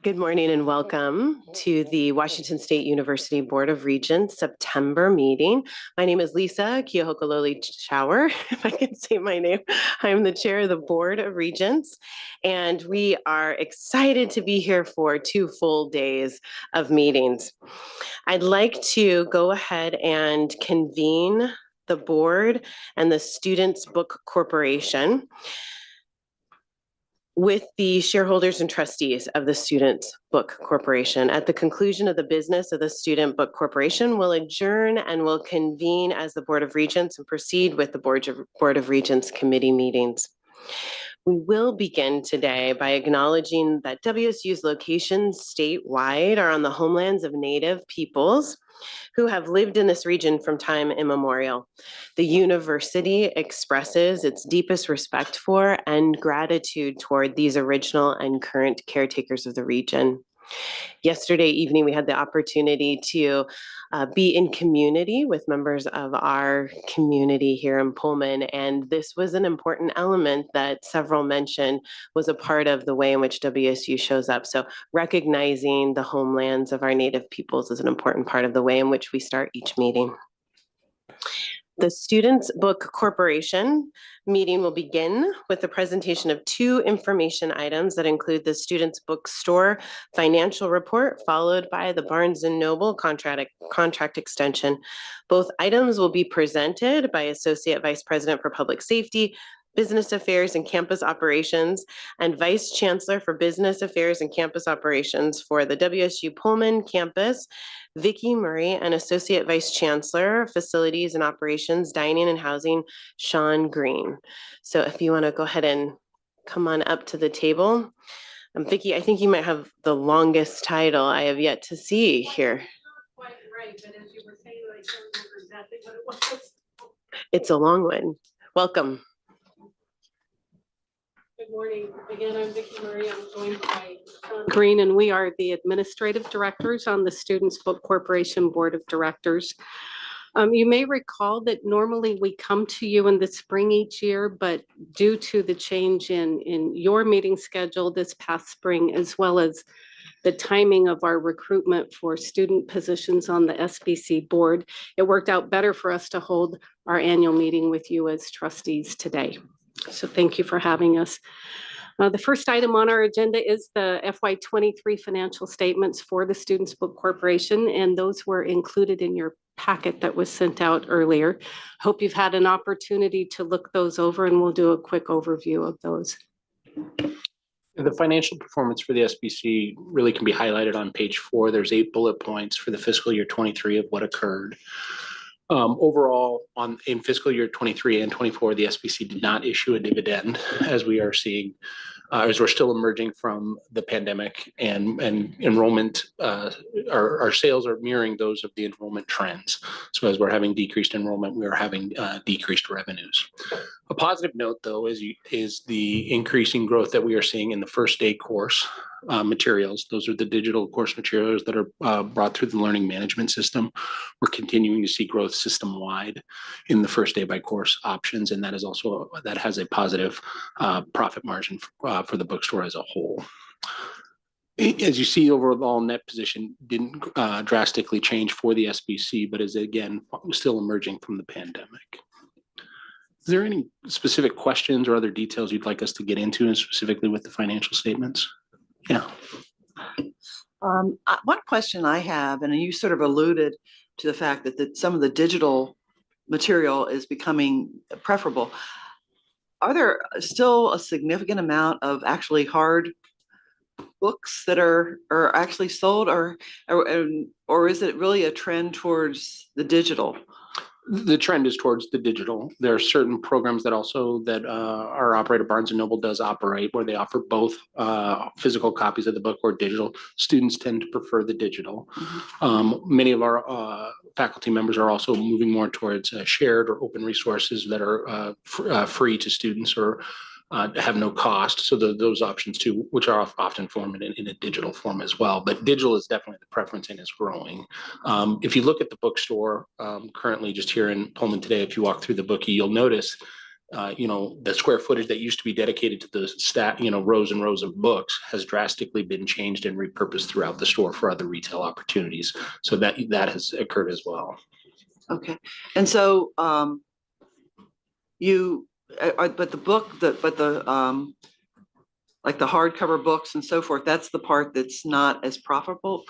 Good morning and welcome to the Washington State University Board of Regents September meeting. My name is Lisa Keohokalole Shower, if I can say my name. I'm the chair of the Board of Regents, and we are excited to be here for 2 full days of meetings. I'd like to go ahead and convene the board and the Students Book Corporation with the shareholders and trustees of the Students Book Corporation. At the conclusion of the business of the Student Book Corporation, we'll adjourn and we'll convene as the Board of Regents and proceed with the Board of Regents committee meetings. We will begin today by acknowledging that WSU's locations statewide are on the homelands of Native peoples who have lived in this region from time immemorial. The university expresses its deepest respect for and gratitude toward these original and current caretakers of the region. Yesterday evening, we had the opportunity to be in community with members of our community here in Pullman, and this was an important element that several mentioned was a part of the way in which WSU shows up. So recognizing the homelands of our Native peoples is an important part of the way in which we start each meeting. The Students Book Corporation meeting will begin with the presentation of 2 information items that include the Students Bookstore financial report, followed by the Barnes & Noble contract extension. Both items will be presented by Associate Vice President for Public Safety, Business Affairs and Campus Operations, and Vice Chancellor for Business Affairs and Campus Operations for the WSU Pullman campus, Vicki Murray, and Associate Vice Chancellor, Facilities and Operations, Dining and Housing, Sean Green. So if you want to go ahead and come on up to the table. Vicki, I think you might have the longest title I have yet to see here. Not quite right, but as you were saying, I can't remember exactly what it was. It's a long one. Welcome. Good morning. Again, I'm Vicki Murray. I'm joined by Sean Green, and we are the administrative directors on the Students Book Corporation Board of Directors. You may recall that normally we come to you in the spring each year, but due to the change in your meeting schedule this past spring, as well as the timing of our recruitment for student positions on the SBC board, it worked out better for us to hold our annual meeting with you as trustees today. So thank you for having us. The first item on our agenda is the FY23 financial statements for the Students Book Corporation, and those were included in your packet that was sent out earlier. Hope you've had an opportunity to look those over, and we'll do a quick overview of those. The financial performance for the SBC really can be highlighted on page 4. There's 8 bullet points for the fiscal year 23 of what occurred. Overall, in fiscal year 23 and 24, the SBC did not issue a dividend, as we are seeing, as we're still emerging from the pandemic, and enrollment, our sales are mirroring those of the enrollment trends. So as we're having decreased enrollment, we are having decreased revenues. A positive note, though, is the increasing growth that we are seeing in the first day course materials. Those are the digital course materials that are brought through the learning management system. We're continuing to see growth system-wide in the first day by course options, and that has a positive profit margin for the bookstore as a whole. As you see, overall net position didn't drastically change for the SBC, but is again still emerging from the pandemic. Is there any specific questions or other details you'd like us to get into, and specifically with the financial statements? Yeah. One question I have, and you sort of alluded to the fact that some of the digital material is becoming preferable. Are there still a significant amount of actually hard books that are actually sold, or is it really a trend towards the digital? The trend is towards the digital. There are certain programs that our operator Barnes & Noble does operate, where they offer both physical copies of the book or digital. Students tend to prefer the digital. Mm-hmm. Many of our faculty members are also moving more towards shared or open resources that are free to students or have no cost. So those options too, which are often formed in a digital form as well. But digital is definitely the preference and is growing. If you look at the bookstore currently just here in Pullman today, if you walk through the bookie, you'll notice the square footage that used to be dedicated to the rows and rows of books has drastically been changed and repurposed throughout the store for other retail opportunities. So that has occurred as well. Okay, and so but the book, like the hardcover books and so forth, that's the part that's not as profitable.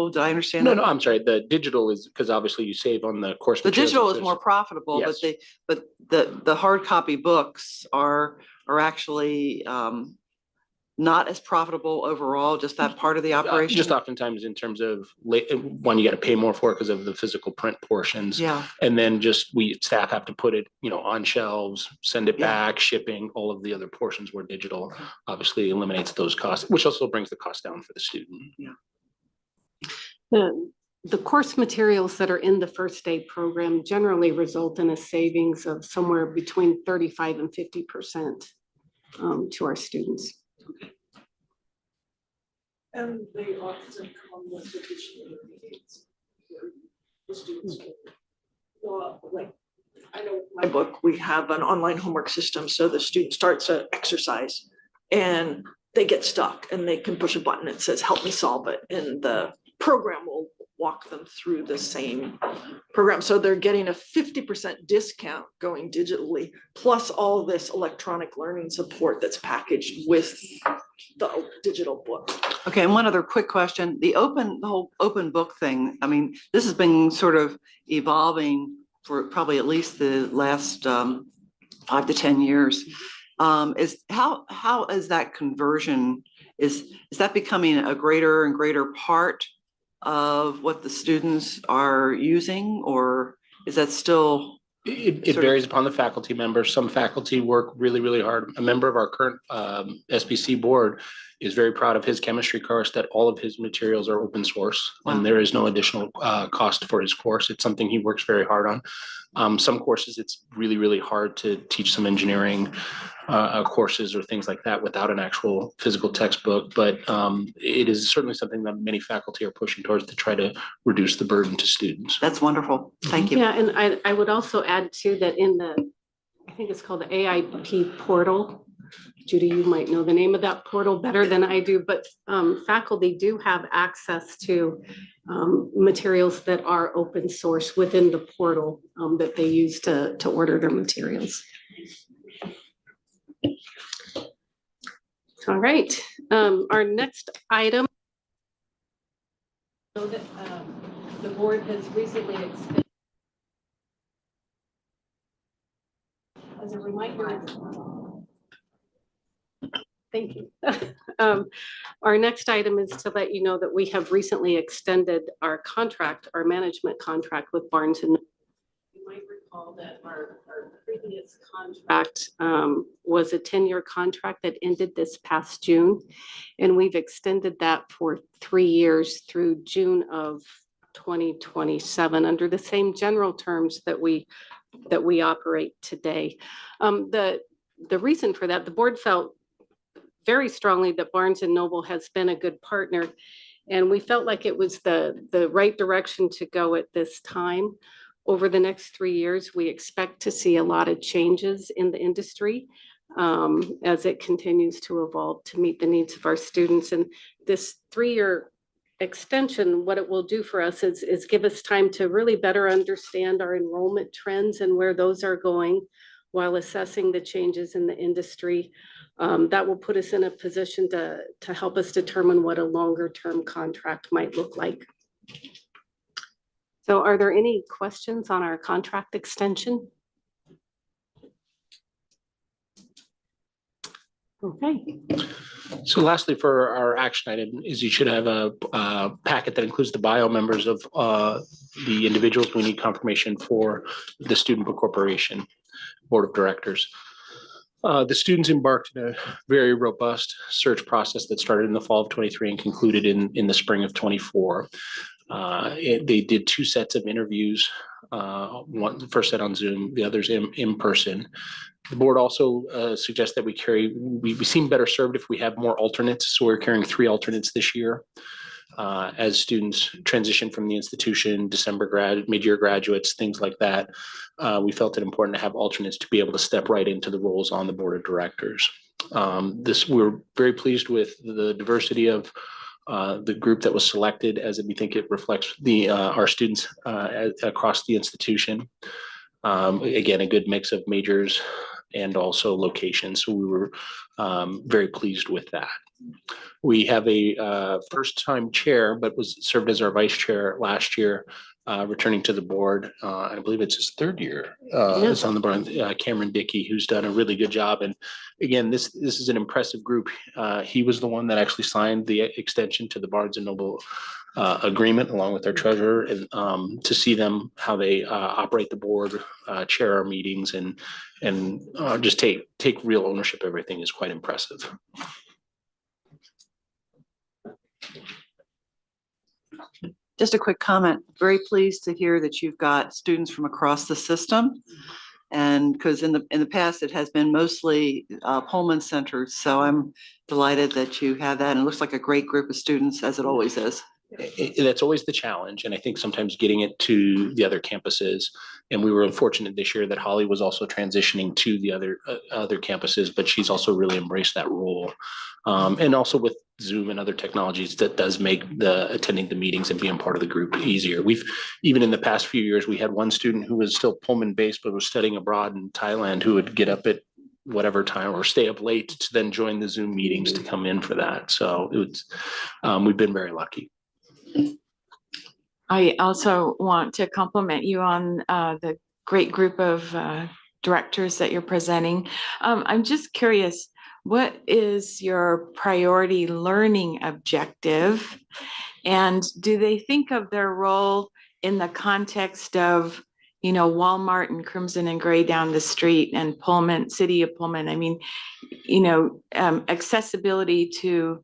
Did I understand No, that? no, I'm sorry. The digital is because obviously you save on the course. The materials digital and is more profitable, Yes. but the hard copy books are actually not as profitable overall, just that part of the operation. Just oftentimes in terms of one, you got to pay more for it because of the physical print portions. Yeah. And then just staff have to put it, on shelves, send it Yeah. back, shipping, all of the other portions where digital obviously eliminates those costs, which also brings the cost down for the student. Yeah. The course materials that are in the first aid program generally result in a savings of somewhere between 35 and 50% to our students. And they often come with additional needs. The students can, well, like, I know my book, we have an online homework system, so the student starts an exercise and they get stuck and they can push a button that says, help me solve it. And the program will walk them through the same program. So they're getting a 50% discount going digitally, plus all this electronic learning support that's packaged with the digital book. Okay, and one other quick question. The whole open book thing, I mean, this has been sort of evolving for probably at least the last 5 to 10 years. How is that conversion, is that becoming a greater and greater part of what the students are using, or is that still? It varies upon the faculty members. Some faculty work really, really hard. A member of our current SBC board is very proud of his chemistry course, that all of his materials are open source. Wow. And there is no additional cost for his course. It's something he works very hard on. Some courses, it's really, really hard to teach some engineering courses or things like that without an actual physical textbook. But it is certainly something that many faculty are pushing towards to try to reduce the burden to students. That's wonderful. Thank you. Yeah, and I would also add too that in I think it's called the AIP portal. Judy, you might know the name of that portal better than I do, but faculty do have access to materials that are open source within the portal that they use to order their materials. All right, our next item. So that the board has recently extended. As a reminder, thank you. Our next item is to let you know that we have recently extended our management contract with Barnes & Noble. You might recall that our previous contract was a 10-year contract that ended this past June, and we've extended that for 3 years through June of 2027 under the same general terms that we operate today. The reason for that, the board felt very strongly that Barnes & Noble has been a good partner, and we felt like it was the right direction to go at this time. Over the next 3 years, we expect to see a lot of changes in the industry as it continues to evolve to meet the needs of our students. And this 3-year extension, what it will do for us is give us time to really better understand our enrollment trends and where those are going while assessing the changes in the industry. That will put us in a position to help us determine what a longer term contract might look like. So are there any questions on our contract extension? Okay. So lastly, for our action item is you should have a packet that includes the bio members of the individuals we need confirmation for the Student Book Corporation Board of Directors. The students embarked in a very robust search process that started in the fall of 23 and concluded in the spring of 24. They did 2 sets of interviews, the first set on Zoom, the others in person. The board also suggests that we seem better served if we have more alternates. So we're carrying 3 alternates this year. as students transition from the institution, mid-year graduates, things like that. We felt it important to have alternates to be able to step right into the roles on the board of directors. We're very pleased with the diversity of the group that was selected, as we think it reflects our students across the institution. Again, a good mix of majors and also locations. So we were very pleased with that. We have a first-time chair, but served as our vice chair last year, returning to the board. I believe it's his third year. Is on the board, Cameron Dickey, who's done a really good job. And again, this is an impressive group. He was the one that actually signed the extension to the Barnes and Noble agreement, along with their treasurer, and to see them how they operate the board, chair our meetings, and just take real ownership of everything is quite impressive. Just a quick comment. Very pleased to hear that you've got students from across the system. And because in the past, it has been mostly Pullman centered. So I'm delighted that you have that. And it looks like a great group of students, as it always is. That's always the challenge. And I think sometimes getting it to the other campuses. And we were unfortunate this year that Holly was also transitioning to the other campuses, but she's also really embraced that role. And also with Zoom and other technologies, that does make attending the meetings and being part of the group easier. Even in the past few years, we had one student who was still Pullman based, but was studying abroad in Thailand, who would get up at whatever time or stay up late to then join the Zoom meetings to come in for that. So we've been very lucky. I also want to compliment you on the great group of directors that you're presenting. I'm just curious, what is your priority learning objective? And do they think of their role in the context of, Walmart and Crimson and Gray down the street and Pullman, City of Pullman? I mean, accessibility to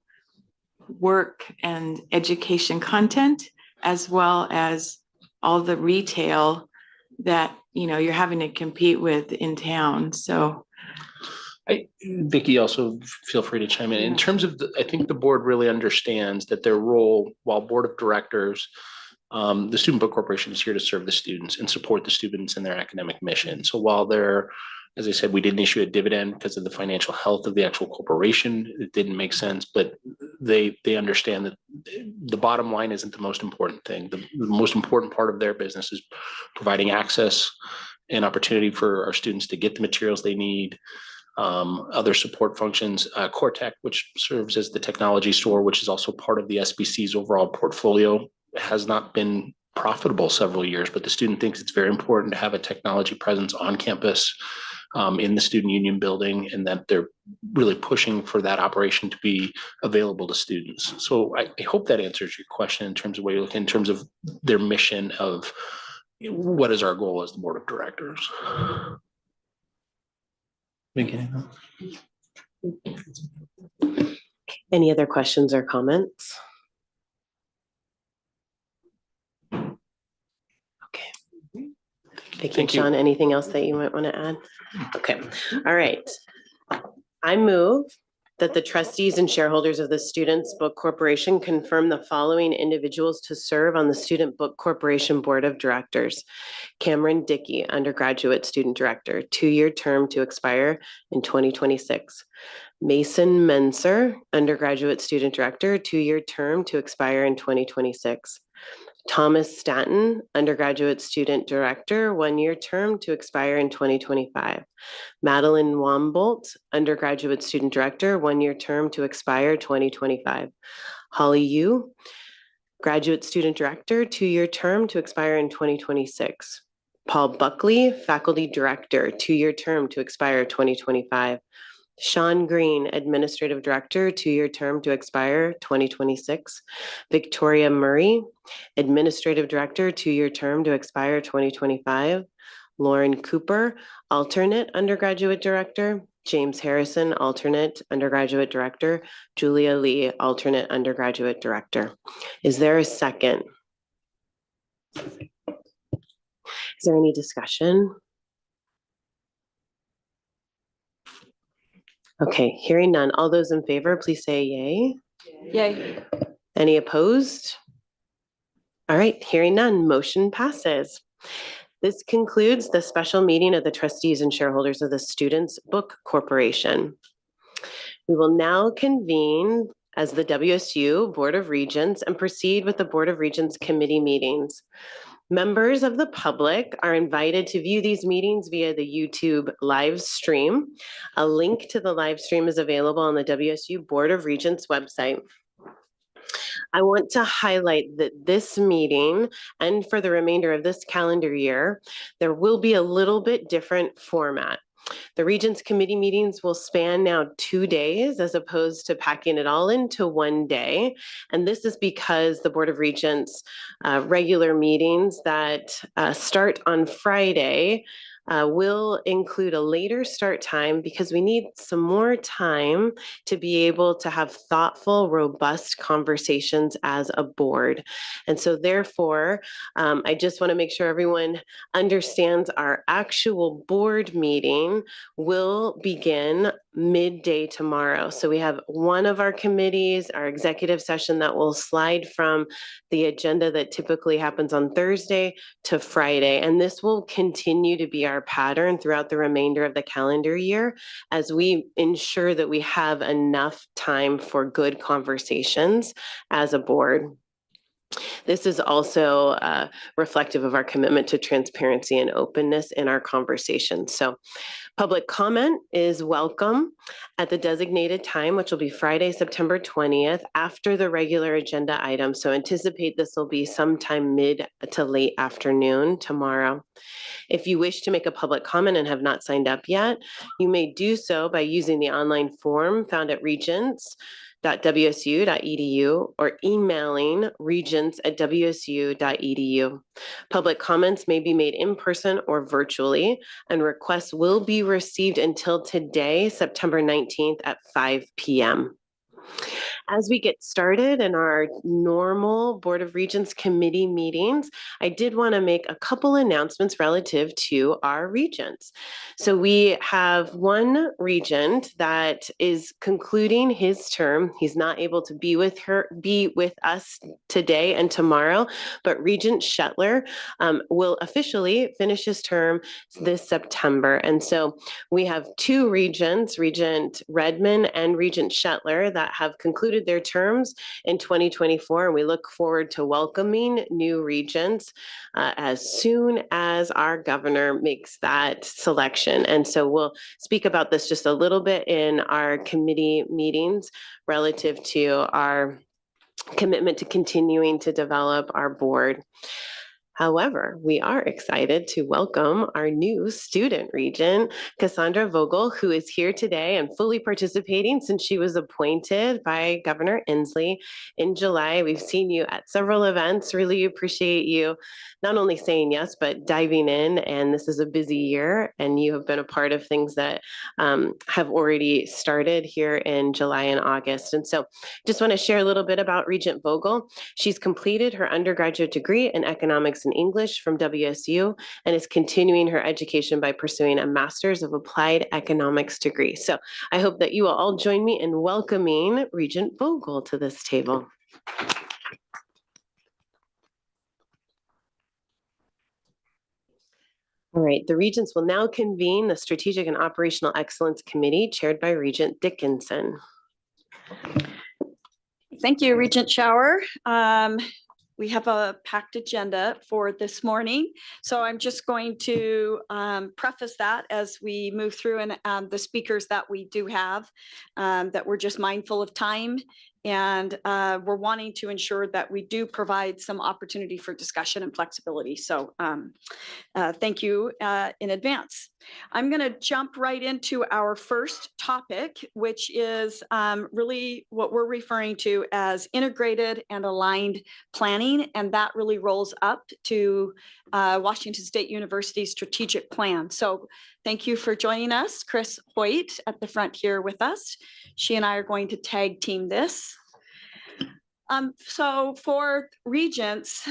work and education content, as well as all the retail that, you're having to compete with in town. So Vicki, also feel free to chime in. In terms of, I think the board really understands that their role, while board of directors, the Student Book Corporation is here to serve the students and support the students in their academic mission. So while as I said, we didn't issue a dividend because of the financial health of the actual corporation. It didn't make sense, but they understand that the bottom line isn't the most important thing. The most important part of their business is providing access and opportunity for our students to get the materials they need, other support functions. CoreTech, which serves as the technology store, which is also part of the SBC's overall portfolio, has not been profitable several years, but the student thinks it's very important to have a technology presence on campus, in the student union building, and that they're really pushing for that operation to be available to students. So I hope that answers your question in terms of what you're looking, in terms of their mission of what is our goal as the board of directors. Any other questions or comments? Okay. Vicki and Sean, anything else that you might want to add? Okay, all right. I move that the trustees and shareholders of the Students Book Corporation confirm the following individuals to serve on the Student Book Corporation Board of Directors. Cameron Dickey, undergraduate student director, 2-year term to expire in 2026. Mason Menser, undergraduate student director, 2-year term to expire in 2026. Thomas Stanton, undergraduate student director, 1-year term to expire in 2025. Madeline Wambolt, undergraduate student director, 1-year term to expire 2025. Holly Yu, graduate student director, 2-year term to expire in 2026. Paul Buckley, faculty director, 2-year term to expire 2025. Sean Green, administrative director, 2-year term to expire 2026. Victoria Murray, administrative director, 2-year term to expire 2025. Lauren Cooper, alternate undergraduate director. James Harrison, alternate undergraduate director. Julia Lee, alternate undergraduate director. Is there a second? Is there any discussion? Okay, hearing none. All those in favor, please say yay. yay. Any opposed? All right, hearing none, motion passes. This concludes the special meeting of the trustees and shareholders of the Students Book Corporation. We will now convene as the WSU Board of Regents and proceed with the Board of Regents committee meetings. Members of the public are invited to view these meetings via the YouTube live stream. A link to the live stream is available on the WSU Board of Regents website. I want to highlight that this meeting and for the remainder of this calendar year, there will be a little bit different format. The Regents Committee meetings will span now 2 days as opposed to packing it all into 1 day. And this is because the Board of Regents regular meetings that start on Friday will include a later start time because we need some more time to be able to have thoughtful, robust conversations as a board. And so therefore, I just want to make sure everyone understands our actual board meeting will begin midday tomorrow. So we have one of our committees, our executive session, that will slide from the agenda that typically happens on Thursday to Friday. And this will continue to be our pattern throughout the remainder of the calendar year as we ensure that we have enough time for good conversations as a board. This is also reflective of our commitment to transparency and openness in our conversations. So public comment is welcome at the designated time, which will be Friday, September 20th, after the regular agenda item. So anticipate this will be sometime mid to late afternoon tomorrow. If you wish to make a public comment and have not signed up yet, you may do so by using the online form found at regents.wsu.edu or emailing regents@wsu.edu. Public comments may be made in person or virtually, and requests will be received until today, September 19th at 5 p.m. As we get started in our normal Board of Regents committee meetings, I did want to make a couple announcements relative to our regents. So we have one regent that is concluding his term. He's not able to be with us today and tomorrow, but Regent Shetler will officially finish his term this September. And so we have two regents, Regent Redmond and Regent Shetler, that have concluded their terms in 2024, and we look forward to welcoming new regents as soon as our governor makes that selection. And so we'll speak about this just a little bit in our committee meetings relative to our commitment to continuing to develop our board. However, we are excited to welcome our new student regent, Cassandra Vogel, who is here today and fully participating since she was appointed by Governor Inslee in July. We've seen you at several events. Really appreciate you not only saying yes, but diving in. And this is a busy year, and you have been a part of things that have already started here in July and August. And so just want to share a little bit about Regent Vogel. She's completed her undergraduate degree in economics and English from WSU and is continuing her education by pursuing a master's of applied economics degree. So I hope that you will all join me in welcoming Regent Vogel to this table. All right, the Regents will now convene the Strategic and Operational Excellence Committee chaired by Regent Dickinson. Thank you, Regent Shower. We have a packed agenda for this morning, so I'm just going to preface that as we move through and the speakers that we do have, that we're just mindful of time, and we're wanting to ensure that we do provide some opportunity for discussion and flexibility. So thank you in advance. I'm going to jump right into our first topic, which is really what we're referring to as integrated and aligned planning, and that really rolls up to Washington State University's strategic plan. So thank you for joining us. Chris Hoyt at the front here with us. She and I are going to tag team this. So for Regents,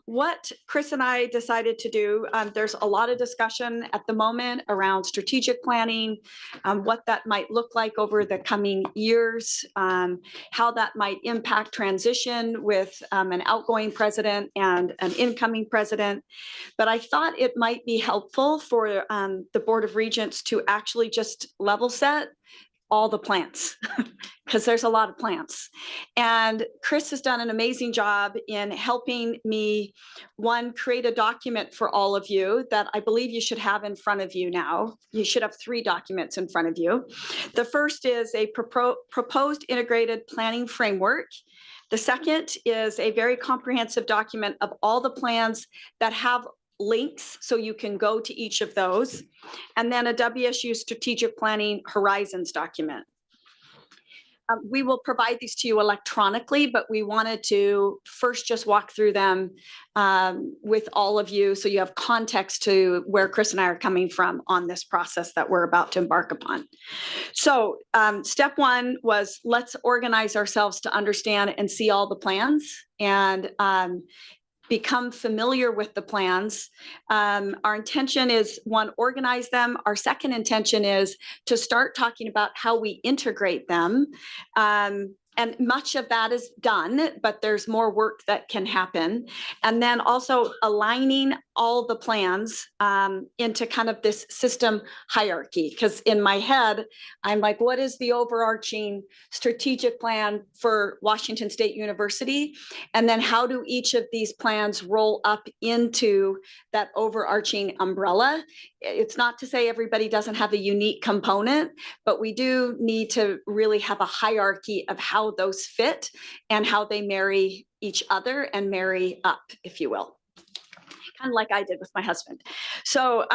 what Chris and I decided to do, there's a lot of discussion at the moment around strategic planning, what that might look like over the coming years, how that might impact transition with an outgoing president and an incoming president. But I thought it might be helpful for the Board of Regents to actually just level set all the plans because there's a lot of plans. And Chris has done an amazing job in helping me, one, create a document for all of you that I believe you should have in front of you now. You should have 3 documents in front of you. The first is a proposed integrated planning framework. The second is a very comprehensive document of all the plans that have links so you can go to each of those, and then a WSU strategic planning horizons document. We will provide these to you electronically, but we wanted to first just walk through them with all of you so you have context to where Chris and I are coming from on this process that we're about to embark upon. So step 1 was let's organize ourselves to understand and see all the plans and become familiar with the plans. Our intention is, 1, organize them. Our second intention is to start talking about how we integrate them. And much of that is done, but there's more work that can happen. And then also aligning all the plans into kind of this system hierarchy. Because in my head, I'm like, what is the overarching strategic plan for Washington State University? And then how do each of these plans roll up into that overarching umbrella? It's not to say everybody doesn't have a unique component, but we do need to really have a hierarchy of how those fit and how they marry each other and marry up, if you will. Kind of like I did with my husband. So,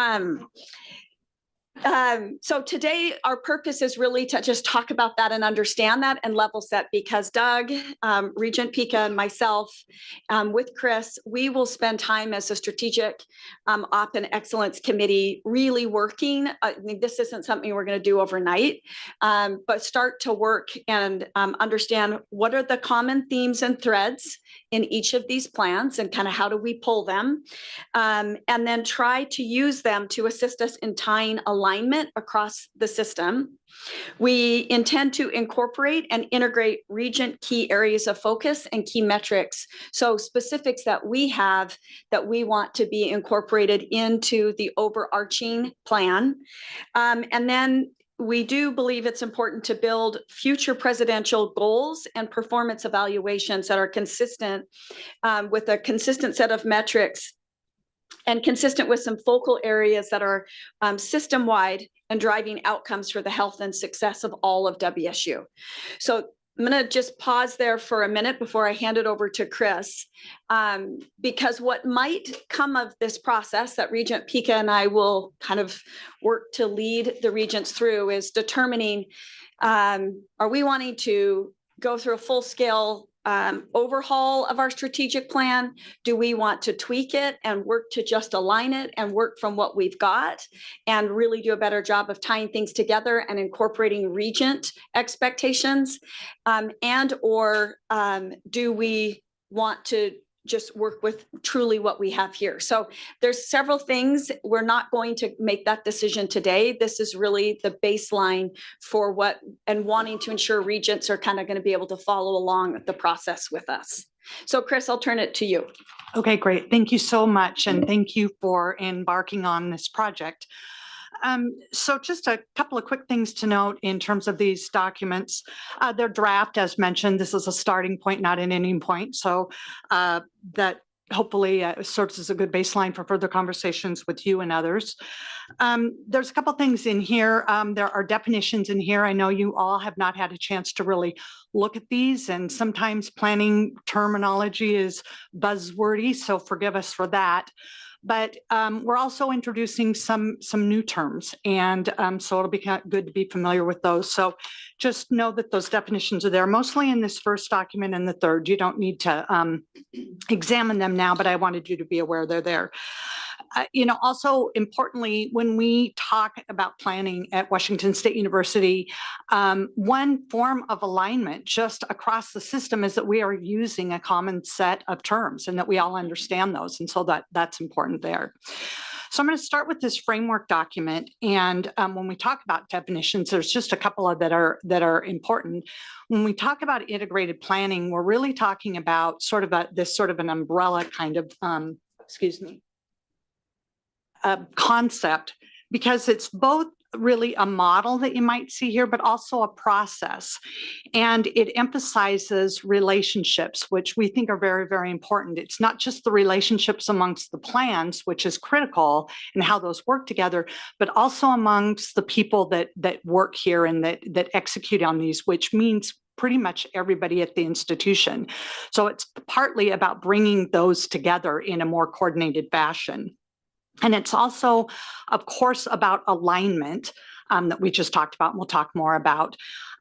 so today our purpose is really to just talk about that and understand that and level set, because Doug, Regent Pika, and myself with Chris, we will spend time as a strategic op and excellence committee really working. I mean, this isn't something we're going to do overnight, but start to work and understand what are the common themes and threads in each of these plans and kind of how do we pull them, and then try to use them to assist us in tying alignment across the system. We intend to incorporate and integrate Regent key areas of focus and key metrics. So specifics that we have that we want to be incorporated into the overarching plan. And then we do believe it's important to build future presidential goals and performance evaluations that are consistent with a consistent set of metrics and consistent with some focal areas that are system-wide and driving outcomes for the health and success of all of WSU. So I'm going to just pause there for a minute before I hand it over to Chris, because what might come of this process that Regent Pika and I will kind of work to lead the Regents through is determining, are we wanting to go through a full-scale overhaul of our strategic plan? Do we want to tweak it and work to just align it and work from what we've got and really do a better job of tying things together and incorporating Regent expectations? And or do we want to just work with truly what we have here? So there's several things. We're not going to make that decision today. This is really the baseline for what, and wanting to ensure Regents are kind of going to be able to follow along the process with us. So Chris, I'll turn it to you. Okay, great. Thank you so much. And thank you for embarking on this project. So just a couple of quick things to note in terms of these documents. They're draft, as mentioned. This is a starting point, not an ending point. So that hopefully serves as a good baseline for further conversations with you and others. There's a couple things in here. There are definitions in here. I know you all have not had a chance to really look at these, and sometimes planning terminology is buzzwordy, so forgive us for that. But we're also introducing some new terms, and so it'll be good to be familiar with those. So just know that those definitions are there, mostly in this first document and the third. You don't need to examine them now, but I wanted you to be aware they're there. also importantly, when we talk about planning at Washington State University, one form of alignment just across the system is that we are using a common set of terms and that we all understand those. And so that's important there. So I'm going to start with this framework document. And when we talk about definitions, there's just a couple of that are important. When we talk about integrated planning, we're really talking about sort of this sort of an umbrella kind of, concept, because it's both really a model that you might see here, but also a process. And it emphasizes relationships, which we think are very, very important. It's not just the relationships amongst the plans, which is critical, and how those work together, but also amongst the people that work here and that execute on these, which means pretty much everybody at the institution. So it's partly about bringing those together in a more coordinated fashion. And it's also, of course, about alignment that we just talked about, and we'll talk more about.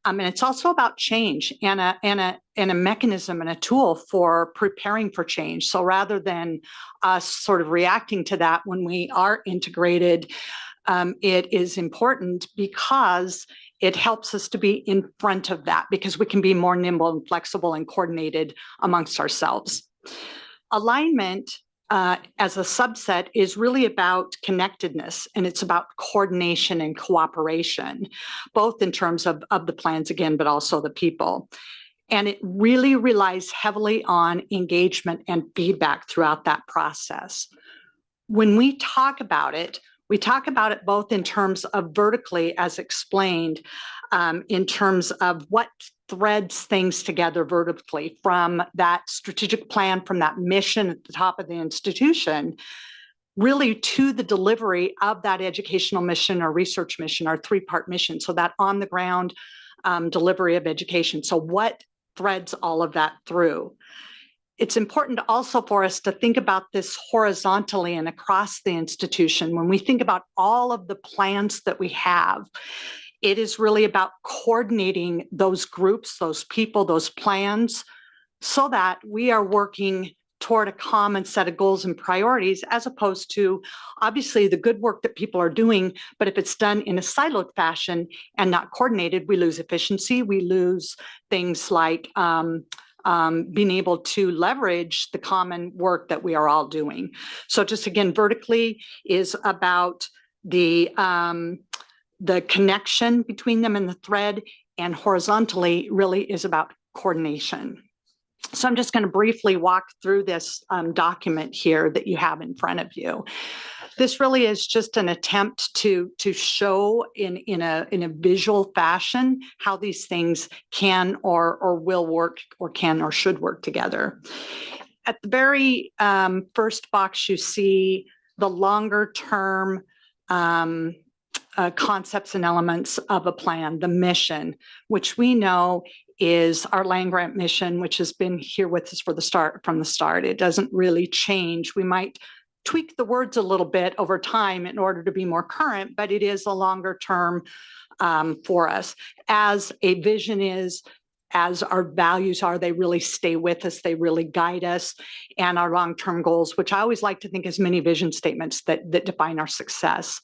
And it's also about change and a mechanism and a tool for preparing for change. So rather than us sort of reacting to that when we are integrated, it is important because it helps us to be in front of that, because we can be more nimble and flexible and coordinated amongst ourselves. Alignment, as a subset, is really about connectedness, and it's about coordination and cooperation, both in terms of the plans again, but also the people. And it really relies heavily on engagement and feedback throughout that process. When we talk about it both in terms of vertically, as explained, in terms of what threads things together vertically, from that strategic plan, from that mission at the top of the institution, really to the delivery of that educational mission or research mission, our three-part mission. So that on the ground delivery of education. So what threads all of that through? It's important also for us to think about this horizontally and across the institution. When we think about all of the plans that we have, it is really about coordinating those groups, those people, those plans, so that we are working toward a common set of goals and priorities, as opposed to obviously the good work that people are doing. But if it's done in a siloed fashion and not coordinated, we lose efficiency. We lose things like being able to leverage the common work that we are all doing. So just again, vertically is about the connection between them and the thread, and horizontally really is about coordination. So I'm just going to briefly walk through this document here that you have in front of you. This really is just an attempt to show in a visual fashion how these things can or will work, or can or should work together. At the very first box, you see the longer term concepts and elements of a plan, the mission, which we know is our land grant mission, which has been here with us from the start. It doesn't really change. We might tweak the words a little bit over time in order to be more current, but it is a longer term for us. As a vision is, as our values are, they really stay with us, they really guide us, and our long-term goals, which I always like to think as mini vision statements that define our success.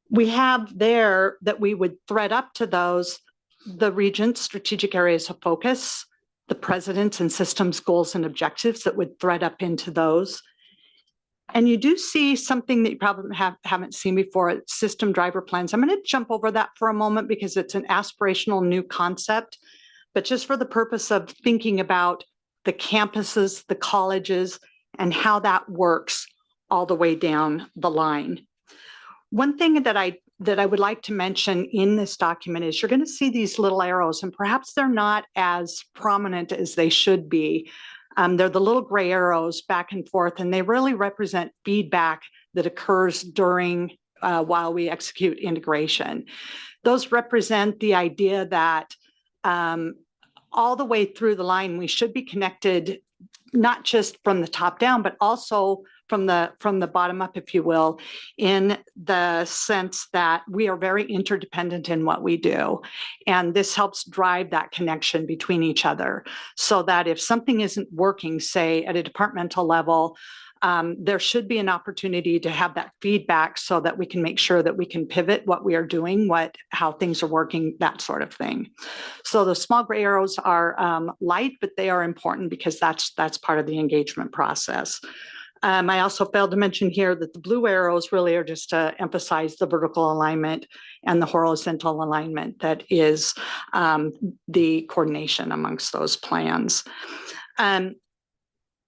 We have there that we would thread up to those the Regents' strategic areas of focus, the president's and systems goals and objectives that would thread up into those. And you do see something that you probably haven't seen before, system driver plans. I'm going to jump over that for a moment because it's an aspirational new concept, but just for the purpose of thinking about the campuses, the colleges, and how that works all the way down the line. One thing that I would like to mention in this document is you're going to see these little arrows, and perhaps they're not as prominent as they should be. They're the little gray arrows back and forth, and they really represent feedback that occurs during while we execute integration. Those represent the idea that all the way through the line, we should be connected, not just from the top down, but also from the bottom up, if you will, in the sense that we are very interdependent in what we do. And this helps drive that connection between each other, so that if something isn't working, say at a departmental level, there should be an opportunity to have that feedback so that we can make sure that we can pivot what we are doing, how things are working, that sort of thing. So the small gray arrows are light, but they are important because that's part of the engagement process. I also failed to mention here that the blue arrows really are just to emphasize the vertical alignment and the horizontal alignment that is the coordination amongst those plans.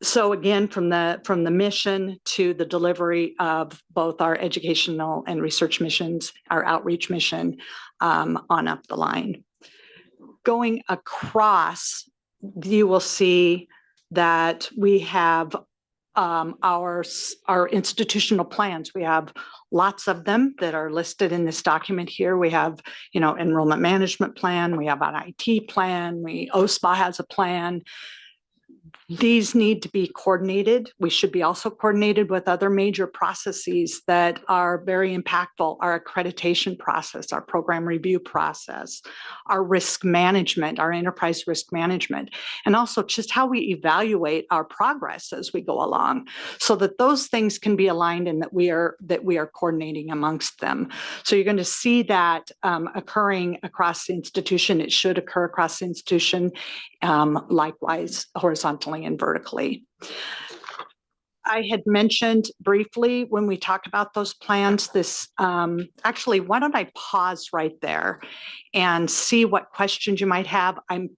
So again, from the mission to the delivery of both our educational and research missions, our outreach mission, on up the line. Going across, you will see that we have our institutional plans. We have lots of them that are listed in this document here. We have, enrollment management plan. We have an IT plan. OSPA has a plan. These need to be coordinated. We should be also coordinated with other major processes that are very impactful. Our accreditation process, our program review process, our risk management, our enterprise risk management, and also just how we evaluate our progress as we go along, so that those things can be aligned and that we are coordinating amongst them. So you're going to see that occurring across the institution. It should occur across the institution, likewise horizontally and vertically. I had mentioned briefly when we talk about those plans, this actually, why don't I pause right there and see what questions you might have? I'm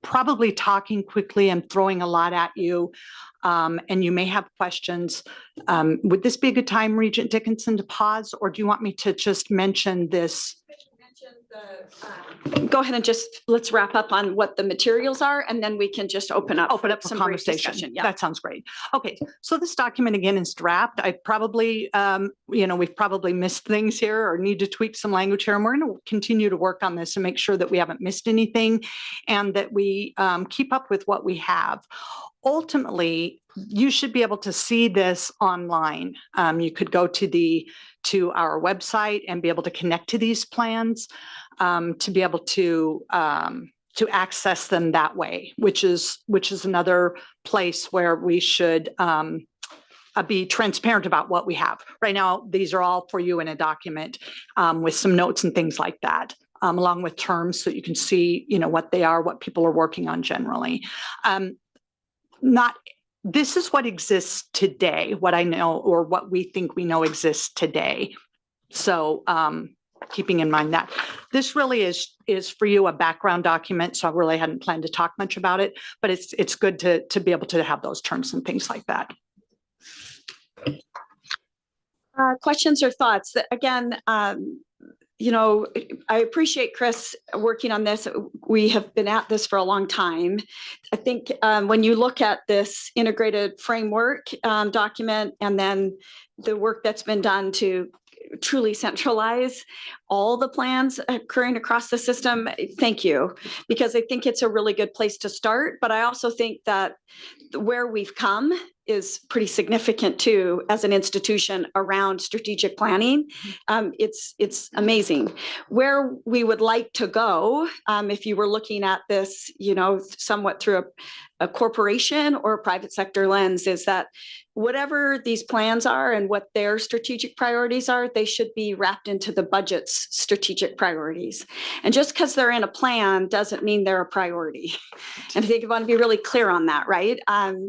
probably talking quickly and throwing a lot at you, and you may have questions. Would this be a good time, Regent Dickinson, to pause, or do you want me to just mention this? Go ahead and let's wrap up on what the materials are, and then we can just open up for some conversation. Yeah. That sounds great. Okay, so this document again is draft. I probably, we've probably missed things here or need to tweak some language here, and we're going to continue to work on this and make sure that we haven't missed anything and that we keep up with what we have. Ultimately, you should be able to see this online. You could go to our website and be able to connect to these plans, to be able to access them that way, which is another place where we should be transparent about what we have. Right now, these are all for you in a document with some notes and things like that, along with terms so you can see, what they are, what people are working on generally. This is what exists today, what I know, or what we think we know exists today. So keeping in mind that this really is for you a background document. So I really hadn't planned to talk much about it, but it's good to be able to have those terms and things like that. Questions or thoughts? Again, I appreciate Chris working on this. We have been at this for a long time. I think when you look at this integrated framework document and then the work that's been done to truly centralize all the plans occurring across the system, thank you, because I think it's a really good place to start. But I also think that where we've come is pretty significant too as an institution around strategic planning. It's amazing. Where we would like to go, if you were looking at this, somewhat through a corporation or a private sector lens, is that whatever these plans are and what their strategic priorities are, they should be wrapped into the budget's strategic priorities. And just because they're in a plan doesn't mean they're a priority. And I think I want to be really clear on that, right?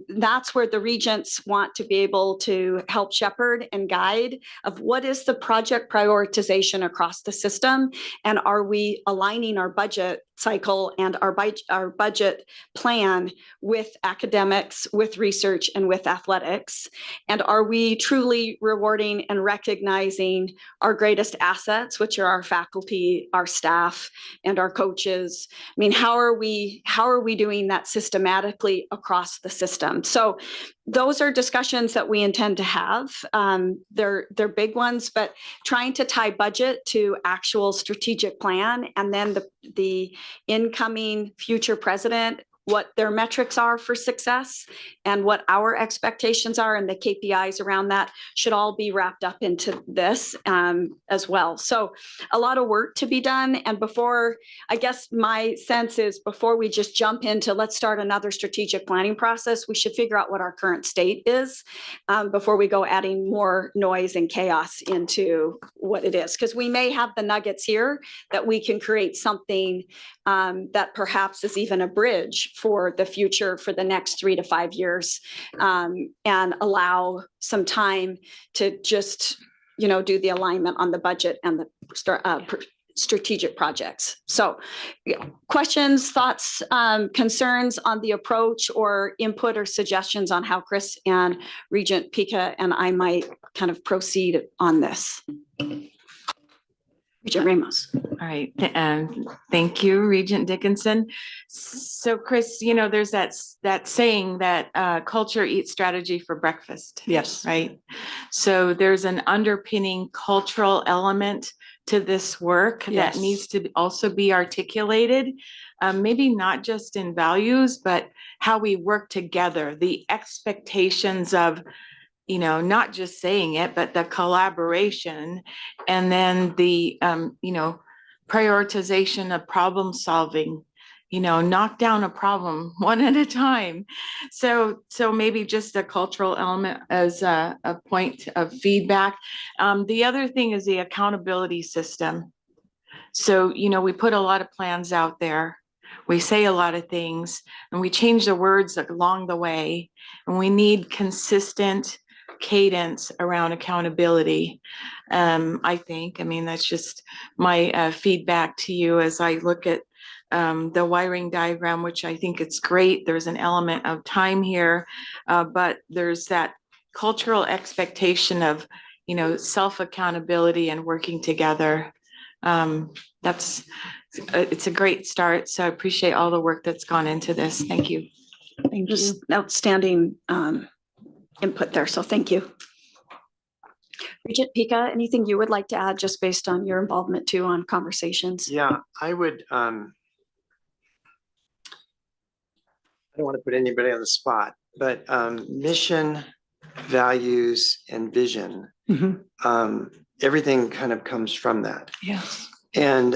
That's where the Regents want to be able to help shepherd and guide of what is the project prioritization across the system, and are we aligning our budget cycle and our budget plan with academics, with research, and with athletics? And are we truly rewarding and recognizing our greatest assets, which are our faculty, our staff, and our coaches? I mean, how are we doing that systematically across the system? So those are discussions that we intend to have. They're big ones, but trying to tie budget to actual strategic plan, and then the incoming future president what their metrics are for success and what our expectations are, and the KPIs around that should all be wrapped up into this as well. So a lot of work to be done. And before, I guess my sense is before we just jump into let's start another strategic planning process, we should figure out what our current state is before we go adding more noise and chaos into what it is. Because we may have the nuggets here that we can create something that perhaps is even a bridge for the future for the next 3 to 5 years, and allow some time to just, do the alignment on the budget and the strategic projects. So questions, thoughts, concerns on the approach, or input or suggestions on how Chris and Regent Pika and I might kind of proceed on this? Regent Ramos. All right, and thank you, Regent Dickinson. So Chris, there's that saying that culture eats strategy for breakfast. Yes. Right? So there's an underpinning cultural element to this work Yes. that needs to also be articulated, maybe not just in values, but how we work together, the expectations of not just saying it, but the collaboration, and then the, prioritization of problem solving, knock down a problem one at a time. So maybe just a cultural element as a point of feedback. The other thing is the accountability system. So, we put a lot of plans out there. We say a lot of things, and we change the words along the way, and we need consistent cadence around accountability. That's just my feedback to you as I look at the wiring diagram, which I think it's great. There's an element of time here, but there's that cultural expectation of, self-accountability and working together. It's a great start. So I appreciate all the work that's gone into this. Thank you. Thank you. Outstanding input there. So thank you. Regent Pika, anything you would like to add just based on your involvement too on conversations? Yeah, I would, I don't want to put anybody on the spot, but mission, values, and vision, everything kind of comes from that. Yes. And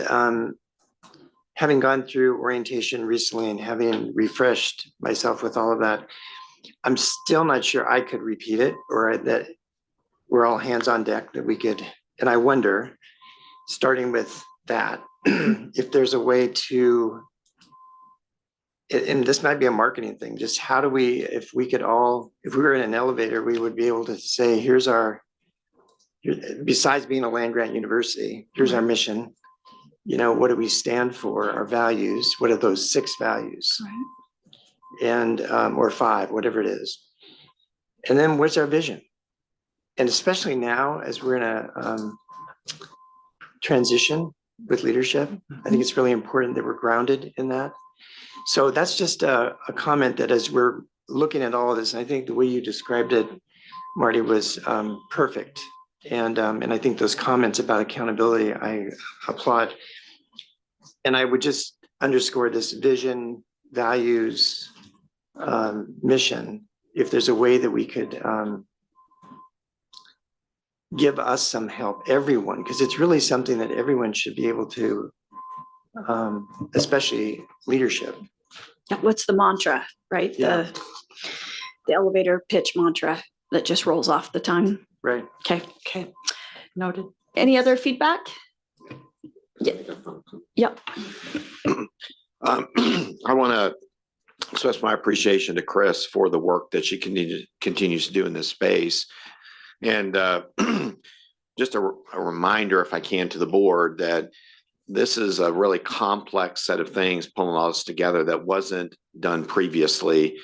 having gone through orientation recently and having refreshed myself with all of that, I'm still not sure I could repeat it, or that we're all hands on deck, that we could. And I wonder, starting with that, if there's a way to, and this might be a marketing thing, just how do we, if we were in an elevator, we would be able to say, besides being a land grant university, here's our mission. What do we stand for? Our values. What are those 6 values? Right. And or 5, whatever it is. And then what's our vision? And especially now, as we're in a transition with leadership, I think it's really important that we're grounded in that. So that's just a comment that as we're looking at all of this, and I think the way you described it, Marty, was perfect. And I think those comments about accountability, I applaud. And I would just underscore this vision, values, mission. If there's a way that we could give us some help, everyone, because it's really something that everyone should be able to, especially leadership. What's the mantra, right? Yeah. The elevator pitch mantra that just rolls off the tongue. Right. Okay. Noted. Any other feedback? Yeah. Yep. I want to express my appreciation to Chris for the work that she continues to do in this space. And just a reminder, if I can, to the board that this is a really complex set of things, pulling all this together that wasn't done previously.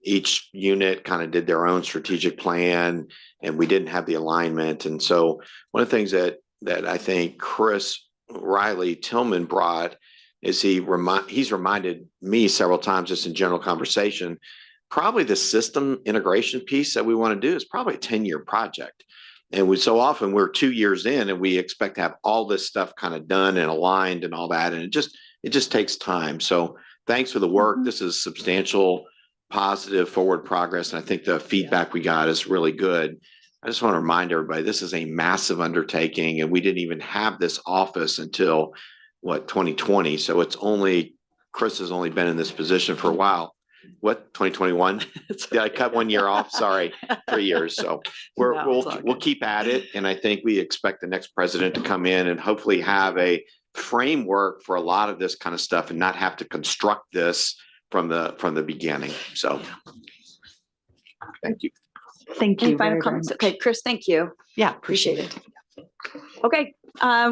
Each unit kind of did their own strategic plan, and we didn't have the alignment. And so one of the things that I think Chris Riley Tillman brought is he's reminded me several times just in general conversation, probably the system integration piece that we want to do is probably a 10-year project. And so often we're 2 years in and we expect to have all this stuff kind of done and aligned and all that. And it just takes time. So thanks for the work. This is substantial, positive, forward progress. And I think the feedback we got is really good. I just want to remind everybody, this is a massive undertaking, and we didn't even have this office until, 2020. So Chris has only been in this position for a while. 2021? Did I cut 1 year off? Sorry, 3 years. So we'll keep at it. And I think we expect the next president to come in and hopefully have a framework for a lot of this kind of stuff and not have to construct this from the beginning. So thank you. Thank Any you final very, very comments? much. Okay, Chris, thank you. Yeah, Appreciate it. Okay,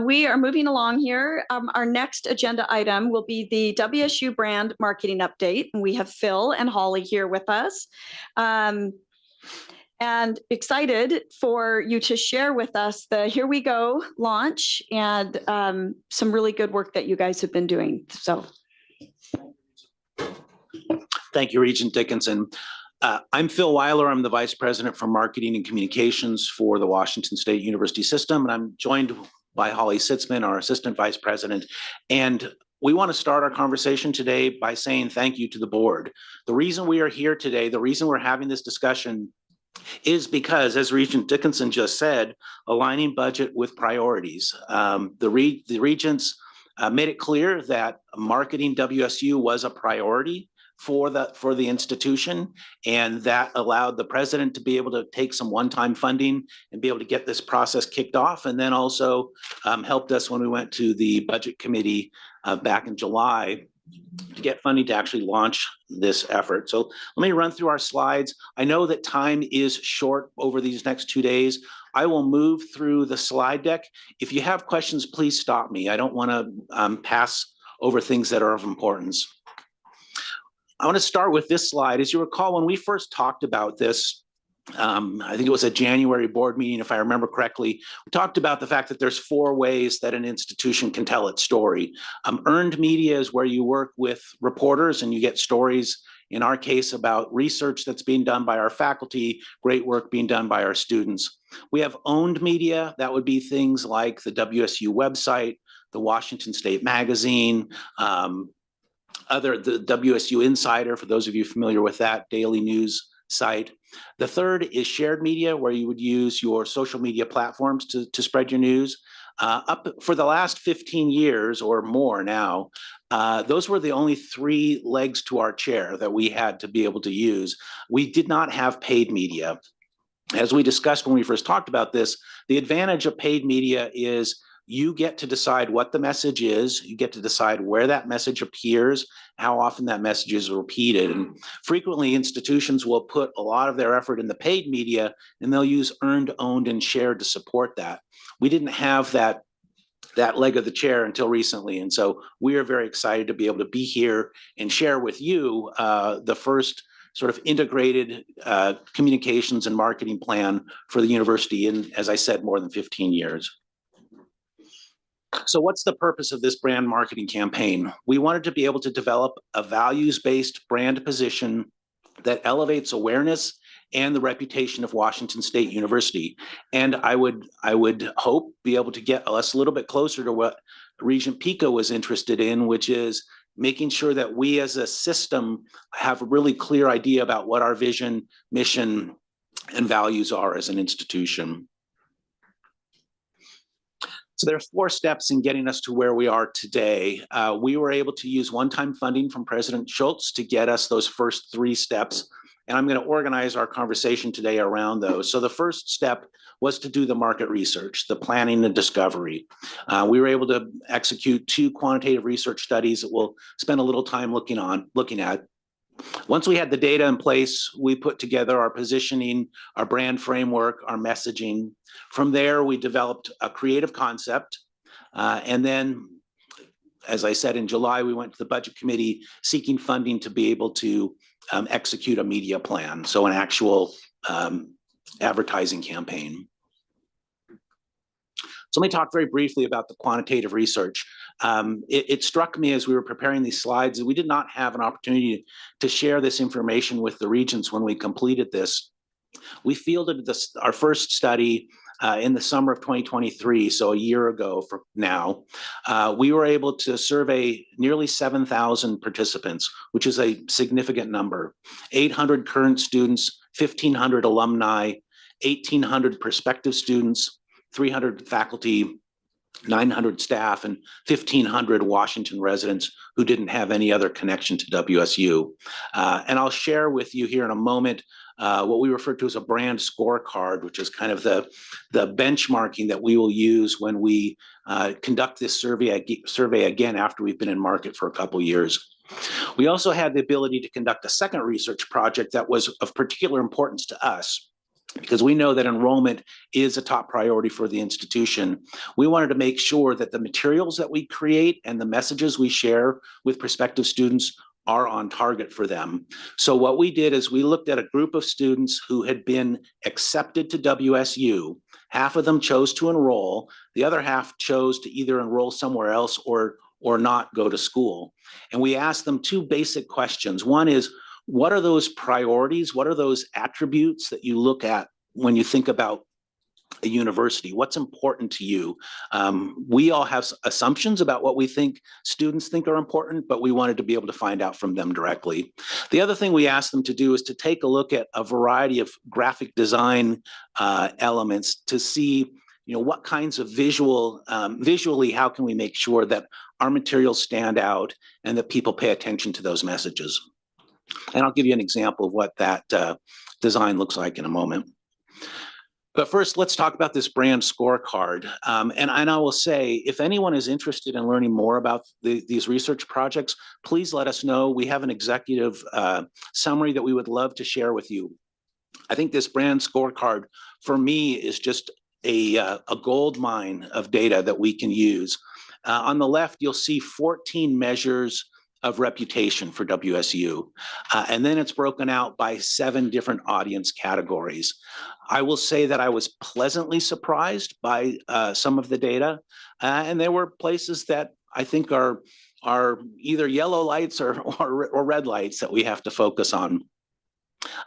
we are moving along here. Our next agenda item will be the WSU brand marketing update. And we have Phil and Holly here with us. And excited for you to share with us the Here We Go launch and some really good work that you guys have been doing. So. Thank you, Regent Dickinson. I'm Phil Weiler. I'm the Vice President for Marketing and Communications for the Washington State University System, and I'm joined by Holly Sitzman, our Assistant Vice President. And we want to start our conversation today by saying thank you to the board. The reason we are here today, the reason we're having this discussion is because, as Regent Dickinson just said, aligning budget with priorities. The Regents made it clear that marketing WSU was a priority for the institution, and that allowed the president to be able to take some one-time funding and be able to get this process kicked off, and then also helped us when we went to the budget committee back in July to get funding to actually launch this effort. So let me run through our slides. I know that time is short over these next 2 days. I will move through the slide deck. If you have questions, please stop me. I don't want to pass over things that are of importance. I want to start with this slide. As you recall, when we first talked about this, I think it was a January board meeting, if I remember correctly, we talked about the fact that there's 4 ways that an institution can tell its story. Earned media is where you work with reporters and you get stories, in our case, about research that's being done by our faculty, great work being done by our students. We have owned media. That would be things like the WSU website, the Washington State Magazine, the WSU Insider, for those of you familiar with that daily news site. The third is shared media, where you would use your social media platforms to spread your news. Up for the last 15 years or more now, those were the only 3 legs to our chair that we had to be able to use. We did not have paid media. As we discussed when we first talked about this, the advantage of paid media is you get to decide what the message is. You get to decide where that message appears, how often that message is repeated. And frequently institutions will put a lot of their effort in the paid media, and they'll use earned, owned, and shared to support that. We didn't have that leg of the chair until recently. And so we are very excited to be able to be here and share with you the first sort of integrated communications and marketing plan for the university in, as I said, more than 15 years. So what's the purpose of this brand marketing campaign? We wanted to be able to develop a values-based brand position that elevates awareness and the reputation of Washington State University. And I would hope be able to get us a little bit closer to what Regent Pico was interested in, which is making sure that we as a system have a really clear idea about what our vision, mission, and values are as an institution. So there are 4 steps in getting us to where we are today. We were able to use one-time funding from President Schultz to get us those first 3 steps. And I'm going to organize our conversation today around those. So the first step was to do the market research, the planning and discovery. We were able to execute 2 quantitative research studies that we'll spend a little time looking at. Once we had the data in place, we put together our positioning, our brand framework, our messaging. From there, we developed a creative concept. And then, as I said, in July, we went to the budget committee seeking funding to be able to execute a media plan, so an actual advertising campaign. So let me talk very briefly about the quantitative research. It struck me as we were preparing these slides that we did not have an opportunity to share this information with the Regents when we completed this. We fielded our first study in the summer of 2023, so a year ago from now, we were able to survey nearly 7,000 participants, which is a significant number. 800 current students, 1,500 alumni, 1,800 prospective students, 300 faculty, 900 staff, and 1,500 Washington residents who didn't have any other connection to WSU. And I'll share with you here in a moment what we refer to as a brand scorecard, which is kind of the benchmarking that we will use when we conduct this survey again after we've been in market for a couple years. We also had the ability to conduct a second research project that was of particular importance to us, because we know that enrollment is a top priority for the institution. We wanted to make sure that the materials that we create and the messages we share with prospective students are on target for them. So what we did is we looked at a group of students who had been accepted to WSU. Half of them chose to enroll. The other half chose to either enroll somewhere else or not go to school. And we asked them two basic questions. One is, what are those priorities? What are those attributes that you look at when you think about a university? What's important to you? We all have assumptions about what we think students think are important, but we wanted to be able to find out from them directly. The other thing we asked them to do is to take a look at a variety of graphic design elements to see, what kinds of visually, how can we make sure that our materials stand out and that people pay attention to those messages? And I'll give you an example of what that design looks like in a moment. But first, let's talk about this brand scorecard. And I will say, if anyone is interested in learning more about these research projects, please let us know. We have an executive summary that we would love to share with you. I think this brand scorecard, for me, is just a gold mine of data that we can use. On the left, you'll see 14 measures of reputation for WSU. And then it's broken out by 7 different audience categories. I will say that I was pleasantly surprised by some of the data. And there were places that I think are either yellow lights or red lights that we have to focus on.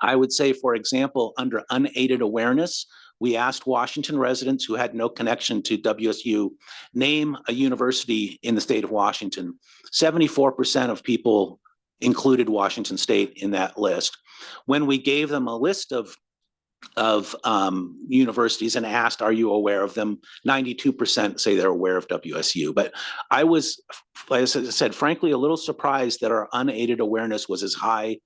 I would say, for example, under unaided awareness, we asked Washington residents who had no connection to WSU, name a university in the state of Washington. 74% of people included Washington State in that list. When we gave them a list of universities and asked, are you aware of them? 92% say they're aware of WSU. But I was, as I said, frankly, a little surprised that our unaided awareness was as high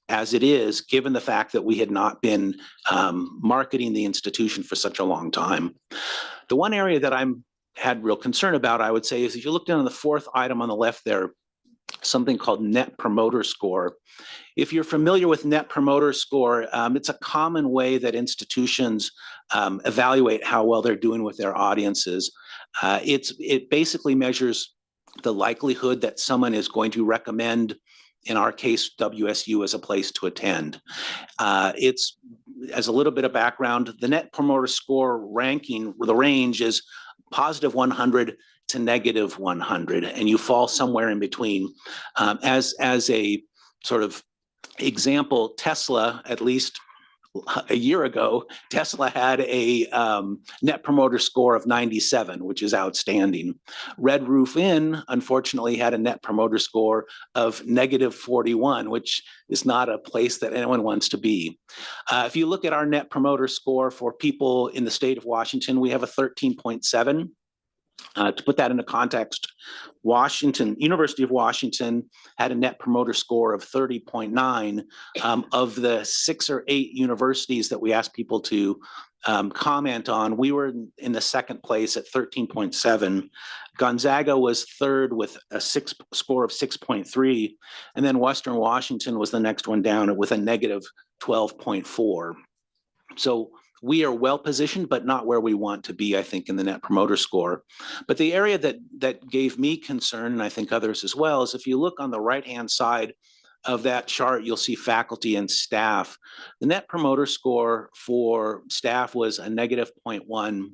as it is, given the fact that we had not been marketing the institution for such a long time. The one area that had real concern about, I would say, is if you look down on the 4th item on the left there, something called Net Promoter Score. If you're familiar with Net Promoter Score, it's a common way that institutions evaluate how well they're doing with their audiences. It basically measures the likelihood that someone is going to recommend, in our case, WSU as a place to attend. It's, as a little bit of background, the Net Promoter Score ranking, the range is positive 100 to negative 100, and you fall somewhere in between. As a sort of example, Tesla, at least a year ago, Tesla had a Net Promoter Score of 97, which is outstanding. Red Roof Inn, unfortunately, had a Net Promoter Score of negative 41, which is not a place that anyone wants to be. If you look at our Net Promoter Score for people in the state of Washington, we have a 13.7. To put that into context, University of Washington had a Net Promoter Score of 30.9. Of the 6 or 8 universities that we asked people to comment on, we were in the 2nd place at 13.7. Gonzaga was 3rd with a score of 6.3, and then Western Washington was the next one down with a negative 12.4. So we are well positioned, but not where we want to be, I think, in the Net Promoter Score. But the area that gave me concern, and I think others as well, is if you look on the right-hand side of that chart, you'll see faculty and staff. The Net Promoter Score for staff was a negative 0.1.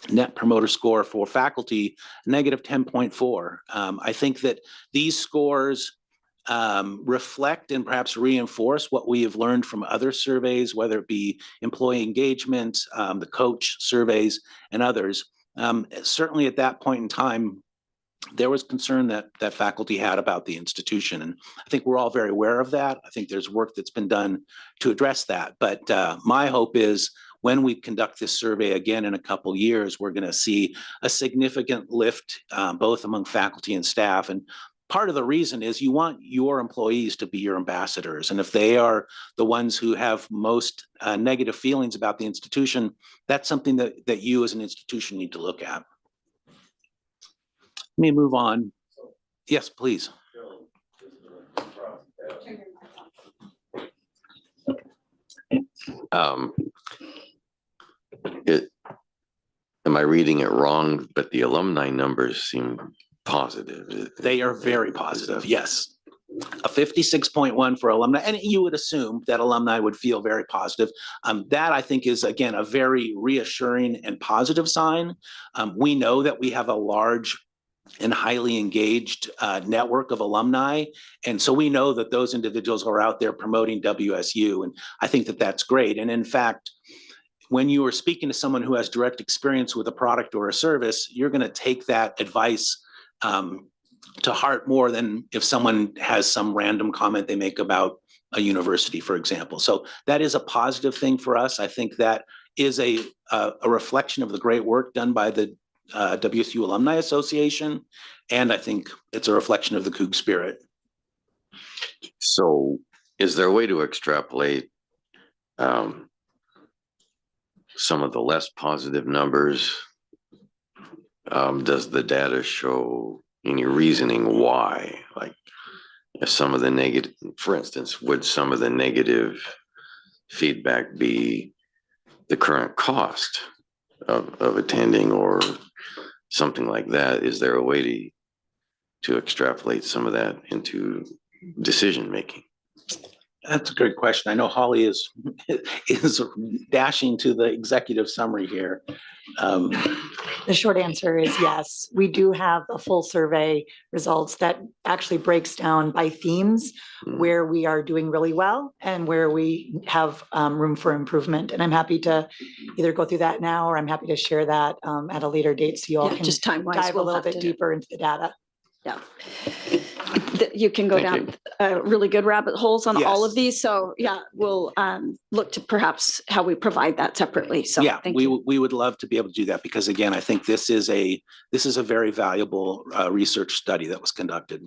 Net Promoter Score for faculty, negative 10.4. I think that these scores reflect and perhaps reinforce what we have learned from other surveys, whether it be employee engagement, the coach surveys, and others. Certainly at that point in time, there was concern that faculty had about the institution. And I think we're all very aware of that. I think there's work that's been done to address that. But my hope is when we conduct this survey again in a couple years, we're going to see a significant lift both among faculty and staff. And part of the reason is you want your employees to be your ambassadors. And if they are the ones who have most negative feelings about the institution, that's something that you as an institution need to look at. Let me move on. Yes, please. Am I reading it wrong? But the alumni numbers seem positive. They are very positive, yes. A 56.1 for alumni, and you would assume that alumni would feel very positive. That I think is, again, a very reassuring and positive sign. We know that we have a large and highly engaged network of alumni. And so we know that those individuals are out there promoting WSU. And I think that that's great. And in fact, when you are speaking to someone who has direct experience with a product or a service, you're going to take that advice to heart more than if someone has some random comment they make about a university, for example. So that is a positive thing for us. I think that is a reflection of the great work done by the WSU Alumni Association, and I think it's a reflection of the Coug spirit. So is there a way to extrapolate some of the less positive numbers? Does the data show any reasoning why? Like if some of the negative, for instance, would some of the negative feedback be the current cost of attending or something like that? Is there a way to extrapolate some of that into decision making? That's a good question. I know Holly is dashing to the executive summary here. The short answer is yes. We do have a full survey results that actually breaks down by themes where we are doing really well and where we have room for improvement. And I'm happy to either go through that now, or I'm happy to share that at a later date so you all Yeah, can just time-wise, dive a we'll little have bit to- deeper into the data. Yeah. You can go Thank down really good rabbit holes on all of Yes. these. So yeah, we'll look to perhaps how we provide that separately. So Yeah, thank you. we would love to be able to do that because again, I think this is a very valuable research study that was conducted.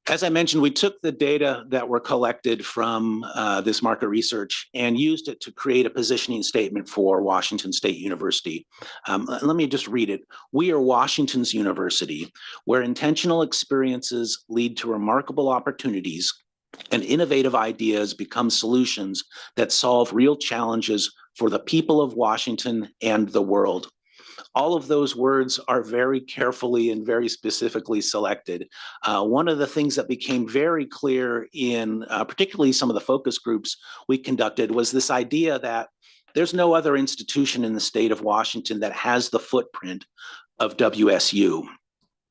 As I mentioned, we took the data that were collected from this market research and used it to create a positioning statement for Washington State University. Let me just read it. We are Washington's university, where intentional experiences lead to remarkable opportunities and innovative ideas become solutions that solve real challenges for the people of Washington and the world. All of those words are very carefully and very specifically selected. One of the things that became very clear in particularly some of the focus groups we conducted was this idea that there's no other institution in the state of Washington that has the footprint of WSU.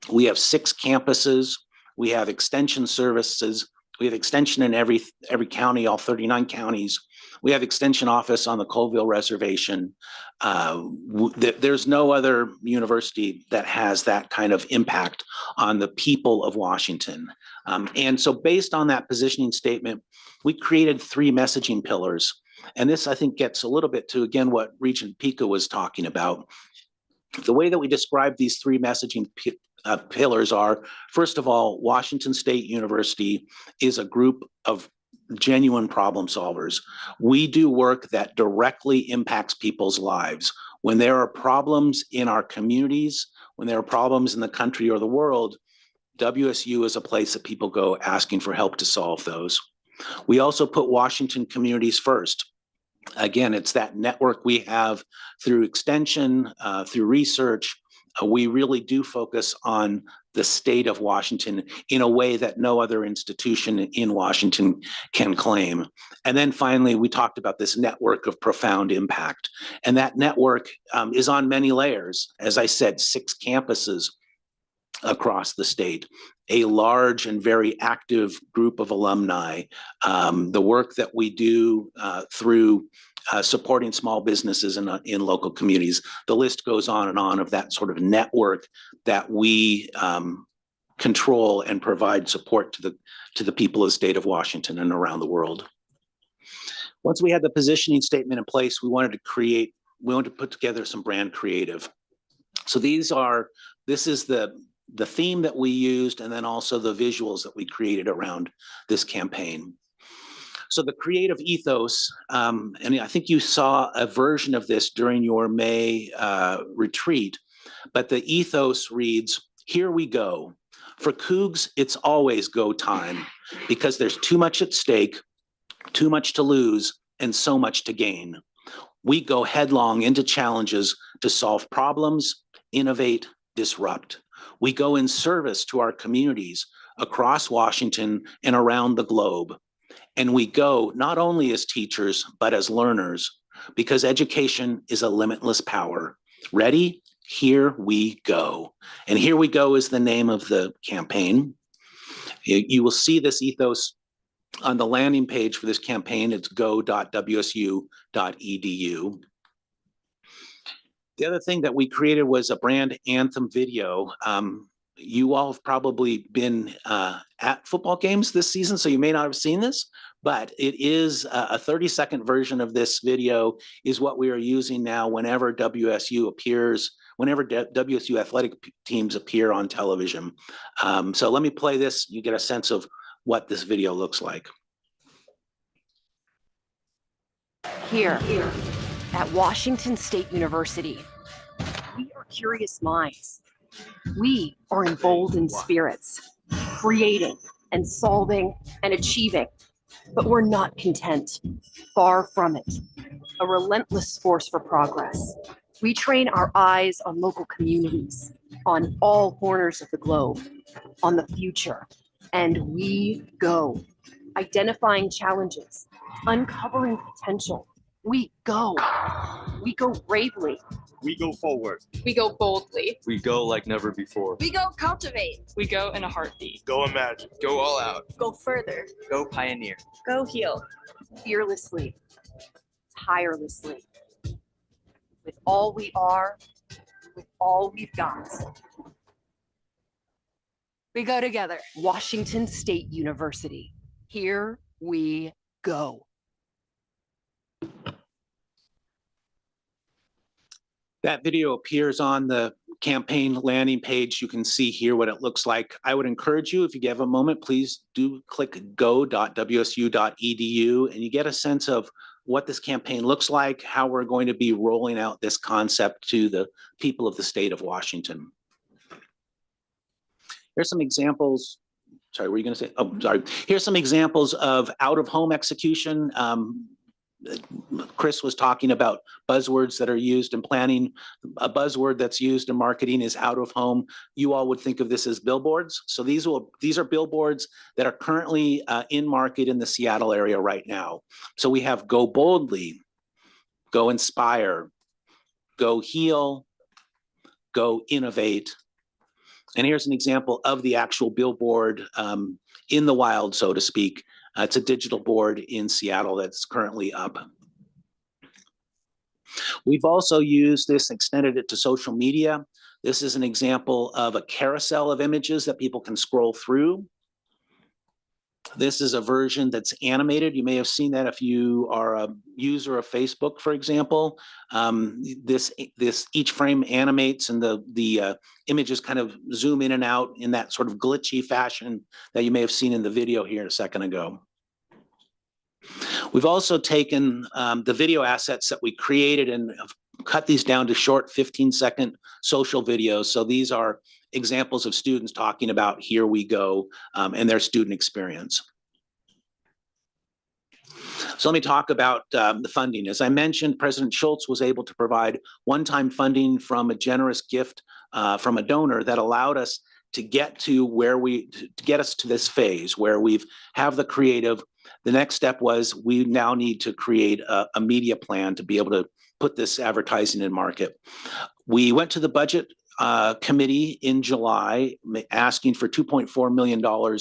We have 6 campuses. We have extension services. We have extension in every county, all 39 counties. We have extension office on the Colville Reservation. There's no other university that has that kind of impact on the people of Washington. And so based on that positioning statement, we created 3 messaging pillars. And this, I think, gets a little bit to, again, what Regent Pica was talking about. The way that we describe these 3 messaging pillars are, first of all, Washington State University is a group of genuine problem solvers. We do work that directly impacts people's lives. When there are problems in our communities, when there are problems in the country or the world, WSU is a place that people go asking for help to solve those. We also put Washington communities first. Again, it's that network we have through extension, through research. We really do focus on the state of Washington in a way that no other institution in Washington can claim. And then finally, we talked about this network of profound impact. And that network is on many layers. As I said, 6 campuses. across the state, a large and very active group of alumni, the work that we do through supporting small businesses in local communities. The list goes on and on of that sort of network that we control and provide support to the people of the state of Washington and around the world. Once we had the positioning statement in place, we wanted to put together some brand creative. So this is the theme that we used, and then also the visuals that we created around this campaign. So the creative ethos, and I think you saw a version of this during your May retreat, but the ethos reads, "Here we go. For Cougs, it's always go time because there's too much at stake, too much to lose, and so much to gain. We go headlong into challenges to solve problems, innovate, disrupt. We go in service to our communities across Washington and around the globe. And we go not only as teachers, but as learners, because education is a limitless power. Ready? Here we go." And "Here we go" is the name of the campaign. You will see this ethos on the landing page for this campaign. It's go.wsu.edu. The other thing that we created was a brand anthem video. You all have probably been at football games this season, so you may not have seen this, but it is a 30-second version of this video is what we are using now whenever WSU appears, whenever WSU athletic teams appear on television. So let me play this. You get a sense of what this video looks like. Here at Washington State University, we are curious minds. We are emboldened spirits, creating and solving and achieving, but we're not content. Far from it. A relentless force for progress. We train our eyes on local communities, on all corners of the globe, on the future, and we go. Identifying challenges, uncovering potential. We go. We go bravely. We go forward. We go boldly. We go like never before. We go cultivate. We go in a heartbeat. Go imagine. Go all out. Go further. Go pioneer. Go heal. Fearlessly, tirelessly, with all we are, with all we've got. We go together. Washington State University. Here we go. That video appears on the campaign landing page. You can see here what it looks like. I would encourage you, if you have a moment, please do click go.wsu.edu and you get a sense of what this campaign looks like, how we're going to be rolling out this concept to the people of the state of Washington. Here's some examples. Sorry, were you going to say? Oh, sorry. Here's some examples of out-of-home execution. Chris was talking about buzzwords that are used in planning. A buzzword that's used in marketing is out of home. You all would think of this as billboards. So these are billboards that are currently in market in the Seattle area right now. So we have go boldly, go inspire, go heal, go innovate. And here's an example of the actual billboard in the wild, so to speak. It's a digital board in Seattle that's currently up. We've also used this, extended it to social media. This is an example of a carousel of images that people can scroll through. This is a version that's animated. You may have seen that if you are a user of Facebook, for example. Each frame animates and the images kind of zoom in and out in that sort of glitchy fashion that you may have seen in the video here a second ago. We've also taken the video assets that we created and cut these down to short 15-second social videos. So these are examples of students talking about here we go and their student experience. So let me talk about the funding. As I mentioned, President Schultz was able to provide one-time funding from a generous gift from a donor that allowed us to get to get us to this phase where we've have the creative. The next step was we now need to create a media plan to be able to put this advertising in market. We went to the budget committee in July asking for $2.4 million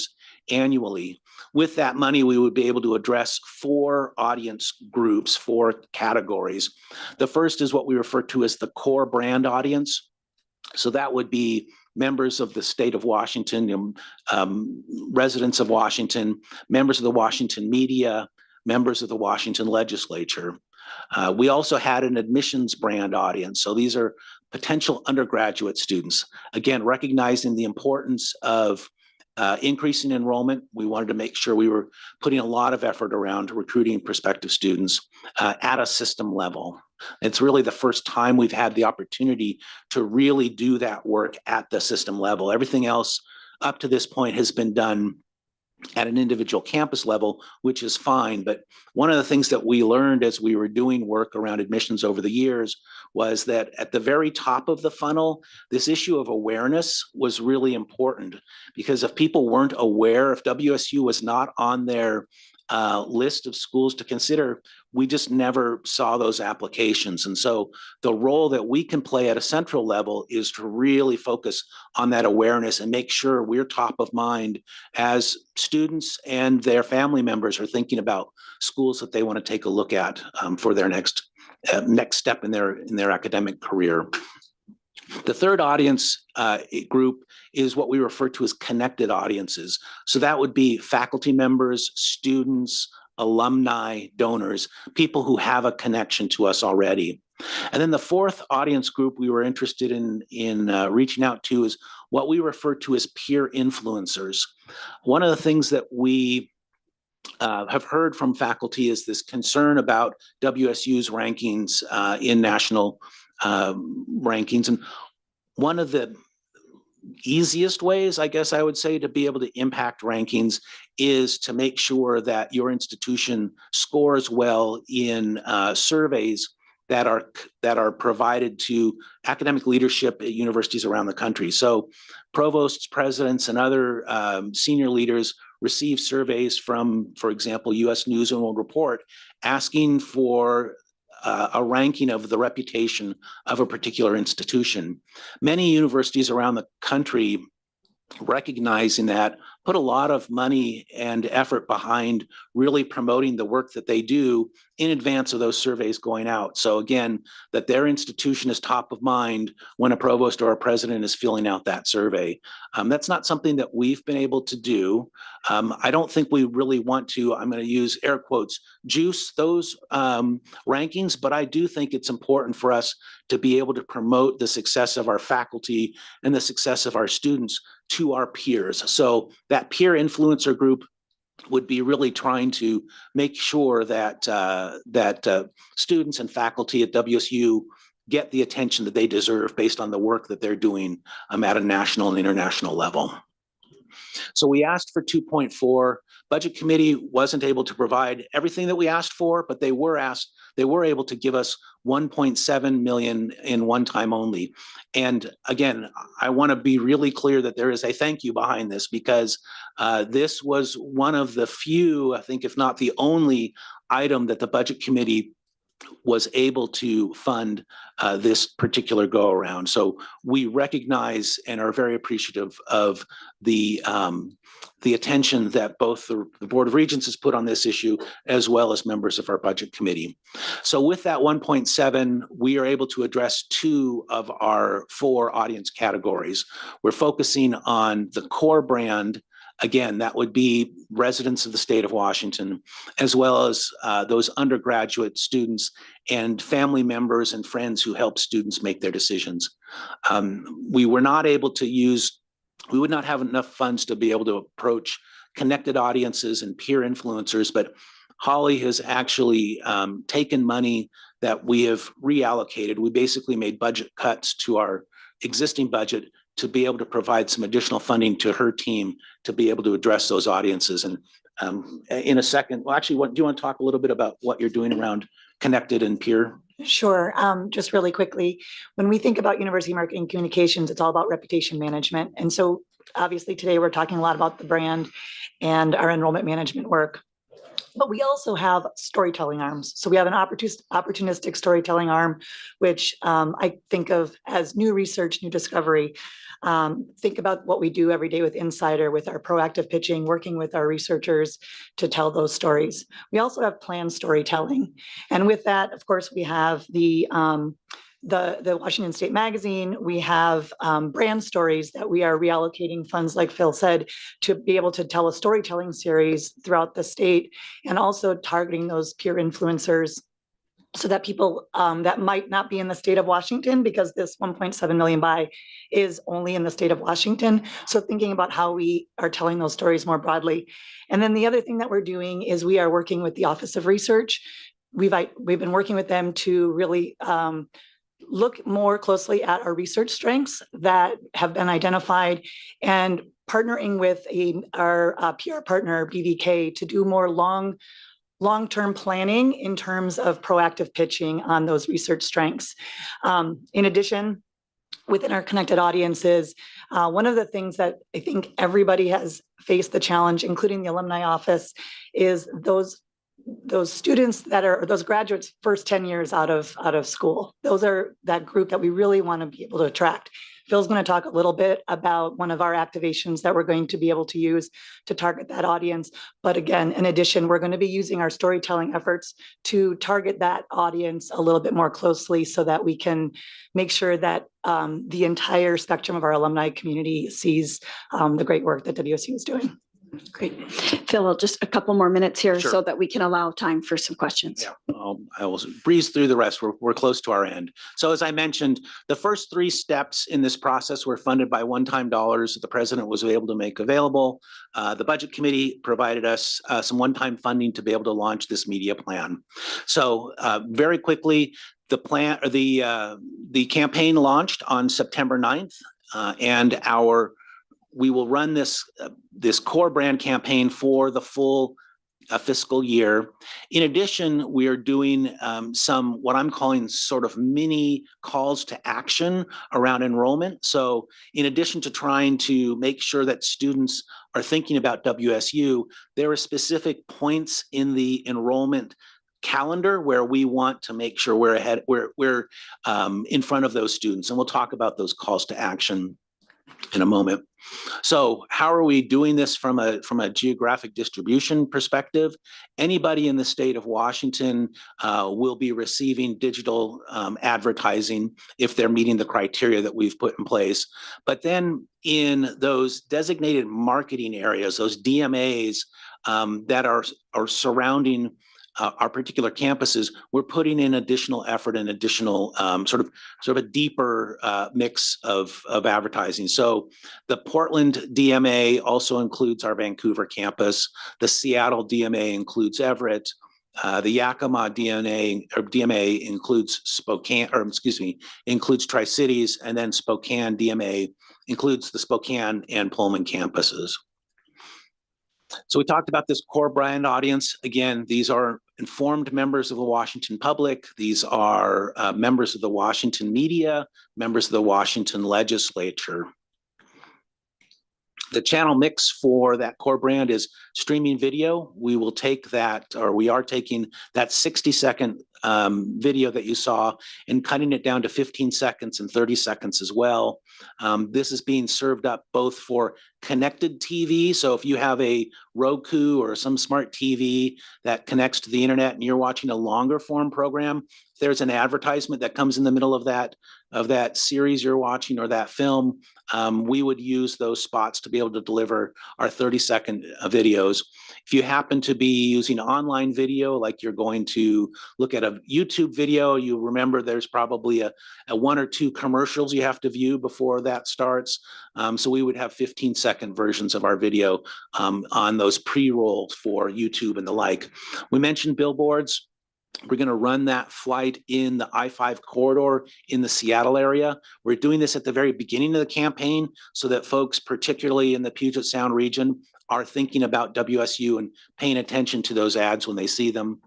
annually. With that money, we would be able to address 4 audience groups, 4 categories. The first is what we refer to as the core brand audience. So that would be members of the state of Washington, residents of Washington, members of the Washington media, members of the Washington legislature. We also had an admissions brand audience. So these are potential undergraduate students. Again, recognizing the importance of increasing enrollment, we wanted to make sure we were putting a lot of effort around recruiting prospective students at a system level. It's really the first time we've had the opportunity to really do that work at the system level. Everything else up to this point has been done at an individual campus level, which is fine. But one of the things that we learned as we were doing work around admissions over the years was that at the very top of the funnel, this issue of awareness was really important, because if people weren't aware, if WSU was not on their list of schools to consider, we just never saw those applications. And so the role that we can play at a central level is to really focus on that awareness and make sure we're top of mind as students and their family members are thinking about schools that they want to take a look at for their next step in their academic career. The third audience group is what we refer to as connected audiences. So that would be faculty members, students, alumni, donors, people who have a connection to us already. And then the fourth audience group we were interested in reaching out to is what we refer to as peer influencers. One of the things that we have heard from faculty is this concern about WSU's rankings in national rankings. And one of the easiest ways, I guess I would say, to be able to impact rankings is to make sure that your institution scores well in surveys that are provided to academic leadership at universities around the country. So provosts, presidents, and other senior leaders receive surveys from, for example, U.S. News and World Report, asking for a ranking of the reputation of a particular institution. Many universities around the country, recognizing that, put a lot of money and effort behind really promoting the work that they do in advance of those surveys going out. So again, that their institution is top of mind when a provost or a president is filling out that survey. That's not something that we've been able to do. I don't think we really want to, I'm going to use air quotes, juice those rankings, but I do think it's important for us to be able to promote the success of our faculty and the success of our students to our peers. So that peer influencer group would be really trying to make sure that students and faculty at WSU get the attention that they deserve based on the work that they're doing at a national and international level. So we asked for 2.4. Budget committee wasn't able to provide everything that we asked for, but they were able to give us 1.7 million in one time only. And again, I want to be really clear that there is a thank you behind this, because this was one of the few, I think, if not the only item that the budget committee was able to fund this particular go around. So we recognize and are very appreciative of the attention that both the Board of Regents has put on this issue, as well as members of our budget committee. So with that 1.7, we are able to address 2 of our 4 audience categories. We're focusing on the core brand. Again, that would be residents of the state of Washington, as well as those undergraduate students and family members and friends who help students make their decisions. We were not able to we would not have enough funds to be able to approach connected audiences and peer influencers, but Holly has actually taken money that we have reallocated. We basically made budget cuts to our existing budget to be able to provide some additional funding to her team to be able to address those audiences. And in a second, well, actually, do you want to talk a little bit about what you're doing around connected and peer? Sure. Just really quickly, when we think about university marketing communications, it's all about reputation management. And so obviously today we're talking a lot about the brand and our enrollment management work. But we also have storytelling arms. So we have an opportunistic storytelling arm, which I think of as new research, new discovery. Think about what we do every day with Insider, with our proactive pitching, working with our researchers to tell those stories. We also have planned storytelling. And with that, of course, we have the Washington State Magazine. We have brand stories that we are reallocating funds, like Phil said, to be able to tell a storytelling series throughout the state, and also targeting those peer influencers so that people that might not be in the state of Washington, because this 1.7 million buy is only in the state of Washington. So thinking about how we are telling those stories more broadly. And then the other thing that we're doing is we are working with the Office of Research. We've been working with them to really look more closely at our research strengths that have been identified, and partnering with our PR partner, BVK, to do more long-term planning in terms of proactive pitching on those research strengths. In addition, within our connected audiences, one of the things that I think everybody has faced the challenge, including the alumni office, is those students that are, those graduates first 10 years out of school. Those are that group that we really want to be able to attract. Phil's going to talk a little bit about one of our activations that we're going to be able to use to target that audience. But again, in addition, we're going to be using our storytelling efforts to target that audience a little bit more closely so that we can make sure that the entire spectrum of our alumni community sees the great work that WSU is doing. Great. Phil, just a couple more minutes here Sure. so that we can allow time for some questions. Yeah, I will breeze through the rest. We're close to our end. So as I mentioned, the first 3 steps in this process were funded by one-time dollars that the president was able to make available. The budget committee provided us some one-time funding to be able to launch this media plan. So very quickly, the campaign launched on September 9th, and we will run this core brand campaign for the full fiscal year. In addition, we are doing some what I'm calling sort of mini calls to action around enrollment. So in addition to trying to make sure that students are thinking about WSU, there are specific points in the enrollment calendar where we want to make sure we're ahead, we're in front of those students. And we'll talk about those calls to action in a moment. So how are we doing this from a geographic distribution perspective? Anybody in the state of Washington will be receiving digital advertising if they're meeting the criteria that we've put in place. But then in those designated marketing areas, those DMAs that are surrounding our particular campuses, we're putting in additional effort and additional sort of a deeper mix of advertising. So the Portland DMA also includes our Vancouver campus. The Seattle DMA includes Everett. The Yakima DMA includes includes Tri-Cities, and then Spokane DMA includes the Spokane and Pullman campuses. So we talked about this core brand audience. Again, these are informed members of the Washington public. These are members of the Washington media, members of the Washington legislature. The channel mix for that core brand is streaming video. We will take that, or we are taking that 60-second video that you saw and cutting it down to 15 seconds and 30 seconds as well. This is being served up both for connected TV. So if you have a Roku or some smart TV that connects to the internet and you're watching a longer form program, if there's an advertisement that comes in the middle of that series you're watching or that film, we would use those spots to be able to deliver our 30-second videos. If you happen to be using online video, like you're going to look at a YouTube video, you remember there's probably a 1 or 2 commercials you have to view before that starts. So we would have 15-second versions of our video on those pre-rolls for YouTube and the like. We mentioned billboards. We're going to run that flight in the I-5 corridor in the Seattle area. We're doing this at the very beginning of the campaign so that folks, particularly in the Puget Sound region, are thinking about WSU and paying attention to those ads when they see them.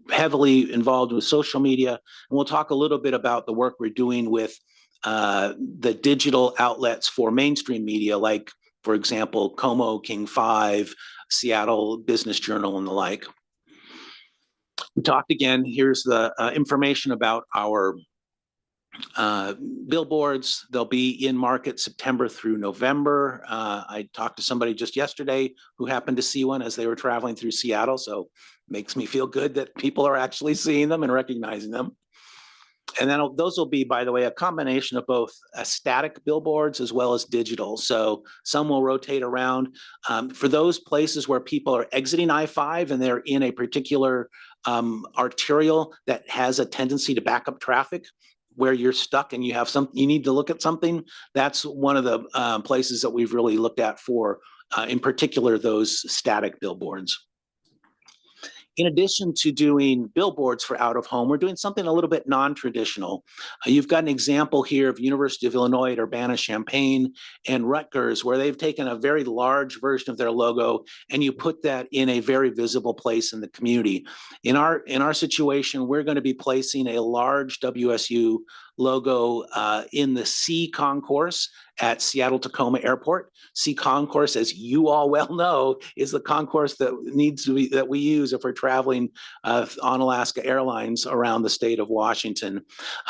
Heavily involved with social media. And we'll talk a little bit about the work we're doing with the digital outlets for mainstream media like for example, Como, King 5, Seattle Business Journal, and the like. We talked again, here's the information about our billboards. They'll be in market September through November. I talked to somebody just yesterday who happened to see one as they were traveling through Seattle, so makes me feel good that people are actually seeing them and recognizing them. And then those will be, by the way, a combination of both static billboards as well as digital. So some will rotate around. For those places where people are exiting I-5 and they're in a particular arterial that has a tendency to back up traffic, where you're stuck and you have you need to look at something, that's one of the places that we've really looked at for, in particular, those static billboards. In addition to doing billboards for out of home, we're doing something a little bit non-traditional. You've got an example here of University of Illinois at Urbana-Champaign and Rutgers, where they've taken a very large version of their logo and you put that in a very visible place in the community. In our situation, we're going to be placing a large WSU logo in the C concourse at Seattle-Tacoma Airport. C concourse, as you all well know, is the concourse that we use if we're traveling on Alaska Airlines around the state of Washington.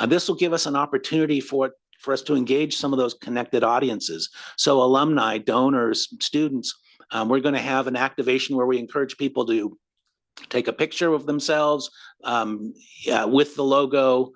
This will give us an opportunity for us to engage some of those connected audiences. So alumni, donors, students, we're going to have an activation where we encourage people to take a picture of themselves with the logo,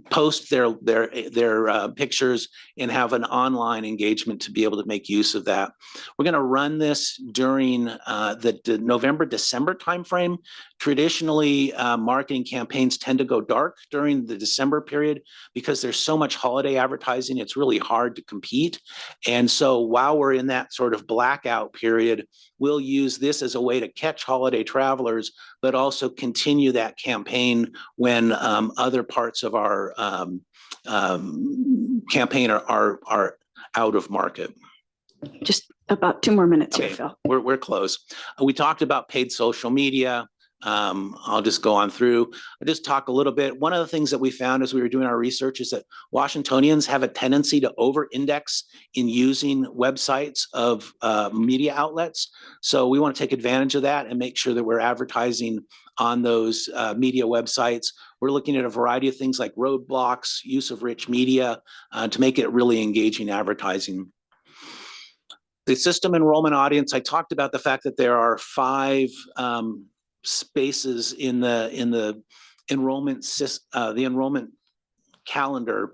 post their pictures, and have an online engagement to be able to make use of that. We're going to run this during the November-December timeframe. Traditionally, marketing campaigns tend to go dark during the December period because there's so much holiday advertising, it's really hard to compete. And so while we're in that sort of blackout period, we'll use this as a way to catch holiday travelers, but also continue that campaign when other parts of our campaign are out of market. Just about 2 more minutes here, Okay, Phil. we're close. We talked about paid social media. I'll just go on through. I'll just talk a little bit. One of the things that we found as we were doing our research is that Washingtonians have a tendency to over-index in using websites of media outlets. So we want to take advantage of that and make sure that we're advertising on those media websites. We're looking at a variety of things like roadblocks, use of rich media to make it really engaging advertising. The system enrollment audience, I talked about the fact that there are 5 spaces in the enrollment calendar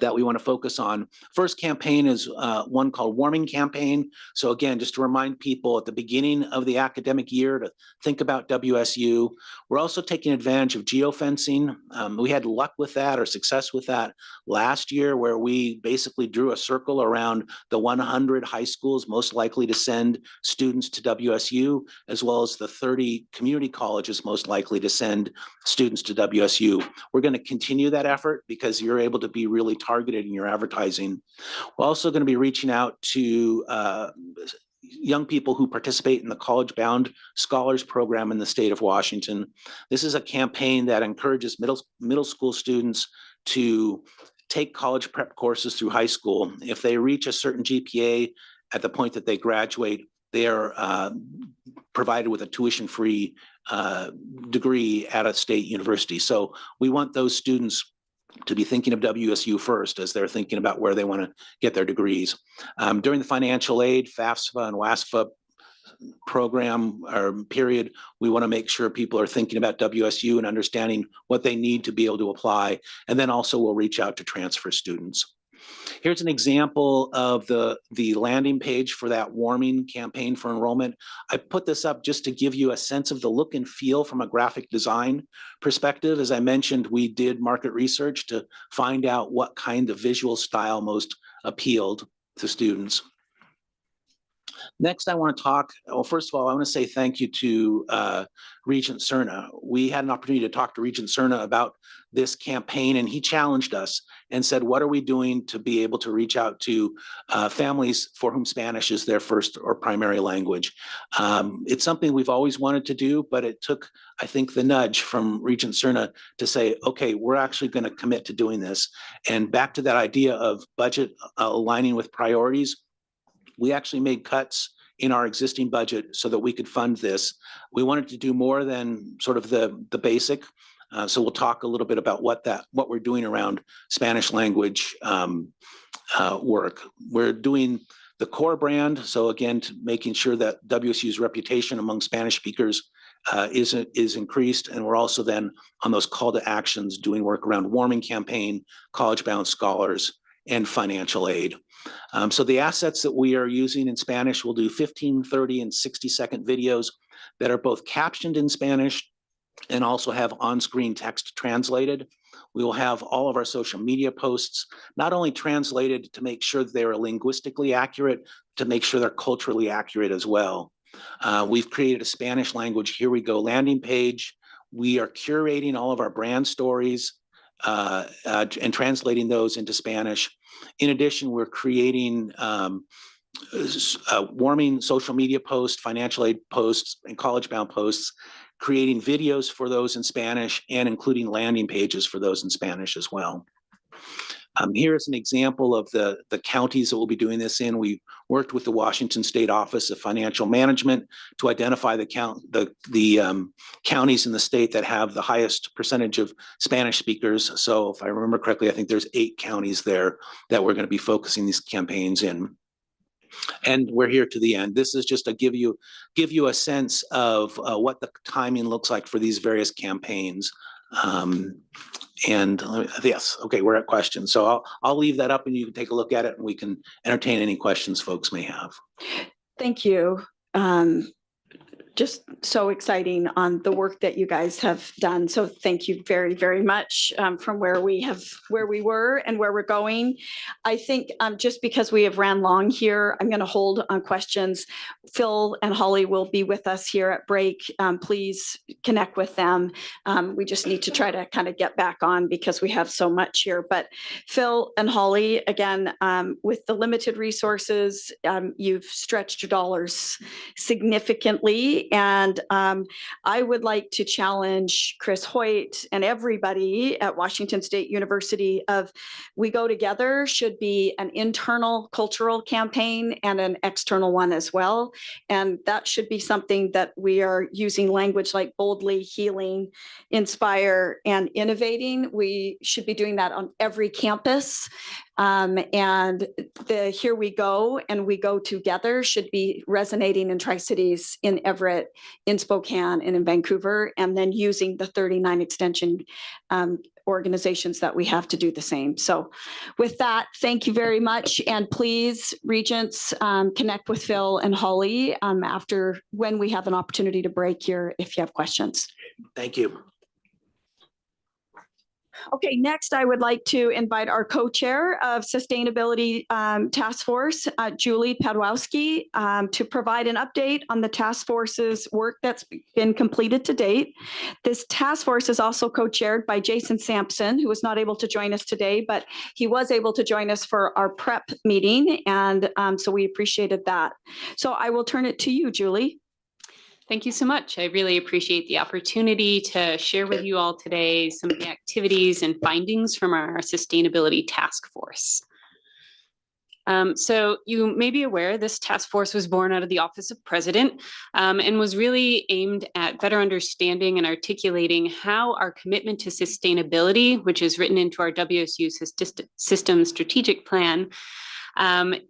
that we want to focus on. First campaign is one called Warming Campaign. So again, just to remind people at the beginning of the academic year to think about WSU. We're also taking advantage of geofencing. We had luck with that, or success with that last year, where we basically drew a circle around the 100 high schools most likely to send students to WSU, as well as the 30 community colleges most likely to send students to WSU. We're going to continue that effort because you're able to be really targeted in your advertising. We're also going to be reaching out to young people who participate in the College Bound Scholars Program in the state of Washington. This is a campaign that encourages middle school students to take college prep courses through high school. If they reach a certain GPA at the point that they graduate, they are provided with a tuition-free degree at a state university. So we want those students to be thinking of WSU first as they're thinking about where they want to get their degrees. During the financial aid, FAFSA and WASFA program or period, we want to make sure people are thinking about WSU and understanding what they need to be able to apply. And then also we'll reach out to transfer students. Here's an example of the landing page for that warming campaign for enrollment. I put this up just to give you a sense of the look and feel from a graphic design perspective. As I mentioned, we did market research to find out what kind of visual style most appealed to students. Next, I want to talk, well, first of all, I want to say thank you to Regent Cerna. We had an opportunity to talk to Regent Cerna about this campaign, and he challenged us and said, what are we doing to be able to reach out to families for whom Spanish is their first or primary language? It's something we've always wanted to do, but it took, I think, the nudge from Regent Cerna to say, okay, we're actually going to commit to doing this. And back to that idea of budget aligning with priorities, We actually made cuts in our existing budget so that we could fund this. We wanted to do more than sort of the basic. So we'll talk a little bit about what we're doing around Spanish language work. We're doing the core brand. So again, making sure that WSU's reputation among Spanish speakers is increased. And we're also then on those call to actions doing work around warming campaign, college bound scholars, and financial aid. So the assets that we are using in Spanish, we'll do 15, 30, and 60-second videos that are both captioned in Spanish and also have on-screen text translated. We will have all of our social media posts, not only translated to make sure that they are linguistically accurate, to make sure they're culturally accurate as well. We've created a Spanish language Here We Go landing page. We are curating all of our brand stories and translating those into Spanish. In addition, we're creating warming social media posts, financial aid posts, and college bound posts, creating videos for those in Spanish and including landing pages for those in Spanish as well. Here is an example of the counties that we'll be doing this in. We worked with the Washington State Office of Financial Management to identify the counties in the state that have the highest percentage of Spanish speakers. So if I remember correctly, I think there's 8 counties there that we're going to be focusing these campaigns in. And we're here to the end. This is just to give you a sense of what the timing looks like for these various campaigns. And yes, okay, we're at questions. So I'll leave that up and you can take a look at it and we can entertain any questions folks may have. Thank you. Just so exciting on the work that you guys have done. So thank you very, very much from where we were and where we're going. I think just because we have ran long here, I'm going to hold on questions. Phil and Holly will be with us here at break. Please connect with them. We just need to try to kind of get back on because we have so much here. But Phil and Holly, again, with the limited resources, you've stretched your dollars significantly. And I would like to challenge Chris Hoyt and everybody at Washington State University of We Go Together should be an internal cultural campaign and an external one as well. And that should be something that we are using language like boldly, healing, inspire, and innovating. We should be doing that on every campus. And the Here We Go and We Go Together should be resonating in Tri-Cities, in Everett, in Spokane, and in Vancouver, and then using the 39 extension organizations that we have to do the same. So with that, thank you very much. And please, Regents, connect with Phil and Holly after when we have an opportunity to break here if you have questions. Thank you. Okay, next I would like to invite our co-chair of Sustainability Task Force, Julie Padwowski, to provide an update on the task force's work that's been completed to date. This task force is also co-chaired by Jason Sampson, who was not able to join us today, but he was able to join us for our prep meeting, and so we appreciated that. So I will turn it to you, Julie. Thank you so much. I really appreciate the opportunity to share with you all today some of the activities and findings from our sustainability task force. So you may be aware this task force was born out of the Office of President and was really aimed at better understanding and articulating how our commitment to sustainability, which is written into our WSU system strategic plan,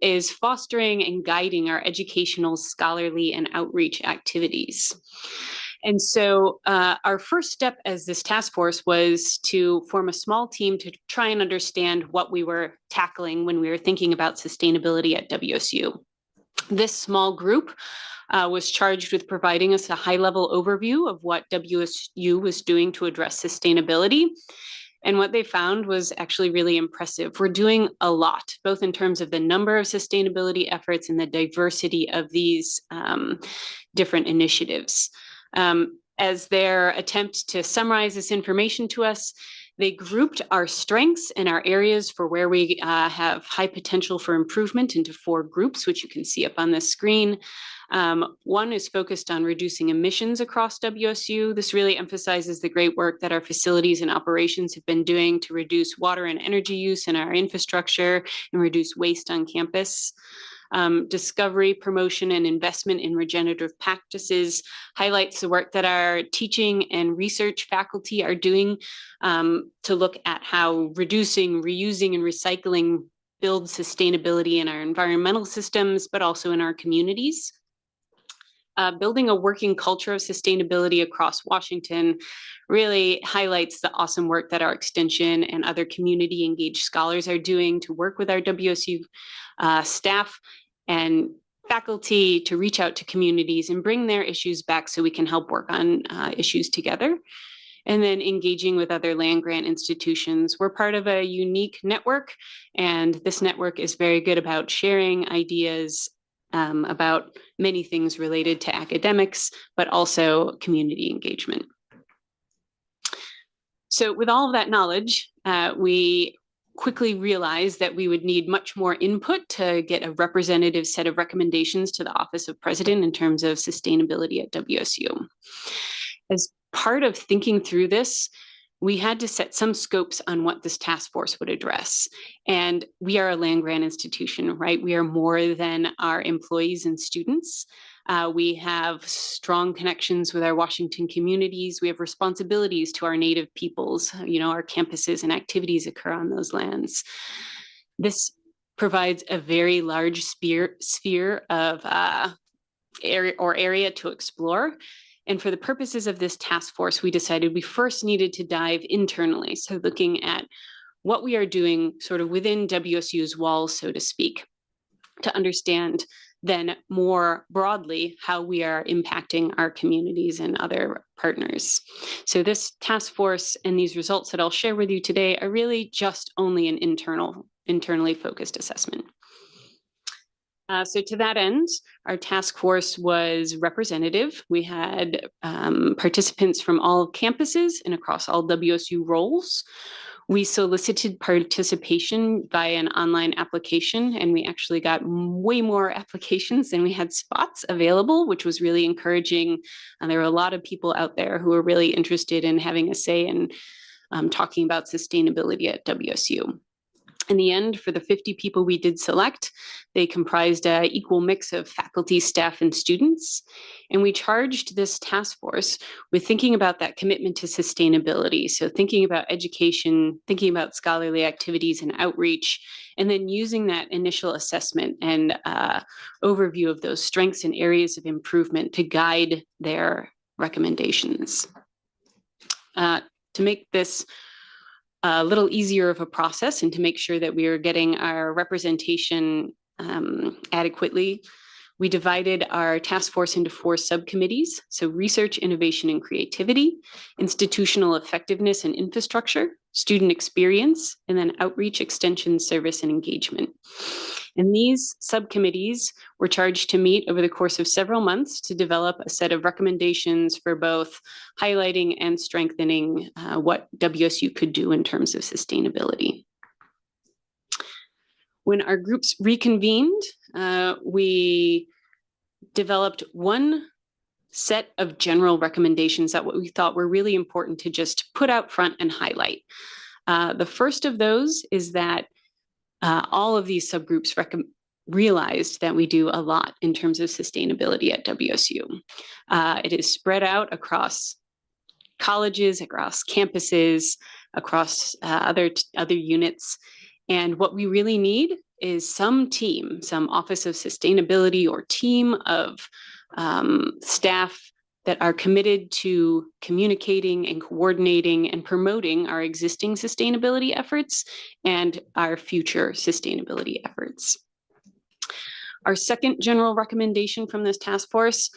is fostering and guiding our educational, scholarly, and outreach activities. And so our first step as this task force was to form a small team to try and understand what we were tackling when we were thinking about sustainability at WSU. This small group was charged with providing us a high-level overview of what WSU was doing to address sustainability. And what they found was actually really impressive. We're doing a lot, both in terms of the number of sustainability efforts and the diversity of these different initiatives. As their attempt to summarize this information to us, they grouped our strengths and our areas for where we have high potential for improvement into 4 groups, which you can see up on this screen. One is focused on reducing emissions across WSU. This really emphasizes the great work that our facilities and operations have been doing to reduce water and energy use in our infrastructure and reduce waste on campus. discovery, promotion, and investment in regenerative practices, highlights the work that our teaching and research faculty are doing to look at how reducing, reusing, and recycling build sustainability in our environmental systems, but also in our communities. Building a working culture of sustainability across Washington really highlights the awesome work that our extension and other community engaged scholars are doing to work with our WSU staff and faculty to reach out to communities and bring their issues back so we can help work on issues together. And then engaging with other land grant institutions. We're part of a unique network, and this network is very good about sharing ideas about many things related to academics, but also community engagement. So with all of that knowledge, we quickly realized that we would need much more input to get a representative set of recommendations to the Office of President in terms of sustainability at WSU. As part of thinking through this, we had to set some scopes on what this task force would address. And we are a land grant institution, right? We are more than our employees and students. We have strong connections with our Washington communities. We have responsibilities to our Native peoples. You know, our campuses and activities occur on those lands. This provides a very large sphere of area to explore. And for the purposes of this task force, we decided we first needed to dive internally. So looking at what we are doing sort of within WSU's walls, so to speak, to understand then more broadly how we are impacting our communities and other partners. So this task force and these results that I'll share with you today are really just only an internally focused assessment. So to that end, our task force was representative. We had participants from all campuses and across all WSU roles. We solicited participation via an online application, and we actually got way more applications than we had spots available, which was really encouraging. And there were a lot of people out there who were really interested in having a say in talking about sustainability at WSU. In the end, for the 50 people we did select, they comprised an equal mix of faculty, staff, and students. And we charged this task force with thinking about that commitment to sustainability. So thinking about education, thinking about scholarly activities and outreach, and then using that initial assessment and overview of those strengths and areas of improvement to guide their recommendations. To make this a little easier of a process and to make sure that we are getting our representation adequately, we divided our task force into 4 subcommittees. So research, innovation, and creativity, institutional effectiveness and infrastructure, student experience, and then outreach, extension, service, and engagement. And these subcommittees were charged to meet over the course of several months to develop a set of recommendations for both highlighting and strengthening what WSU could do in terms of sustainability. When our groups reconvened, we developed one set of general recommendations that what we thought were really important to just put out front and highlight. The first of those is that all of these subgroups realized that we do a lot in terms of sustainability at WSU. It is spread out across colleges, across campuses, across other units. And what we really need is some team, some Office of Sustainability or team of staff that are committed to communicating and coordinating and promoting our existing sustainability efforts and our future sustainability efforts. Our second general recommendation from this task force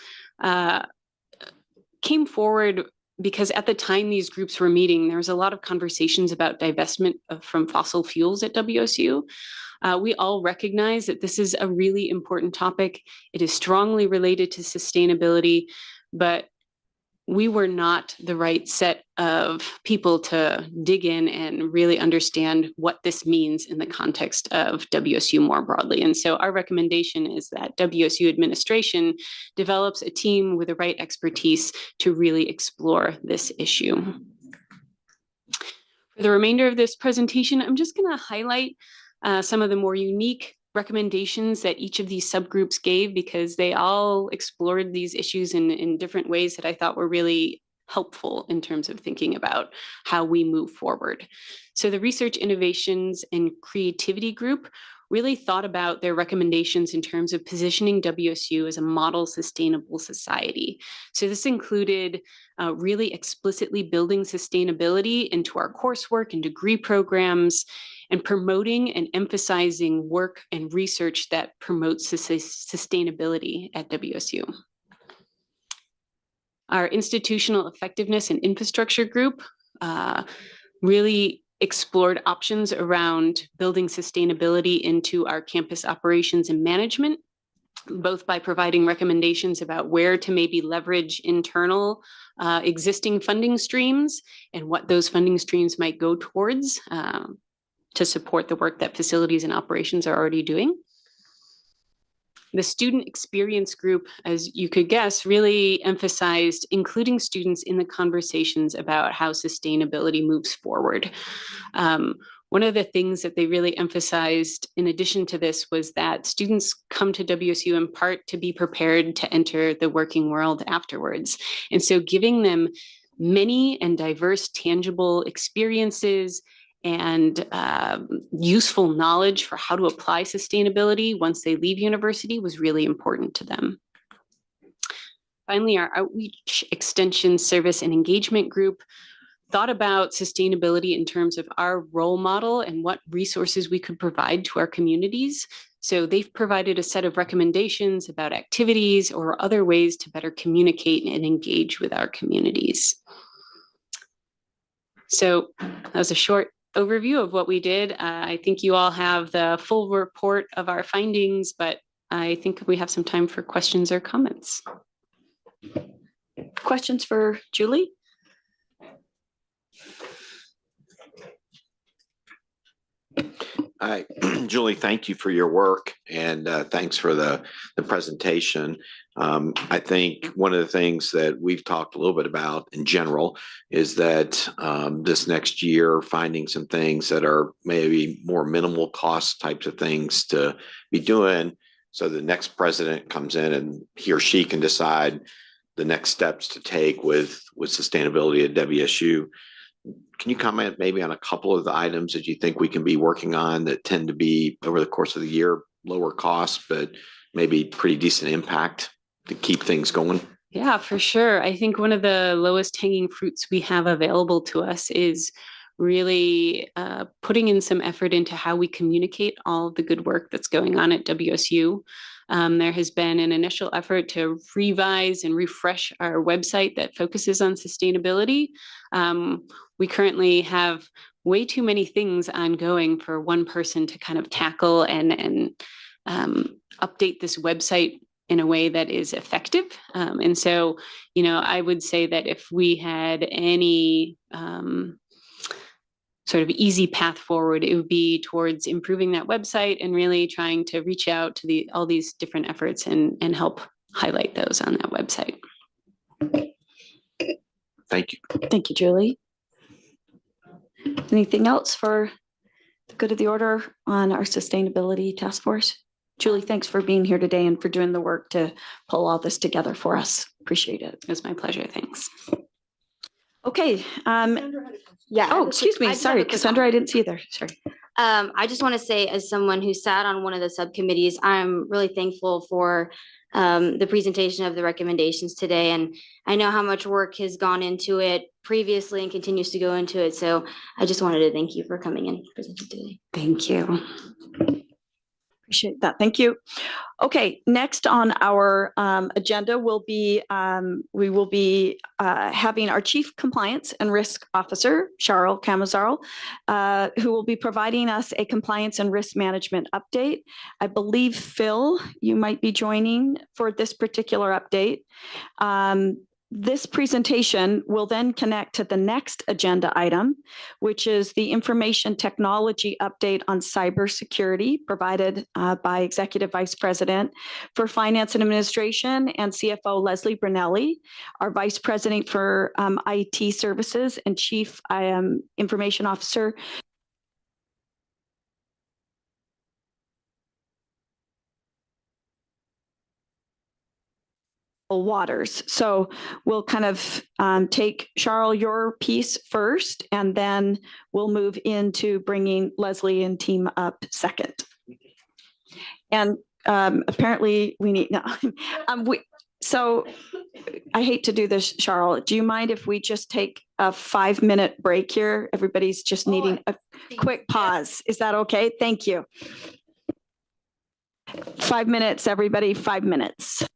came forward because at the time these groups were meeting, there was a lot of conversations about divestment from fossil fuels at WSU. We all recognize that this is a really important topic. It is strongly related to sustainability, but we were not the right set of people to dig in and really understand what this means in the context of WSU more broadly. And so our recommendation is that WSU administration develops a team with the right expertise to really explore this issue. For the remainder of this presentation, I'm just going to highlight some of the more unique recommendations that each of these subgroups gave, because they all explored these issues in different ways that I thought were really helpful in terms of thinking about how we move forward. So the Research, Innovations, and Creativity group really thought about their recommendations in terms of positioning WSU as a model sustainable society. So this included really explicitly building sustainability into our coursework and degree programs, and promoting and emphasizing work and research that promotes sustainability at WSU. Our Institutional Effectiveness and Infrastructure group really explored options around building sustainability into our campus operations and management, both by providing recommendations about where to maybe leverage internal existing funding streams and what those funding streams might go towards to support the work that facilities and operations are already doing. The Student Experience group, as you could guess, really emphasized including students in the conversations about how sustainability moves forward. One of the things that they really emphasized in addition to this was that students come to WSU in part to be prepared to enter the working world afterwards. And so giving them many and diverse tangible experiences and useful knowledge for how to apply sustainability once they leave university was really important to them. Finally, our Outreach, Extension, Service, and Engagement group thought about sustainability in terms of our role model and what resources we could provide to our communities. So they've provided a set of recommendations about activities or other ways to better communicate and engage with our communities. So that was a short overview of what we did. I think you all have the full report of our findings, but I think we have some time for questions or comments. Questions for Julie? Hi, Julie, thank you for your work and thanks for the presentation. I think one of the things that we've talked a little bit about in general is that this next year, finding some things that are maybe more minimal cost types of things to be doing. So the next president comes in and he or she can decide the next steps to take with sustainability at WSU. Can you comment maybe on a couple of the items that you think we can be working on that tend to be over the course of the year, lower cost, but maybe pretty decent impact to keep things going? Yeah, for sure. I think one of the lowest hanging fruits we have available to us is really putting in some effort into how we communicate all of the good work that's going on at WSU. There has been an initial effort to revise and refresh our website that focuses on sustainability. We currently have way too many things ongoing for one person to kind of tackle and update this website in a way that is effective. And so, you know, I would say that if we had any sort of easy path forward, it would be towards improving that website and really trying to reach out to all these different efforts and help highlight those on that website. Thank you. Thank you, Julie. Anything else for the good of the order on our sustainability task force? Julie, thanks for being here today and for doing the work to pull all this together for us. Appreciate it. It was my pleasure. Thanks. Okay. Yeah. Oh, excuse me. Sorry, Cassandra, I didn't see you there. Sorry. I just want to say, as someone who sat on one of the subcommittees, I'm really thankful for the presentation of the recommendations today. And I know how much work has gone into it previously and continues to go into it. So I just wanted to thank you for coming and presenting today. Thank you. Appreciate that. Thank you. Okay, next on our agenda will be we will be having our Chief Compliance and Risk Officer, Cheryl Camazaro, who will be providing us a compliance and risk management update. I believe, Phil, you might be joining for this particular update. This presentation will then connect to the next agenda item, which is the information technology update on cybersecurity provided by Executive Vice President for Finance and Administration and CFO Leslie Brunelli, our Vice President for IT Services and Chief Information Officer waters. So we'll kind of take Charles, your piece first, and then we'll move into bringing Leslie and team up second. And apparently we need, no, so I hate to do this, Charles. Do you mind if we just take a 5-minute break here? Everybody's just needing a quick pause. Is that okay? Thank you. 5 minutes, everybody, 5 minutes.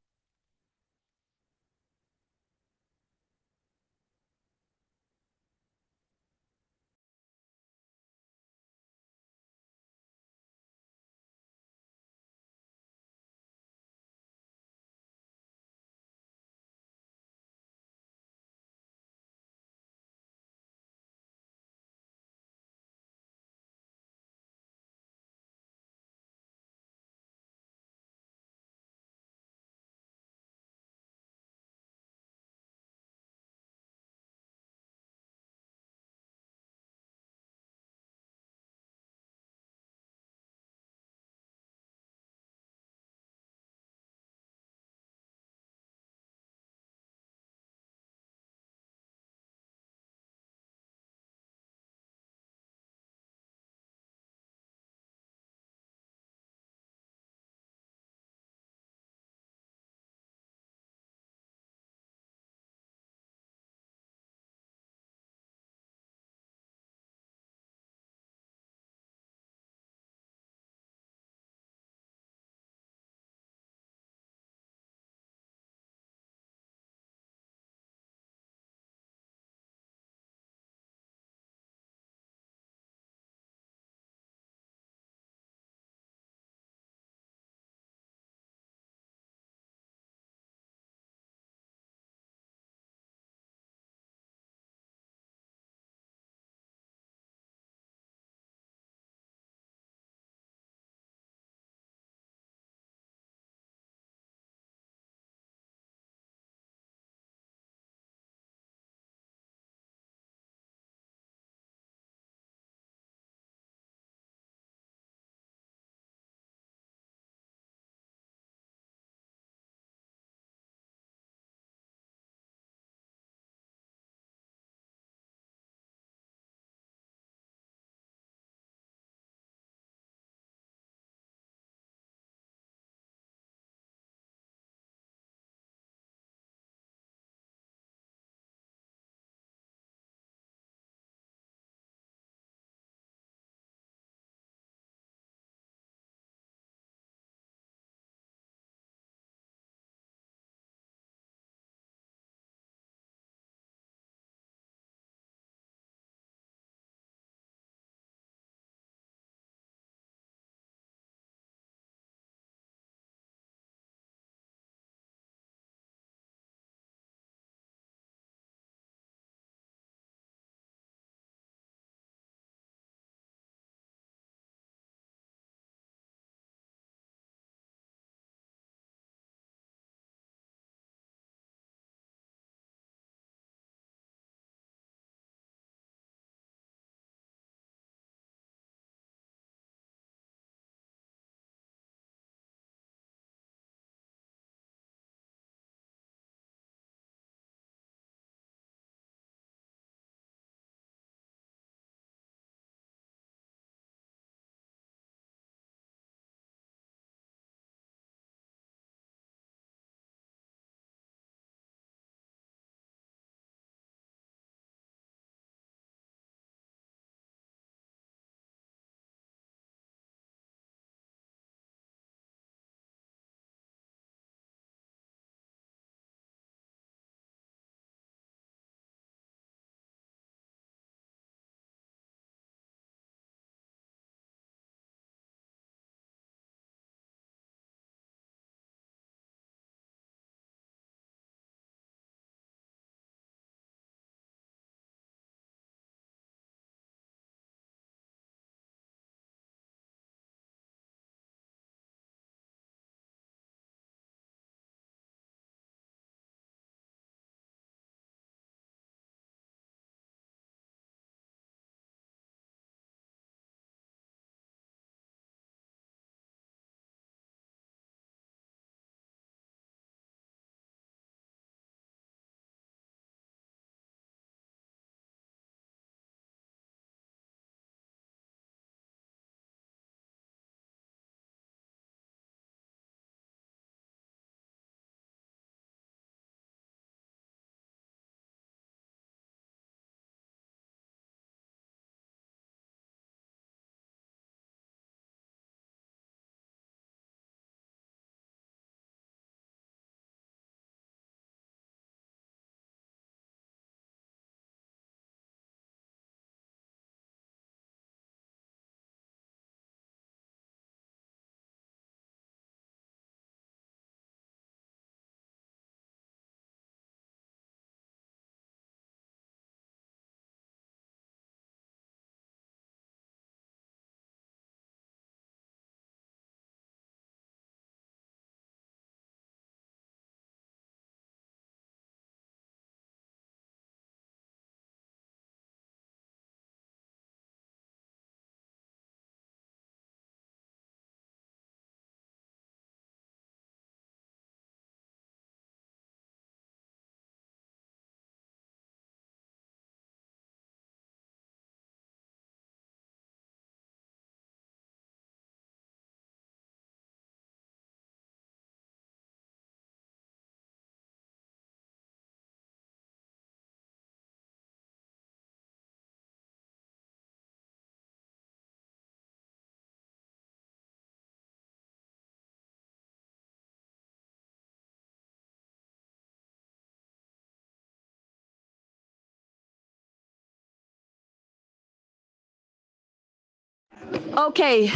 Okay,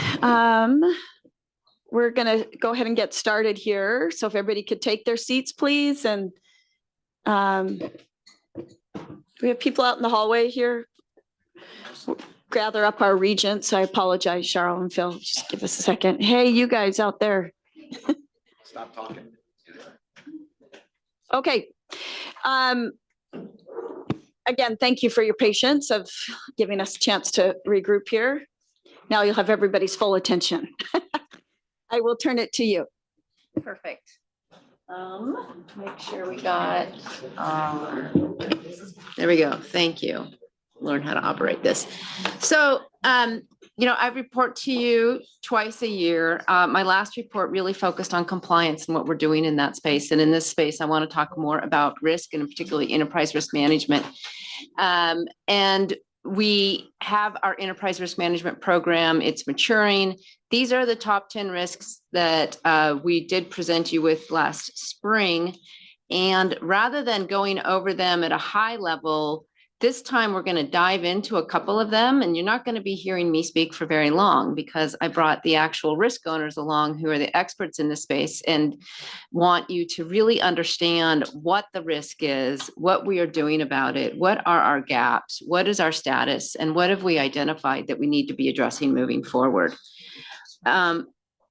we're gonna go ahead and get started here. So if everybody could take their seats, please, and do we have people out in the hallway here? Gather up our regents. I apologize, Cheryl and Phil. Just give us a second. Hey, you guys out there. Stop talking. Okay. Again, thank you for your patience of giving us a chance to regroup here. Now you'll have everybody's full attention. I will turn it to you. Perfect. Make sure we got, there we go. Thank you. Learn how to operate this. So, you know, I report to you twice a year. My last report really focused on compliance and what we're doing in that space. And in this space, I want to talk more about risk and particularly enterprise risk management. And we have our enterprise risk management program. It's maturing. These are the top 10 risks that we did present you with last spring. And rather than going over them at a high level, this time we're going to dive into a couple of them, and you're not going to be hearing me speak for very long because I brought the actual risk owners along who are the experts in this space and want you to really understand what the risk is, what we are doing about it, what are our gaps, what is our status, and what have we identified that we need to be addressing moving forward.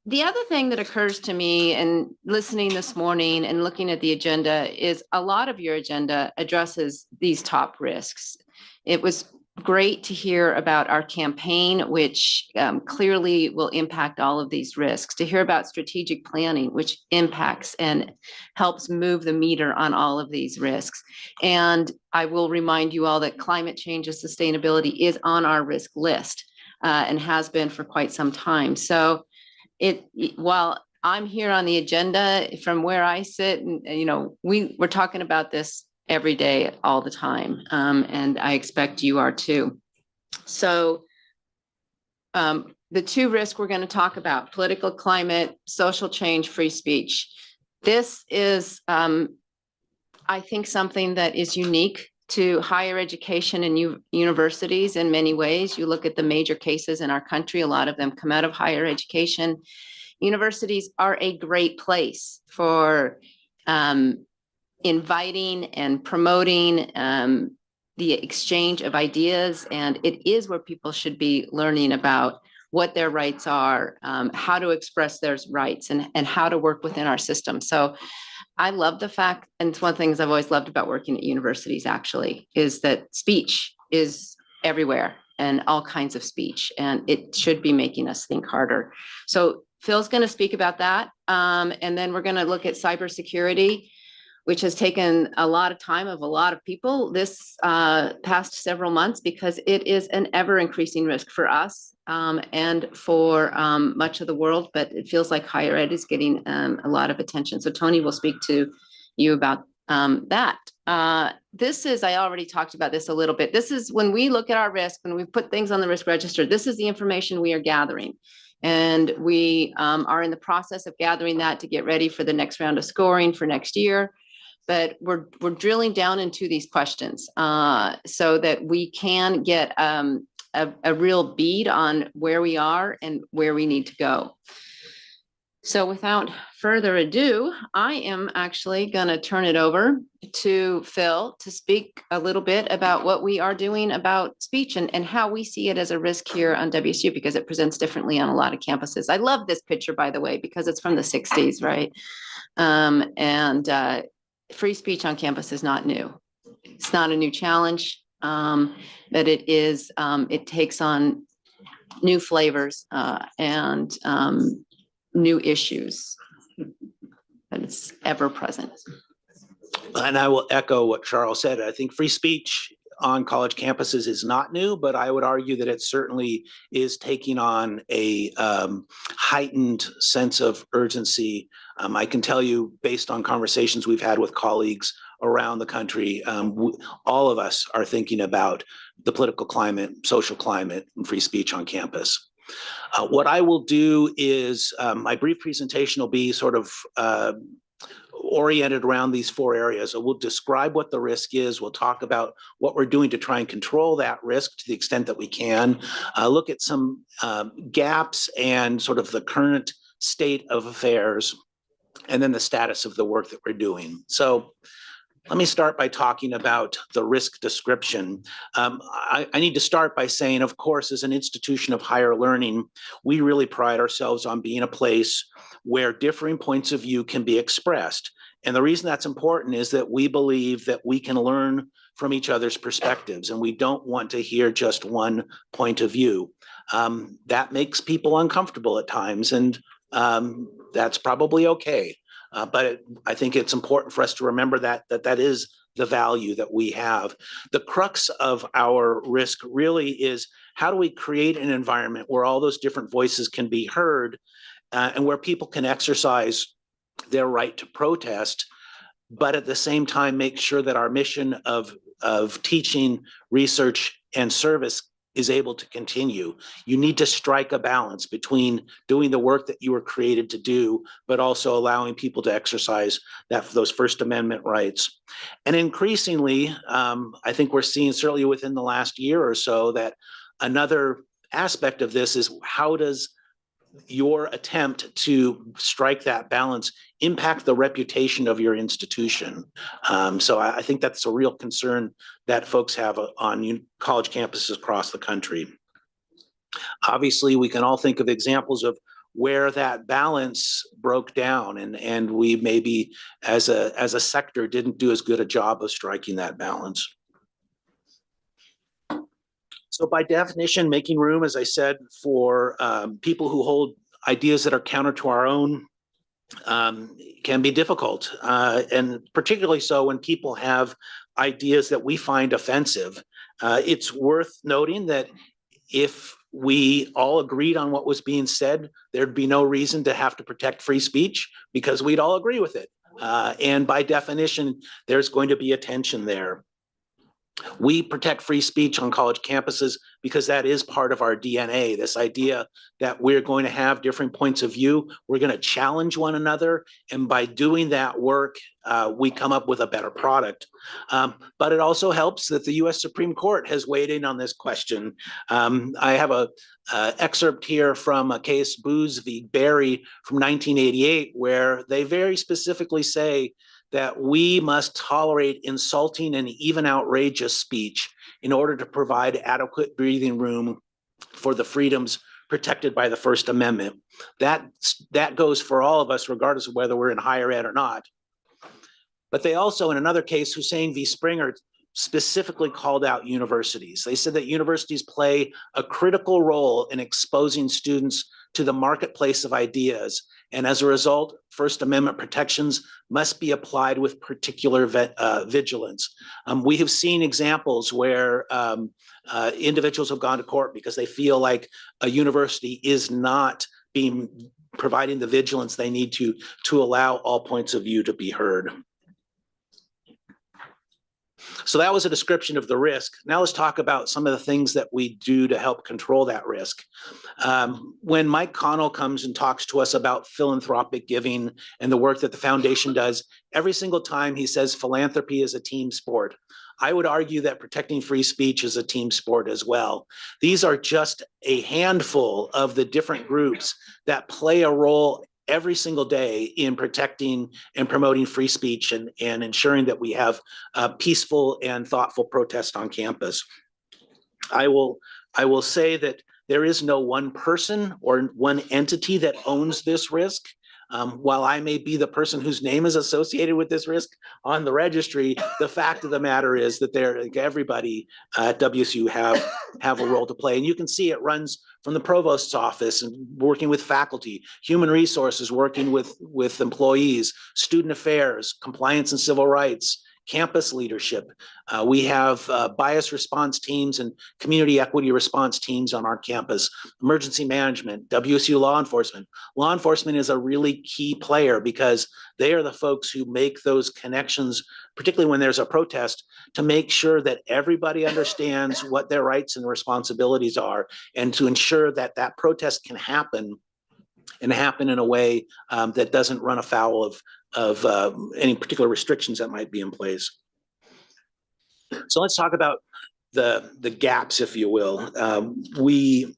The other thing that occurs to me and listening this morning and looking at the agenda is a lot of your agenda addresses these top risks. It was great to hear about our campaign, which clearly will impact all of these risks, to hear about strategic planning, which impacts and helps move the meter on all of these risks. And I will remind you all that climate change and sustainability is on our risk list and has been for quite some time. So while I'm here on the agenda from where I sit, and you know, we're talking about this every day, all the time, and I expect you are too. So the two risks we're going to talk about: political climate, social change, free speech. This is, I think, something that is unique to higher education and universities in many ways. You look at the major cases in our country, a lot of them come out of higher education. Universities are a great place for inviting and promoting the exchange of ideas, and it is where people should be learning about what their rights are, how to express their rights, and how to work within our system. So I love the fact, and it's one of the things I've always loved about working at universities actually, is that speech is everywhere and all kinds of speech, and it should be making us think harder. So Phil's going to speak about that. And then we're going to look at cybersecurity, which has taken a lot of time of a lot of people this past several months, because it is an ever increasing risk for us and for much of the world, but it feels like higher ed is getting a lot of attention. So Tony will speak to you about that. This is, I already talked about this a little bit. This is when we look at our risk, when we put things on the risk register, this is the information we are gathering. And we are in the process of gathering that to get ready for the next round of scoring for next year. But we're drilling down into these questions so that we can get a real bead on where we are and where we need to go. So without further ado, I am actually going to turn it over to Phil to speak a little bit about what we are doing about speech and how we see it as a risk here on WSU, because it presents differently on a lot of campuses. I love this picture, by the way, because it's from the 60s, right? Free speech on campus is not new. It's not a new challenge, but it is, it takes on new flavors and new issues, but it's ever present. And I will echo what Charles said. I think free speech on college campuses is not new, but I would argue that it certainly is taking on a heightened sense of urgency. I can tell you, based on conversations we've had with colleagues around the country, all of us are thinking about the political climate, social climate, and free speech on campus. What I will do is my brief presentation will be sort of oriented around these 4 areas. So we'll describe what the risk is. We'll talk about what we're doing to try and control that risk to the extent that we can. Look at some gaps and sort of the current state of affairs, and then the status of the work that we're doing. So let me start by talking about the risk description. I need to start by saying, of course, as an institution of higher learning, we really pride ourselves on being a place where differing points of view can be expressed. And the reason that's important is that we believe that we can learn from each other's perspectives, and we don't want to hear just one point of view. That makes people uncomfortable at times, and that's probably okay. But I think it's important for us to remember that is the value that we have. The crux of our risk really is, how do we create an environment where all those different voices can be heard, and where people can exercise their right to protest, but at the same time make sure that our mission of teaching, research, and service is able to continue. You need to strike a balance between doing the work that you were created to do, but also allowing people to exercise those First Amendment rights. And increasingly, I think we're seeing, certainly within the last year or so, that another aspect of this is, how does your attempt to strike that balance impact the reputation of your institution? So I think that's a real concern that folks have on college campuses across the country. Obviously, we can all think of examples of where that balance broke down, and we maybe as a sector didn't do as good a job of striking that balance. So by definition, making room, as I said, for people who hold ideas that are counter to our own can be difficult, and particularly so when people have ideas that we find offensive. It's worth noting that if we all agreed on what was being said, there'd be no reason to have to protect free speech, because we'd all agree with it. And by definition, there's going to be a tension there. We protect free speech on college campuses because that is part of our DNA, this idea that we're going to have different points of view. We're going to challenge one another. And by doing that work, we come up with a better product. But it also helps that the US Supreme Court has weighed in on this question. I have an excerpt here from a case, Booz v. Berry from 1988, where they very specifically say that we must tolerate insulting and even outrageous speech in order to provide adequate breathing room for the freedoms protected by the First Amendment. That goes for all of us, regardless of whether we're in higher ed or not. But they also, in another case, Hussein v. Springer, specifically called out universities. They said that universities play a critical role in exposing students to the marketplace of ideas. And as a result, First Amendment protections must be applied with particular vigilance. We have seen examples where individuals have gone to court because they feel like a university is not providing the vigilance they need to allow all points of view to be heard. So that was a description of the risk. Now let's talk about some of the things that we do to help control that risk. When Mike Connell comes and talks to us about philanthropic giving and the work that the foundation does, every single time he says philanthropy is a team sport. I would argue that protecting free speech is a team sport as well. These are just a handful of the different groups that play a role every single day in protecting and promoting free speech and ensuring that we have peaceful and thoughtful protest on campus. I will say that there is no one person or one entity that owns this risk. While I may be the person whose name is associated with this risk on the registry, the fact of the matter is that everybody at WSU have a role to play. And you can see it runs from the provost's office and working with faculty, human resources, working with employees, student affairs, compliance and civil rights, campus leadership. We have bias response teams and community equity response teams on our campus, emergency management, WSU law enforcement. Law enforcement is a really key player because they are the folks who make those connections, particularly when there's a protest, to make sure that everybody understands what their rights and responsibilities are, and to ensure that that protest can happen and happen in a way that doesn't run afoul of any particular restrictions that might be in place. So let's talk about the gaps, if you will. We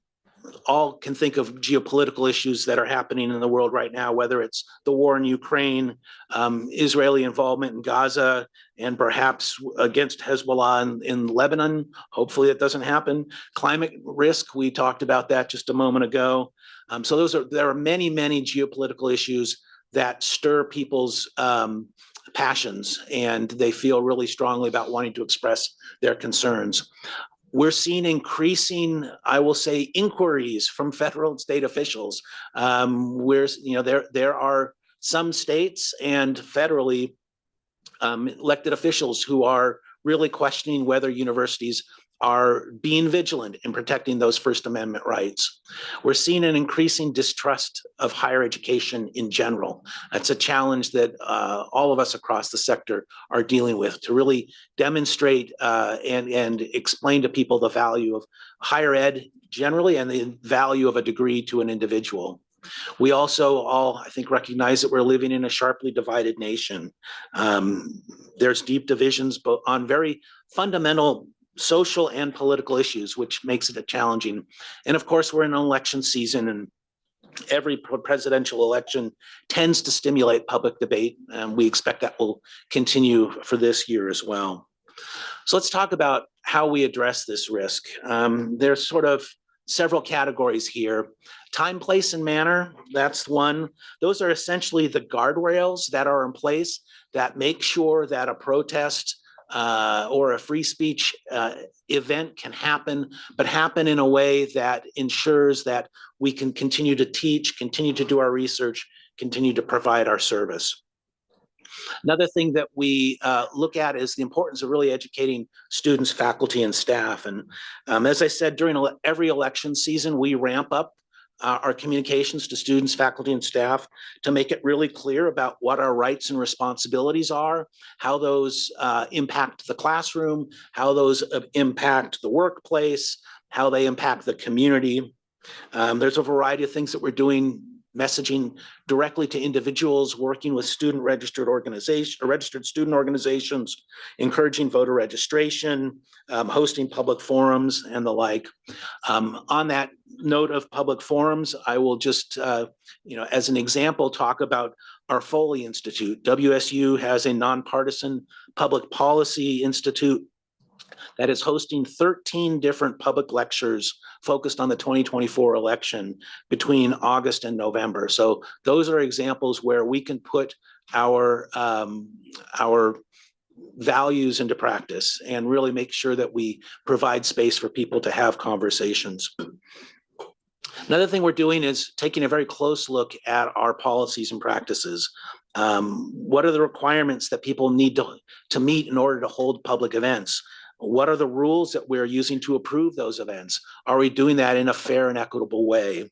all can think of geopolitical issues that are happening in the world right now, whether it's the war in Ukraine, Israeli involvement in Gaza, and perhaps against Hezbollah in Lebanon. Hopefully it doesn't happen. Climate risk, we talked about that just a moment ago. So there are many, many geopolitical issues that stir people's passions, and they feel really strongly about wanting to express their concerns. We're seeing increasing, I will say, inquiries from federal and state officials. There are some states and federally elected officials who are really questioning whether universities are being vigilant in protecting those First Amendment rights. We're seeing an increasing distrust of higher education in general. That's a challenge that all of us across the sector are dealing with, to really demonstrate and explain to people the value of higher ed generally and the value of a degree to an individual. We also all, I think, recognize that we're living in a sharply divided nation. There's deep divisions both on very fundamental social and political issues, which makes it challenging. And of course, we're in an election season, and every presidential election tends to stimulate public debate, and we expect that will continue for this year as well. So let's talk about how we address this risk. There's sort of several categories here. Time, place, and manner, that's one. Those are essentially the guardrails that are in place that make sure that a protest or a free speech event can happen, but happen in a way that ensures that we can continue to teach, continue to do our research, continue to provide our service. Another thing that we look at is the importance of really educating students, faculty, and staff. And as I said, during every election season, we ramp up our communications to students, faculty, and staff to make it really clear about what our rights and responsibilities are, how those impact the classroom, how those impact the workplace, how they impact the community. There's a variety of things that we're doing, messaging directly to individuals, working with registered student organizations, encouraging voter registration, hosting public forums, and the like. On that note of public forums, I will just, as an example, talk about our Foley Institute. WSU has a nonpartisan public policy institute that is hosting 13 different public lectures focused on the 2024 election between August and November. So those are examples where we can put our values into practice and really make sure that we provide space for people to have conversations. Another thing we're doing is taking a very close look at our policies and practices. What are the requirements that people need to meet in order to hold public events? What are the rules that we're using to approve those events? Are we doing that in a fair and equitable way?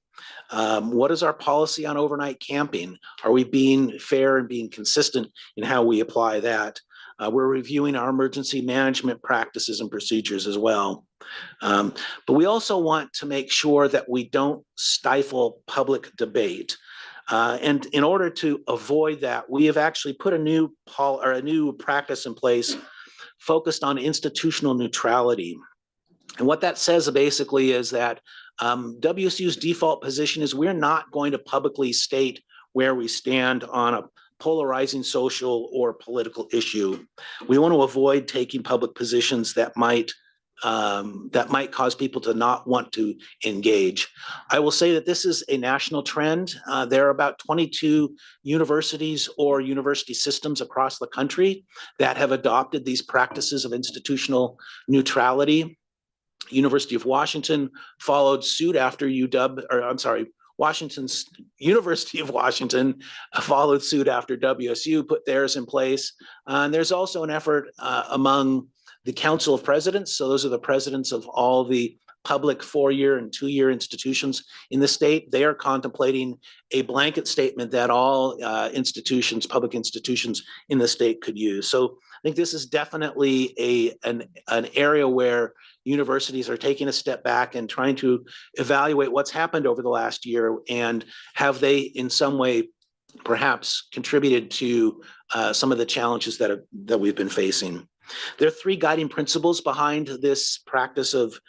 What is our policy on overnight camping? Are we being fair and being consistent in how we apply that? We're reviewing our emergency management practices and procedures as well. But we also want to make sure that we don't stifle public debate. And in order to avoid that, we have actually put a new practice in place focused on institutional neutrality. And what that says basically is that WSU's default position is we're not going to publicly state where we stand on a polarizing social or political issue. We want to avoid taking public positions that might cause people to not want to engage. I will say that this is a national trend. There are about 22 universities or university systems across the country that have adopted these practices of institutional neutrality. University of Washington followed suit after University of Washington followed suit after WSU put theirs in place. And there's also an effort among the Council of Presidents. So those are the presidents of all the public 4-year and 2-year institutions in the state. They are contemplating a blanket statement that all institutions, public institutions in the state could use. So I think this is definitely an area where universities are taking a step back and trying to evaluate what's happened over the last year, and have they in some way perhaps contributed to some of the challenges that we've been facing. There are 3 guiding principles behind this practice of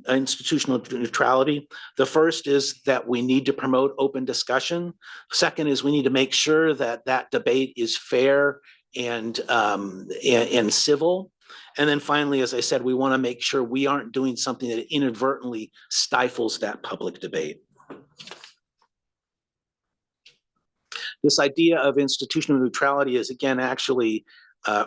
institutional neutrality. The first is that we need to promote open discussion. Second is we need to make sure that that debate is fair and civil. And then finally, as I said, we want to make sure we aren't doing something that inadvertently stifles that public debate. This idea of institutional neutrality is, again, actually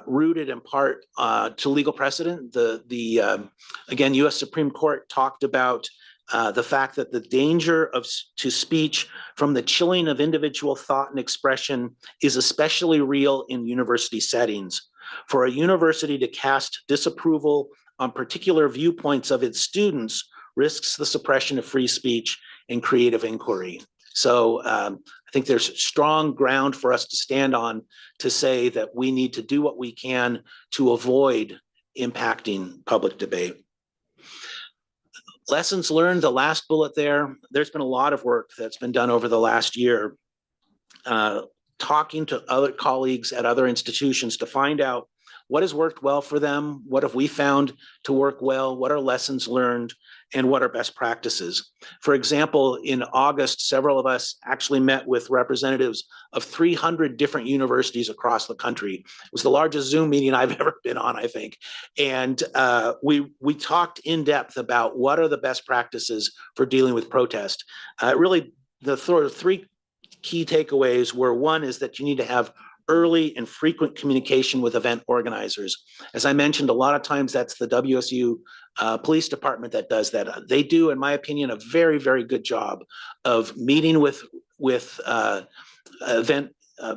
rooted in part to legal precedent. Again, U.S. Supreme Court talked about the fact that the danger to speech from the chilling of individual thought and expression is especially real in university settings. For a university to cast disapproval on particular viewpoints of its students risks the suppression of free speech and creative inquiry. So I think there's strong ground for us to stand on to say that we need to do what we can to avoid impacting public debate. Lessons learned, the last bullet there, there's been a lot of work that's been done over the last year, talking to other colleagues at other institutions to find out what has worked well for them, what have we found to work well, what are lessons learned, and what are best practices. For example, in August, several of us actually met with representatives of 300 different universities across the country. It was the largest Zoom meeting I've ever been on, I think. And we talked in depth about what are the best practices for dealing with protest. Really, the sort of 3 key takeaways were, one is that you need to have early and frequent communication with event organizers. As I mentioned, a lot of times that's the WSU police department that does that. They do, in my opinion, a very, very good job of meeting with event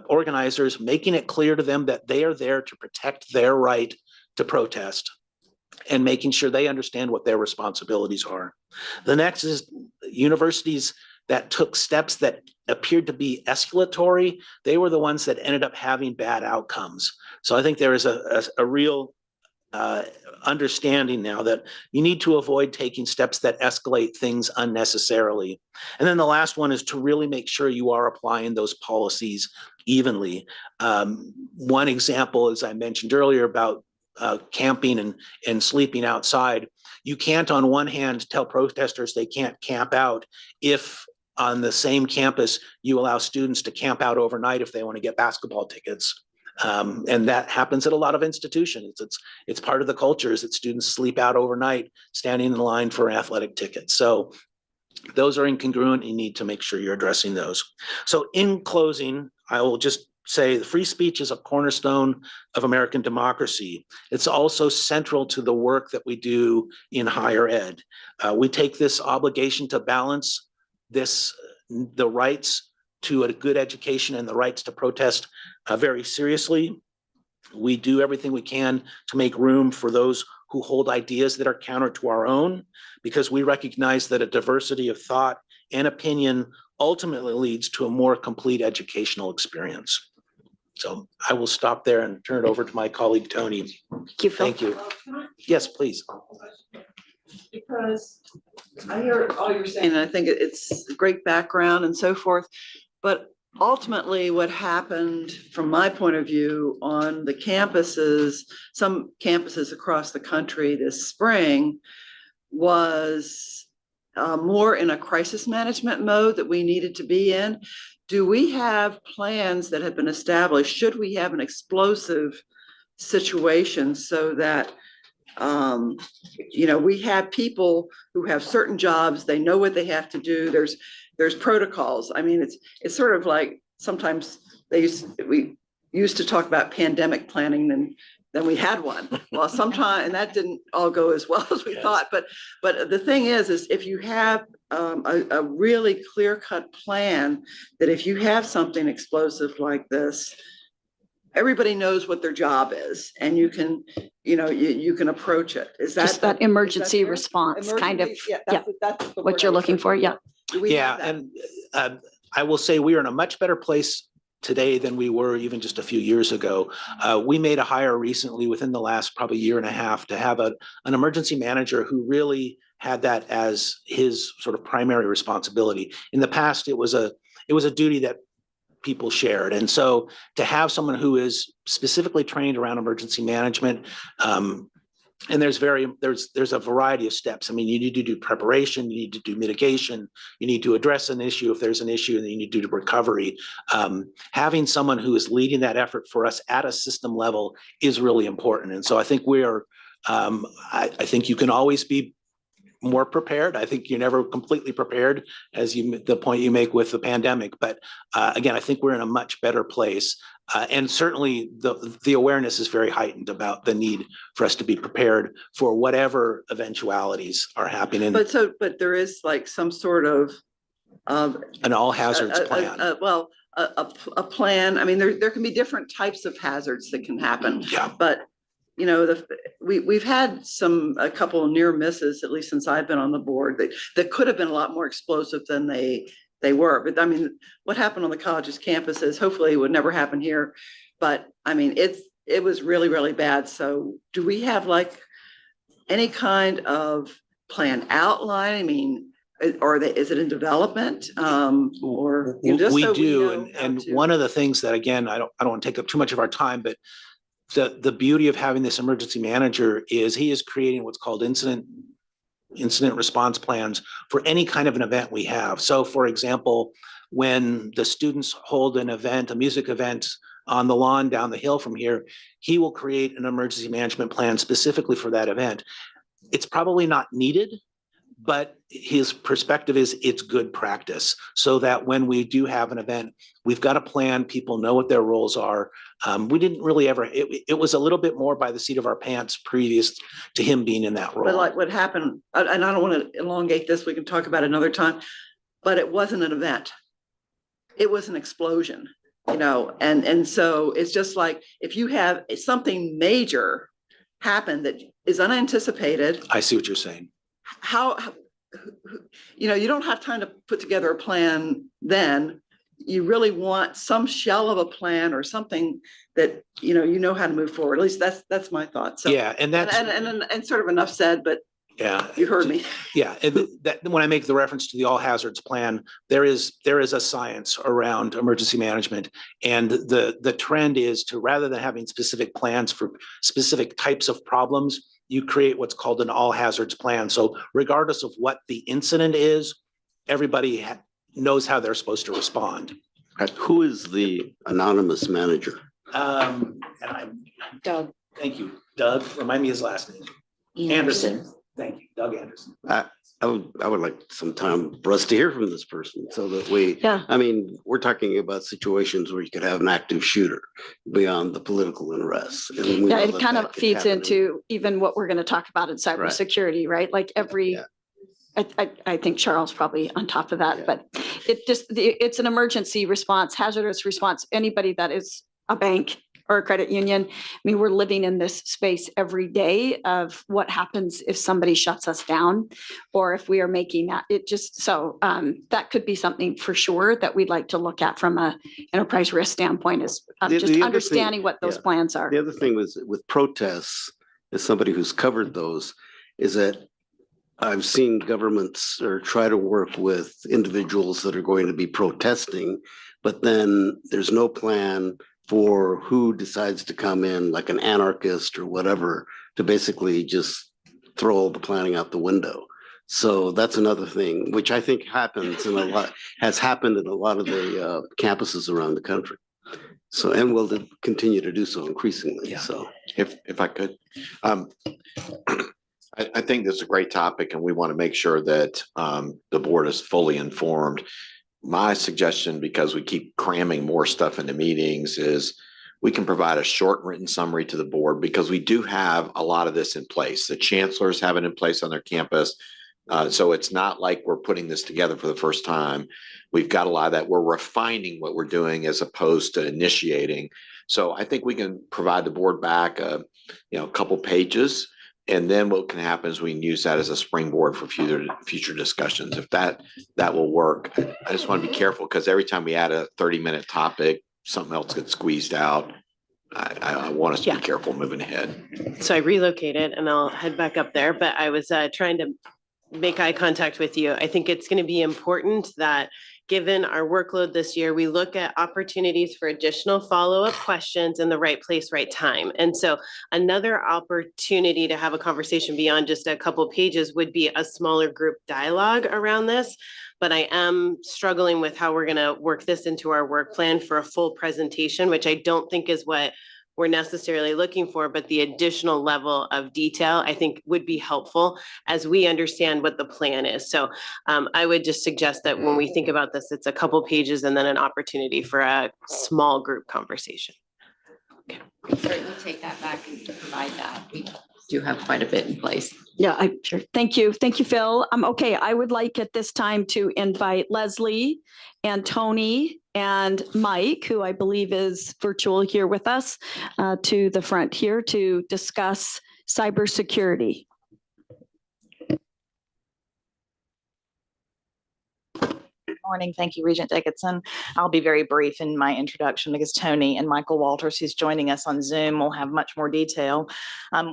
organizers, making it clear to them that they are there to protect their right to protest, and making sure they understand what their responsibilities are. The next is universities that took steps that appeared to be escalatory. They were the ones that ended up having bad outcomes. So I think there is a real understanding now that you need to avoid taking steps that escalate things unnecessarily. And then the last one is to really make sure you are applying those policies evenly. One example, as I mentioned earlier, about camping and sleeping outside. You can't, on one hand, tell protesters they can't camp out if on the same campus you allow students to camp out overnight if they want to get basketball tickets. And that happens at a lot of institutions. It's part of the culture is that students sleep out overnight standing in line for athletic tickets. So those are incongruent. You need to make sure you're addressing those. So in closing, I will just say the free speech is a cornerstone of American democracy. It's also central to the work that we do in higher ed. We take this obligation to balance the rights to a good education and the rights to protest very seriously. We do everything we can to make room for those who hold ideas that are counter to our own, because we recognize that a diversity of thought and opinion ultimately leads to a more complete educational experience. So I will stop there and turn it over to my colleague, Tony. Thank you, Phil. Thank you. Yes, please. Because I hear all you're saying, and I think it's great background and so forth. But ultimately, what happened from my point of view on the campuses, some campuses across the country this spring, was more in a crisis management mode that we needed to be in. Do we have plans that have been established? Should we have an explosive situation so that we have people who have certain jobs, they know what they have to do. There's protocols. I mean, it's sort of like sometimes we used to talk about pandemic planning, and then we had one. Well, sometimes, and that didn't all go as well as we thought. But the thing is if you have a really clear-cut plan, that if you have something explosive like this, everybody knows what their job is and you can, you can approach it. Is that? Just that emergency response, kind of, Emergency- yeah, that's the what word you're I was looking for, searching yeah. Do we Yeah, have that? and I will say we are in a much better place today than we were even just a few years ago. We made a hire recently within the last probably year and a half to have an emergency manager who really had that as his sort of primary responsibility. In the past, it was a duty that people shared. And so to have someone who is specifically trained around emergency management, and there's a variety of steps. I mean, you need to do preparation, you need to do mitigation, you need to address an issue if there's an issue, and then you need to do recovery. Having someone who is leading that effort for us at a system level is really important. And so I think I think you can always be more prepared. I think you're never completely prepared, as the point you make with the pandemic. But again, I think we're in a much better place. And certainly the awareness is very heightened about the need for us to be prepared for whatever eventualities are happening. But there is like some sort of an all hazards plan. A plan. I mean, there can be different types of hazards that can happen. Yeah. But we've had a couple of near misses, at least since I've been on the board, that could have been a lot more explosive than they were. But I mean, what happened on the college's campuses, hopefully it would never happen here. But I mean, it was really, really bad. So do we have like any kind of plan outline? I mean, is it in development? Or just we so do. know And one of the things that, again, I don't want to take up too much of our time, but the beauty of having this emergency manager is he is creating what's called incident response plans for any kind of an event we have. So for example, when the students hold an event, a music event on the lawn down the hill from here, he will create an emergency management plan specifically for that event. It's probably not needed, but his perspective is it's good practice so that when we do have an event, we've got a plan, people know what their roles are. We didn't really ever, it was a little bit more by the seat of our pants previous to him being in that role. But like what happened, and I don't want to elongate this, we can talk about it another time, but it wasn't an event. It was an explosion, and so it's just like, if you have something major happen that is unanticipated. I see what you're saying. How you don't have time to put together a plan then. You really want some shell of a plan or something that you know how to move forward. At least that's my thought. So yeah, and that's and sort of enough said, but yeah, you heard me. Yeah, and that when I make the reference to the all hazards plan, there is a science around emergency management, and the trend is to, rather than having specific plans for specific types of problems, you create what's called an all hazards plan. So regardless of what the incident is, everybody knows how they're supposed to respond. Who is the anonymous manager? Doug. Thank you. Doug, remind me his last name. Anderson. Thank you, Doug Anderson. I would like some time for us to hear from this person so that Yeah. I mean, we're talking about situations where you could have an active shooter beyond the political unrest. And we Yeah, know it that kind that of could feeds happen into even what we're going to talk about in cybersecurity, right? Like I think Charles probably on top of that, but it's an emergency response, hazardous response. Anybody that is a bank or a credit union, I mean, we're living in this space every day of what happens if somebody shuts us down, or if we are making that. That could be something for sure that we'd like to look at from a enterprise risk standpoint, is just understanding what those plans are. The other thing was with protests, as somebody who's covered those, is that I've seen governments try to work with individuals that are going to be protesting, but then there's no plan for who decides to come in, like an anarchist or whatever, to basically just throw all the planning out the window. So that's another thing, which I think has happened in a lot of the campuses around the country. So, and will continue to do so increasingly. Yeah. So If I could, I think this is a great topic, and we want to make sure that the board is fully informed. My suggestion, because we keep cramming more stuff into meetings, is we can provide a short written summary to the board, because we do have a lot of this in place. The chancellors have it in place on their campus. So it's not like we're putting this together for the first time. We've got a lot of that. We're refining what we're doing as opposed to initiating. So I think we can provide the board back a couple pages, and then what can happen is we can use that as a springboard for future discussions. If that will work. I just want to be careful because every time we add a 30-minute topic, something else gets squeezed out. I want us to be careful moving ahead. So I relocated and I'll head back up there, but I was trying to make eye contact with you. I think it's going to be important that given our workload this year, we look at opportunities for additional follow-up questions in the right place, right time. And so another opportunity to have a conversation beyond just a couple pages would be a smaller group dialogue around this. But I am struggling with how we're going to work this into our work plan for a full presentation, which I don't think is what we're necessarily looking for, but the additional level of detail I think would be helpful as we understand what the plan is. So I would just suggest that when we think about this, it's a couple pages and then an opportunity for a small group conversation. Okay. Certainly take that back and provide that. We do have quite a bit in place. Yeah, sure. Thank you. Thank you, Phil. Okay, I would like at this time to invite Leslie and Tony and Mike, who I believe is virtual here with us, to the front here to discuss cybersecurity. Morning. Thank you, Regent Dickinson. I'll be very brief in my introduction because Tony and Michael Walters, who's joining us on Zoom, will have much more detail.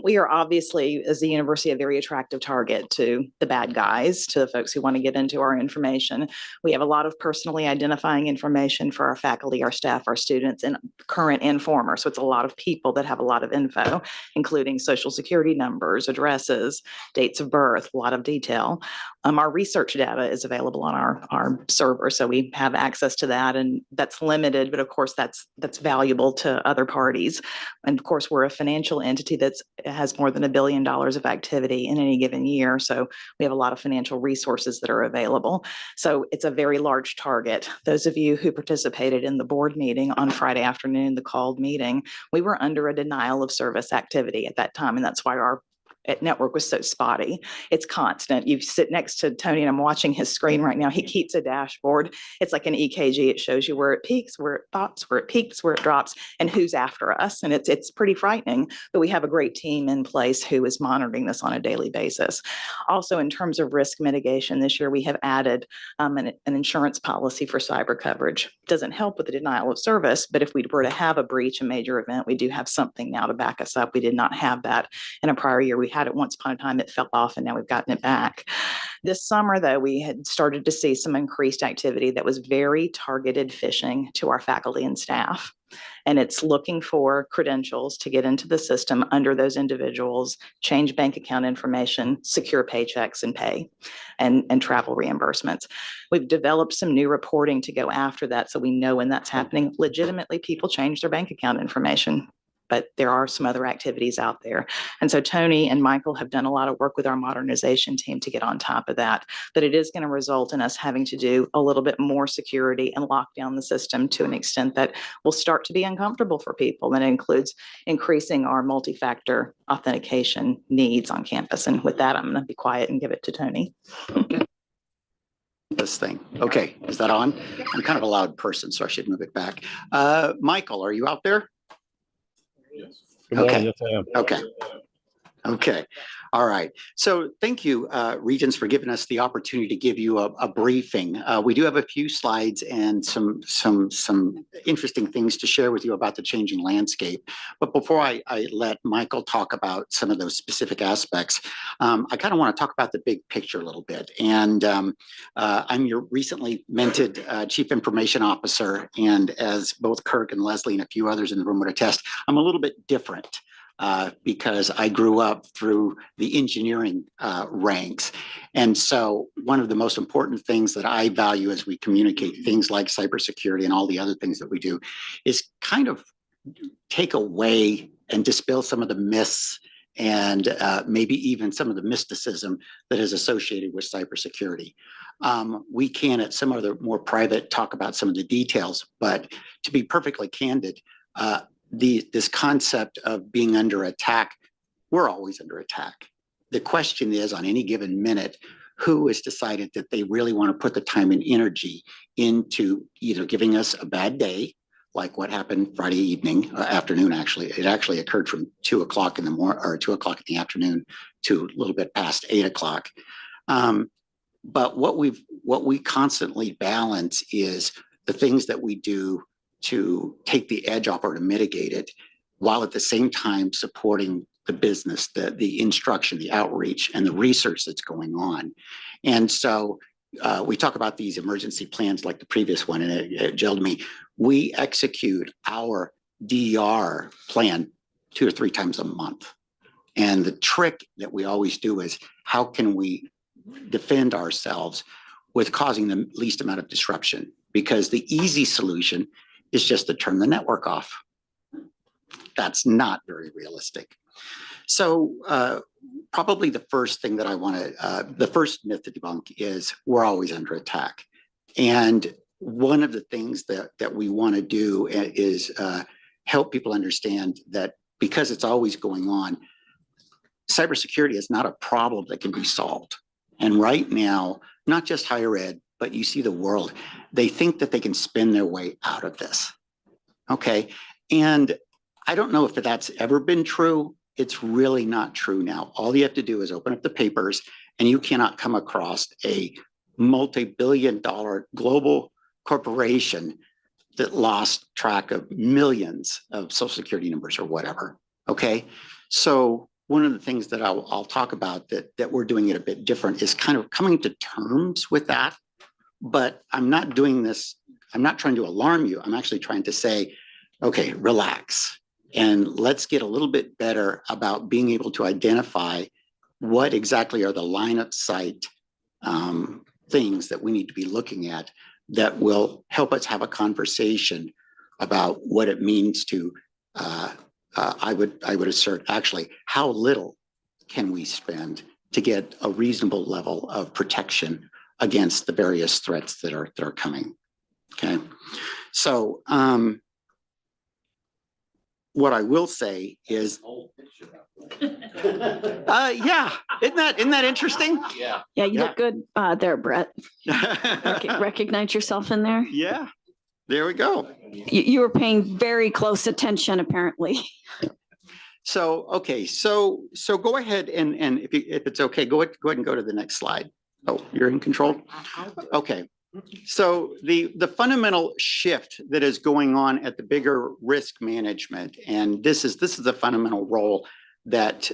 We are obviously, as the university, a very attractive target to the bad guys, to the folks who want to get into our information. We have a lot of personally identifying information for our faculty, our staff, our students, and current and former. So it's a lot of people that have a lot of info, including social security numbers, addresses, dates of birth, a lot of detail. Our research data is available on our server, so we have access to that, and that's limited, but of course that's valuable to other parties. And of course, we're a financial entity that has more than $1 billion of activity in any given year, so we have a lot of financial resources that are available. So it's a very large target. Those of you who participated in the board meeting on Friday afternoon, the called meeting, we were under a denial of service activity at that time, and that's why our network was so spotty. It's constant. You sit next to Tony and I'm watching his screen right now. He keeps a dashboard. It's like an EKG. It shows you where it peaks, where it drops, where it peaks, where it drops, and who's after us. And it's pretty frightening, but we have a great team in place who is monitoring this on a daily basis. Also, in terms of risk mitigation, this year we have added an insurance policy for cyber coverage. It doesn't help with the denial of service, but if we were to have a breach, a major event, we do have something now to back us up. We did not have that in a prior year. We had it once upon a time, it fell off, and now we've gotten it back. This summer, though, we had started to see some increased activity that was very targeted phishing to our faculty and staff. And it's looking for credentials to get into the system under those individuals, change bank account information, secure paychecks and pay, and travel reimbursements. We've developed some new reporting to go after that, so we know when that's happening. Legitimately, people change their bank account information, but there are some other activities out there. And so Tony and Michael have done a lot of work with our modernization team to get on top of that, but it is going to result in us having to do a little bit more security and lock down the system to an extent that will start to be uncomfortable for people. And it includes increasing our multi-factor authentication needs on campus. And with that, I'm going to be quiet and give it to Tony. This thing. Okay, is that on? I'm kind of a loud person, so I should move it back. Michael, are you out there? Good morning. Okay. Yes, I am. Okay. Okay. All right. So thank you, Regents, for giving us the opportunity to give you a briefing. We do have a few slides and some interesting things to share with you about the changing landscape. But before I let Michael talk about some of those specific aspects, I kind of want to talk about the big picture a little bit. And I'm your recently minted Chief Information Officer. And as both Kirk and Leslie and a few others in the room would attest, I'm a little bit different. Because I grew up through the engineering ranks. And so one of the most important things that I value as we communicate things like cybersecurity and all the other things that we do is kind of take away and dispel some of the myths and maybe even some of the mysticism that is associated with cybersecurity. We can at some other more private talk about some of the details, but to be perfectly candid, this concept of being under attack, we're always under attack. The question is, on any given minute, who has decided that they really want to put the time and energy into either giving us a bad day, like what happened Friday evening, afternoon, actually. It actually occurred from 2 o'clock in the morning or 2 o'clock in the afternoon to a little bit past 8 o'clock. But what we constantly balance is the things that we do to take the edge off or to mitigate it, while at the same time supporting the business, the instruction, the outreach, and the research that's going on. And so we talk about these emergency plans like the previous one, and it gelled me. We execute our DER plan 2 or 3 times a month. And the trick that we always do is how can we defend ourselves with causing the least amount of disruption? Because the easy solution is just to turn the network off. That's not very realistic. So probably the first thing that I want to, the first myth to debunk is we're always under attack. And one of the things that we want to do is help people understand that because it's always going on, cybersecurity is not a problem that can be solved. And right now, not just higher ed, but you see the world, they think that they can spin their way out of this. Okay. And I don't know if that's ever been true. It's really not true now. All you have to do is open up the papers and you cannot come across a multi-billion-dollar global corporation that lost track of millions of social security numbers or whatever. Okay. So one of the things that I'll talk about that we're doing it a bit different is kind of coming to terms with that. But I'm not doing this, I'm not trying to alarm you. I'm actually trying to say, okay, relax. And let's get a little bit better about being able to identify what exactly are the line of sight things that we need to be looking at that will help us have a conversation about what it means to, I would assert actually, how little can we spend to get a reasonable level of protection against the various threats that are coming. Okay, so what I will say is, yeah, isn't that interesting? Yeah, you look good there, Brett. Recognize yourself in there? Yeah, there we go. You were paying very close attention, apparently. So, okay, so go ahead and if it's okay, go ahead and go to the next slide. Oh, you're in control? Okay. So the fundamental shift that is going on at the bigger risk management, and this is the fundamental role that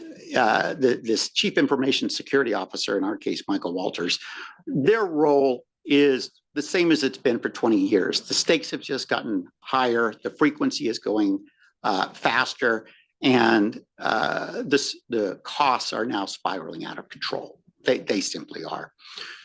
this Chief Information Security Officer, in our case, Michael Walters, their role is the same as it's been for 20 years. The stakes have just gotten higher, the frequency is going faster, and the costs are now spiraling out of control. They simply are.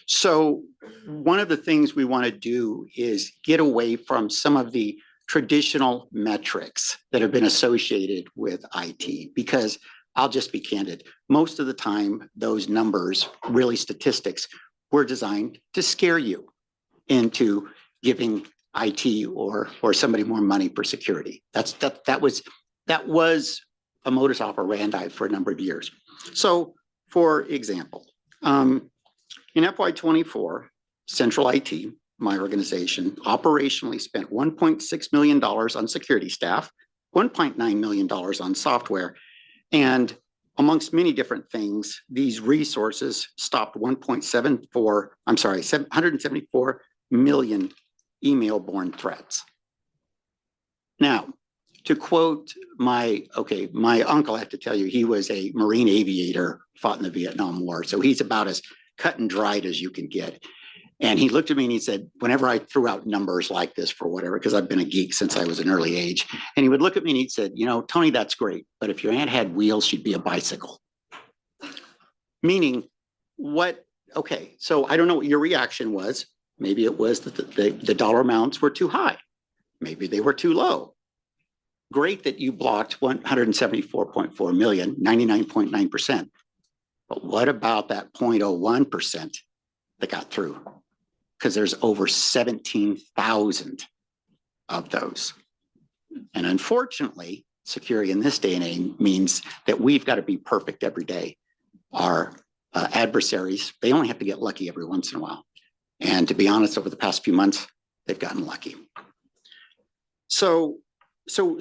So one of the things we want to do is get away from some of the traditional metrics that have been associated with IT, because I'll just be candid. Most of the time, those numbers, really statistics, were designed to scare you into giving IT or somebody more money for security. That was a modus operandi for a number of years. So, for example, in FY24, Central IT, my organization, operationally spent $1.6 million on security staff, $1.9 million on software, and amongst many different things, these resources stopped 774 million email-borne threats. Now, to quote my uncle, I have to tell you, he was a Marine aviator, fought in the Vietnam War. So he's about as cut and dried as you can get. And he looked at me and he said, whenever I threw out numbers like this for whatever, because I've been a geek since I was an early age, and he would look at me and he said, you know, Tony, that's great, but if your aunt had wheels, she'd be a bicycle. Meaning what, okay, so I don't know what your reaction was. Maybe it was that the dollar amounts were too high. Maybe they were too low. Great that you blocked 174.4 million, 99.9%. But what about that 0.01% that got through? Because there's over 17,000 of those. And unfortunately, security in this day and age means that we've got to be perfect every day. Our adversaries, they only have to get lucky every once in a while. And to be honest, over the past few months, they've gotten lucky. So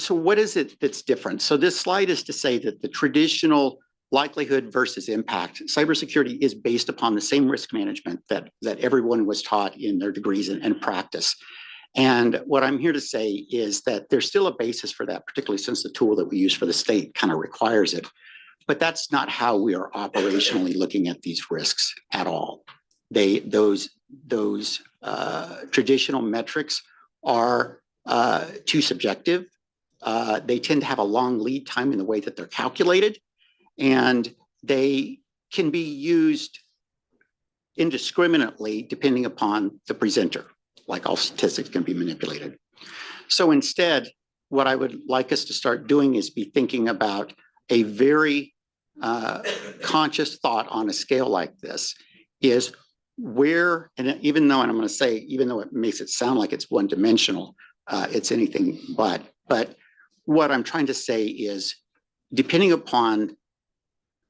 what is it that's different? So this slide is to say that the traditional likelihood versus impact, cybersecurity is based upon the same risk management that everyone was taught in their degrees and practice. And what I'm here to say is that there's still a basis for that, particularly since the tool that we use for the state kind of requires it. But that's not how we are operationally looking at these risks at all. Those traditional metrics are too subjective. They tend to have a long lead time in the way that they're calculated, and they can be used indiscriminately depending upon the presenter. Like all statistics can be manipulated. So instead, what I would like us to start doing is be thinking about a very conscious thought on a scale like this is where, and even though, and I'm going to say, even though it makes it sound like it's one-dimensional, it's anything but what I'm trying to say is, depending upon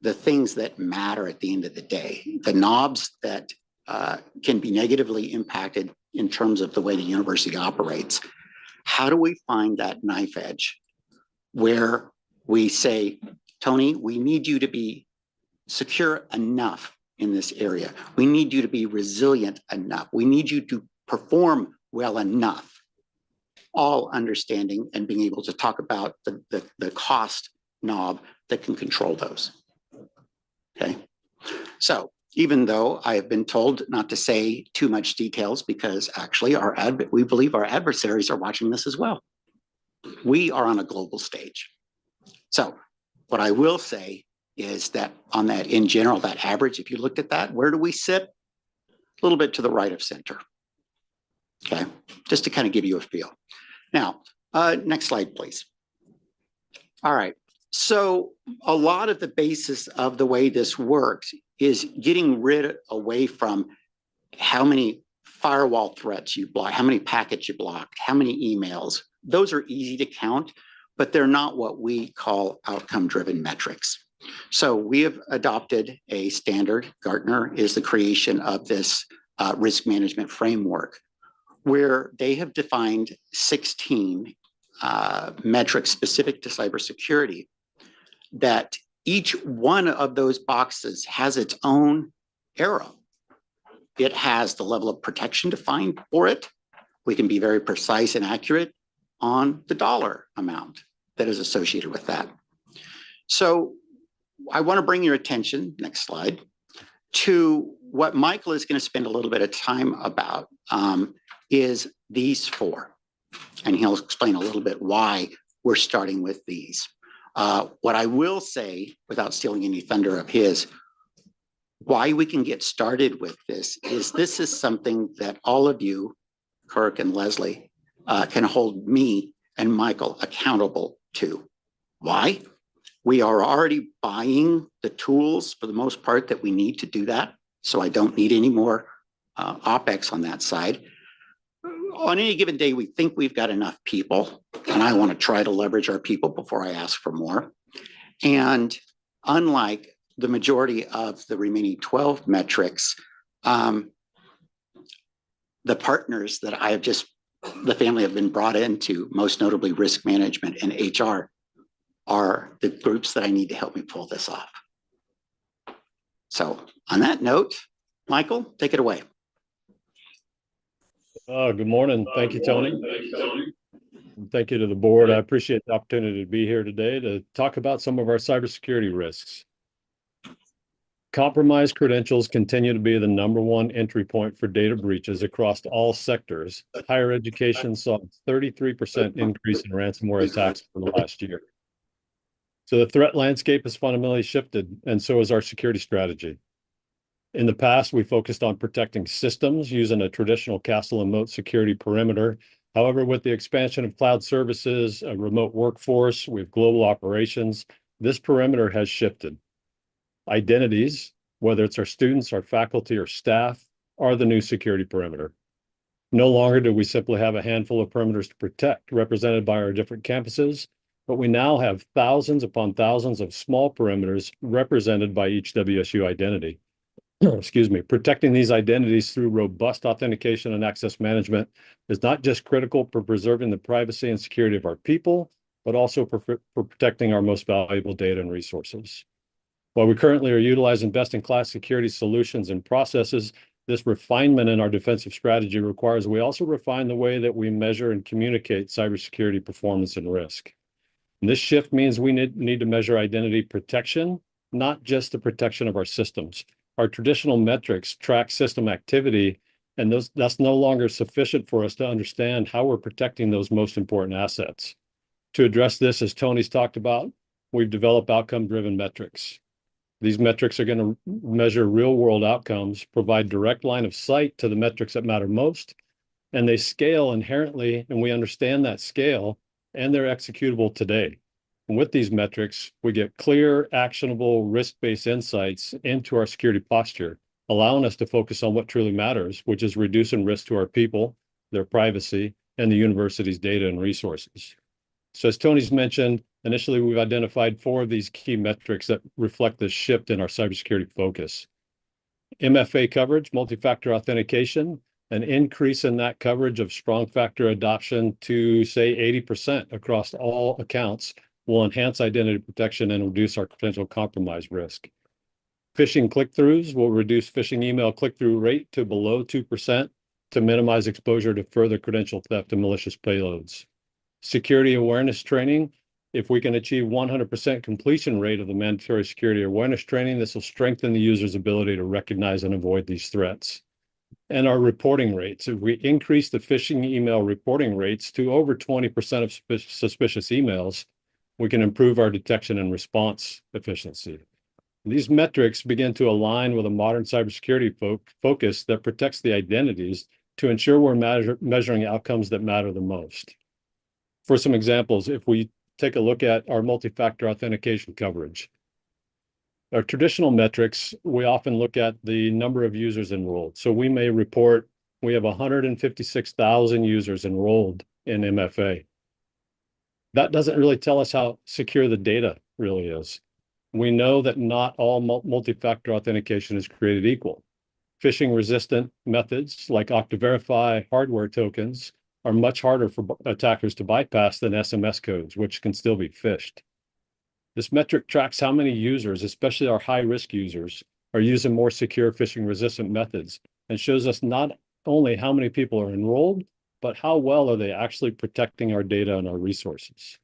the things that matter at the end of the day, the knobs that can be negatively impacted in terms of the way the university operates, how do we find that knife edge where we say, Tony, we need you to be secure enough in this area. We need you to be resilient enough. We need you to perform well enough, all understanding and being able to talk about the cost knob that can control those. Okay, so even though I have been told not to say too much details because actually we believe our adversaries are watching this as well. We are on a global stage. So what I will say is that on that, in general, that average, if you looked at that, where do we sit? A little bit to the right of center. Okay, just to kind of give you a feel. Now, next slide, please. All right, so a lot of the basis of the way this works is getting away from how many firewall threats you block, how many packets you blocked, how many emails. Those are easy to count, but they're not what we call outcome-driven metrics. So we have adopted a standard. Gartner is the creation of this risk management framework, where they have defined 16 metrics specific to cybersecurity, that each one of those boxes has its own arrow. It has the level of protection defined for it. We can be very precise and accurate on the dollar amount that is associated with that. So I want to bring your attention, next slide, to what Michael is going to spend a little bit of time about, is these four. And he'll explain a little bit why we're starting with these. What I will say, without stealing any thunder of his, why we can get started with this is something that all of you, Kirk and Leslie, can hold me and Michael accountable to. Why? We are already buying the tools for the most part that we need to do that. So I don't need any more OpEx on that side. On any given day, we think we've got enough people, and I want to try to leverage our people before I ask for more. And unlike the majority of the remaining 12 metrics, the partners that I have the family have been brought into, most notably risk management and HR, are the groups that I need to help me pull this off. So on that note, Michael, take it away. Good morning. Thank you, Tony. And thank you to the board. I appreciate the opportunity to be here today to talk about some of our cybersecurity risks. Compromised credentials continue to be the #1 entry point for data breaches across all sectors. Higher education saw a 33% increase in ransomware attacks in the last year. So the threat landscape has fundamentally shifted, and so has our security strategy. In the past, we focused on protecting systems using a traditional castle and moat security perimeter. However, with the expansion of cloud services, a remote workforce, with global operations, this perimeter has shifted. Identities, whether it's our students, our faculty, or staff, are the new security perimeter. No longer do we simply have a handful of perimeters to protect, represented by our different campuses, but we now have thousands upon thousands of small perimeters represented by each WSU identity. excuse me, protecting these identities through robust authentication and access management is not just critical for preserving the privacy and security of our people, but also for protecting our most valuable data and resources. While we currently are utilizing best-in-class security solutions and processes, this refinement in our defensive strategy requires we also refine the way that we measure and communicate cybersecurity performance and risk. And this shift means we need to measure identity protection, not just the protection of our systems. Our traditional metrics track system activity, and that's no longer sufficient for us to understand how we're protecting those most important assets. To address this, as Tony's talked about, we've developed outcome-driven metrics. These metrics are going to measure real-world outcomes, provide direct line of sight to the metrics that matter most, and they scale inherently, and we understand that scale, and they're executable today. And with these metrics, we get clear, actionable, risk-based insights into our security posture, allowing us to focus on what truly matters, which is reducing risk to our people, their privacy, and the university's data and resources. So as Tony's mentioned, initially we've identified 4 of these key metrics that reflect this shift in our cybersecurity focus. MFA coverage, multi-factor authentication, an increase in that coverage of strong factor adoption to say 80% across all accounts will enhance identity protection and reduce our potential compromise risk. Phishing click-throughs will reduce phishing email click-through rate to below 2% to minimize exposure to further credential theft and malicious payloads. Security awareness training, if we can achieve 100% completion rate of the mandatory security awareness training, this will strengthen the user's ability to recognize and avoid these threats. And our reporting rates, if we increase the phishing email reporting rates to over 20% of suspicious emails, we can improve our detection and response efficiency. These metrics begin to align with a modern cybersecurity focus that protects the identities to ensure we're measuring outcomes that matter the most. For some examples, if we take a look at our multi-factor authentication coverage, our traditional metrics, we often look at the number of users enrolled. So we may report we have 156,000 users enrolled in MFA. That doesn't really tell us how secure the data really is. We know that not all multi-factor authentication is created equal. Phishing-resistant methods like Okta hardware tokens are much harder for attackers to bypass than SMS codes, which can still be phished. This metric tracks how many users, especially our high-risk users, are using more secure phishing-resistant methods and shows us not only how many people are enrolled, but how well are they actually protecting our data and our resources.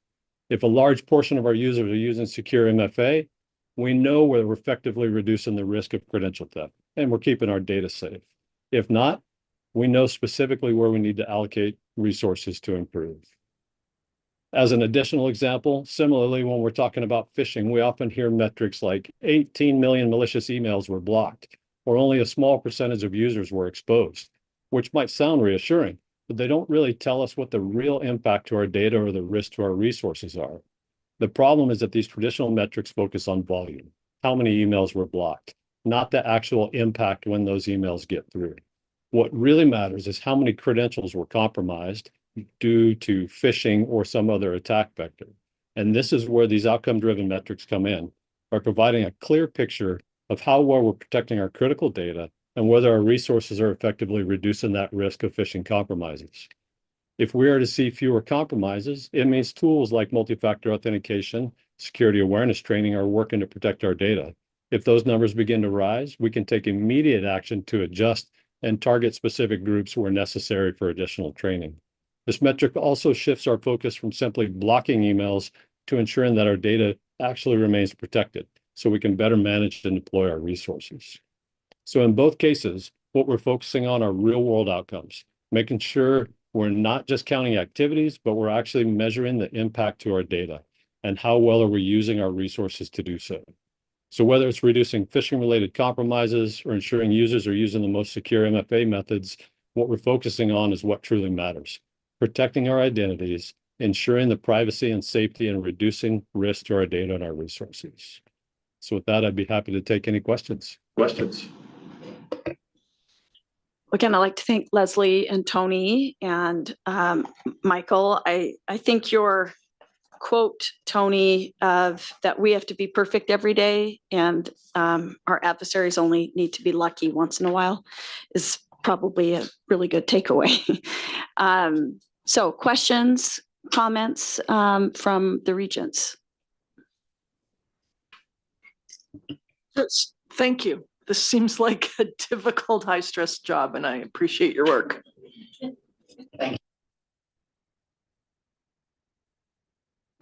If a large portion of our users are using secure MFA, we know we're effectively reducing the risk of credential theft and we're keeping our data safe. If not, we know specifically where we need to allocate resources to improve. As an additional example, similarly, when we're talking about phishing, we often hear metrics like 18 million malicious emails were blocked, or only a small percentage of users were exposed, which might sound reassuring, but they don't really tell us what the real impact to our data or the risk to our resources are. The problem is that these traditional metrics focus on volume, how many emails were blocked, not the actual impact when those emails get through. What really matters is how many credentials were compromised due to phishing or some other attack vector. And this is where these outcome-driven metrics come in, by providing a clear picture of how well we're protecting our critical data and whether our resources are effectively reducing that risk of phishing compromises. If we are to see fewer compromises, it means tools like multi-factor authentication, security awareness training are working to protect our data. If those numbers begin to rise, we can take immediate action to adjust and target specific groups where necessary for additional training. This metric also shifts our focus from simply blocking emails to ensuring that our data actually remains protected so we can better manage and deploy our resources. So in both cases, what we're focusing on are real-world outcomes, making sure we're not just counting activities, but we're actually measuring the impact to our data and how well are we using our resources to do so. So whether it's reducing phishing-related compromises or ensuring users are using the most secure MFA methods, what we're focusing on is what truly matters: protecting our identities, ensuring the privacy and safety, and reducing risk to our data and our resources. So with that, I'd be happy to take any questions. Again, I'd like to thank Leslie and Tony and Michael. I think your quote Tony of that we have to be perfect every day and our adversaries only need to be lucky once in a while is probably a really good takeaway. So questions, comments from the regents? Yes, thank you. This seems like a difficult, high-stress job, and I appreciate your work. Thank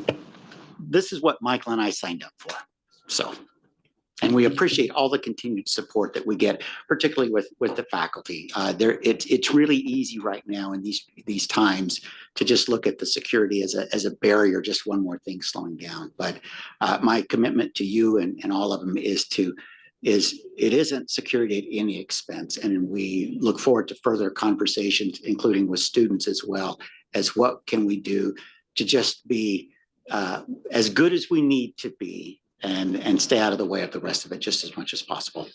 you. This is what Michael and I signed up for. So, and we appreciate all the continued support that we get, particularly with the faculty. It's really easy right now in these times to just look at the security as a barrier, just one more thing slowing down. But my commitment to you and all of them is it isn't security at any expense. And we look forward to further conversations, including with students as well, as what can we do to just be as good as we need to be and stay out of the way of the rest of it just as much as possible.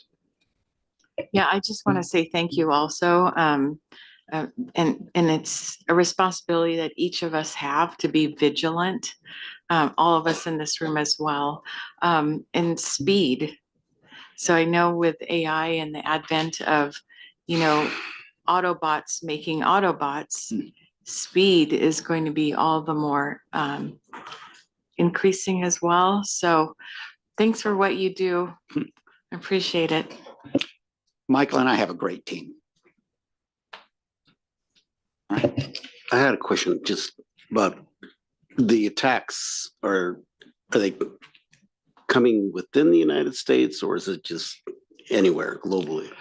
Yeah, I just want to say thank you also. And it's a responsibility that each of us have to be vigilant, all of us in this room as well, and speed. So I know with AI and the advent of, Autobots making Autobots, speed is going to be all the more increasing as well. So thanks for what you do. I appreciate it. Michael and I have a great team. All right. I had a question just about the attacks. Are they coming within the United States, or is it just anywhere globally?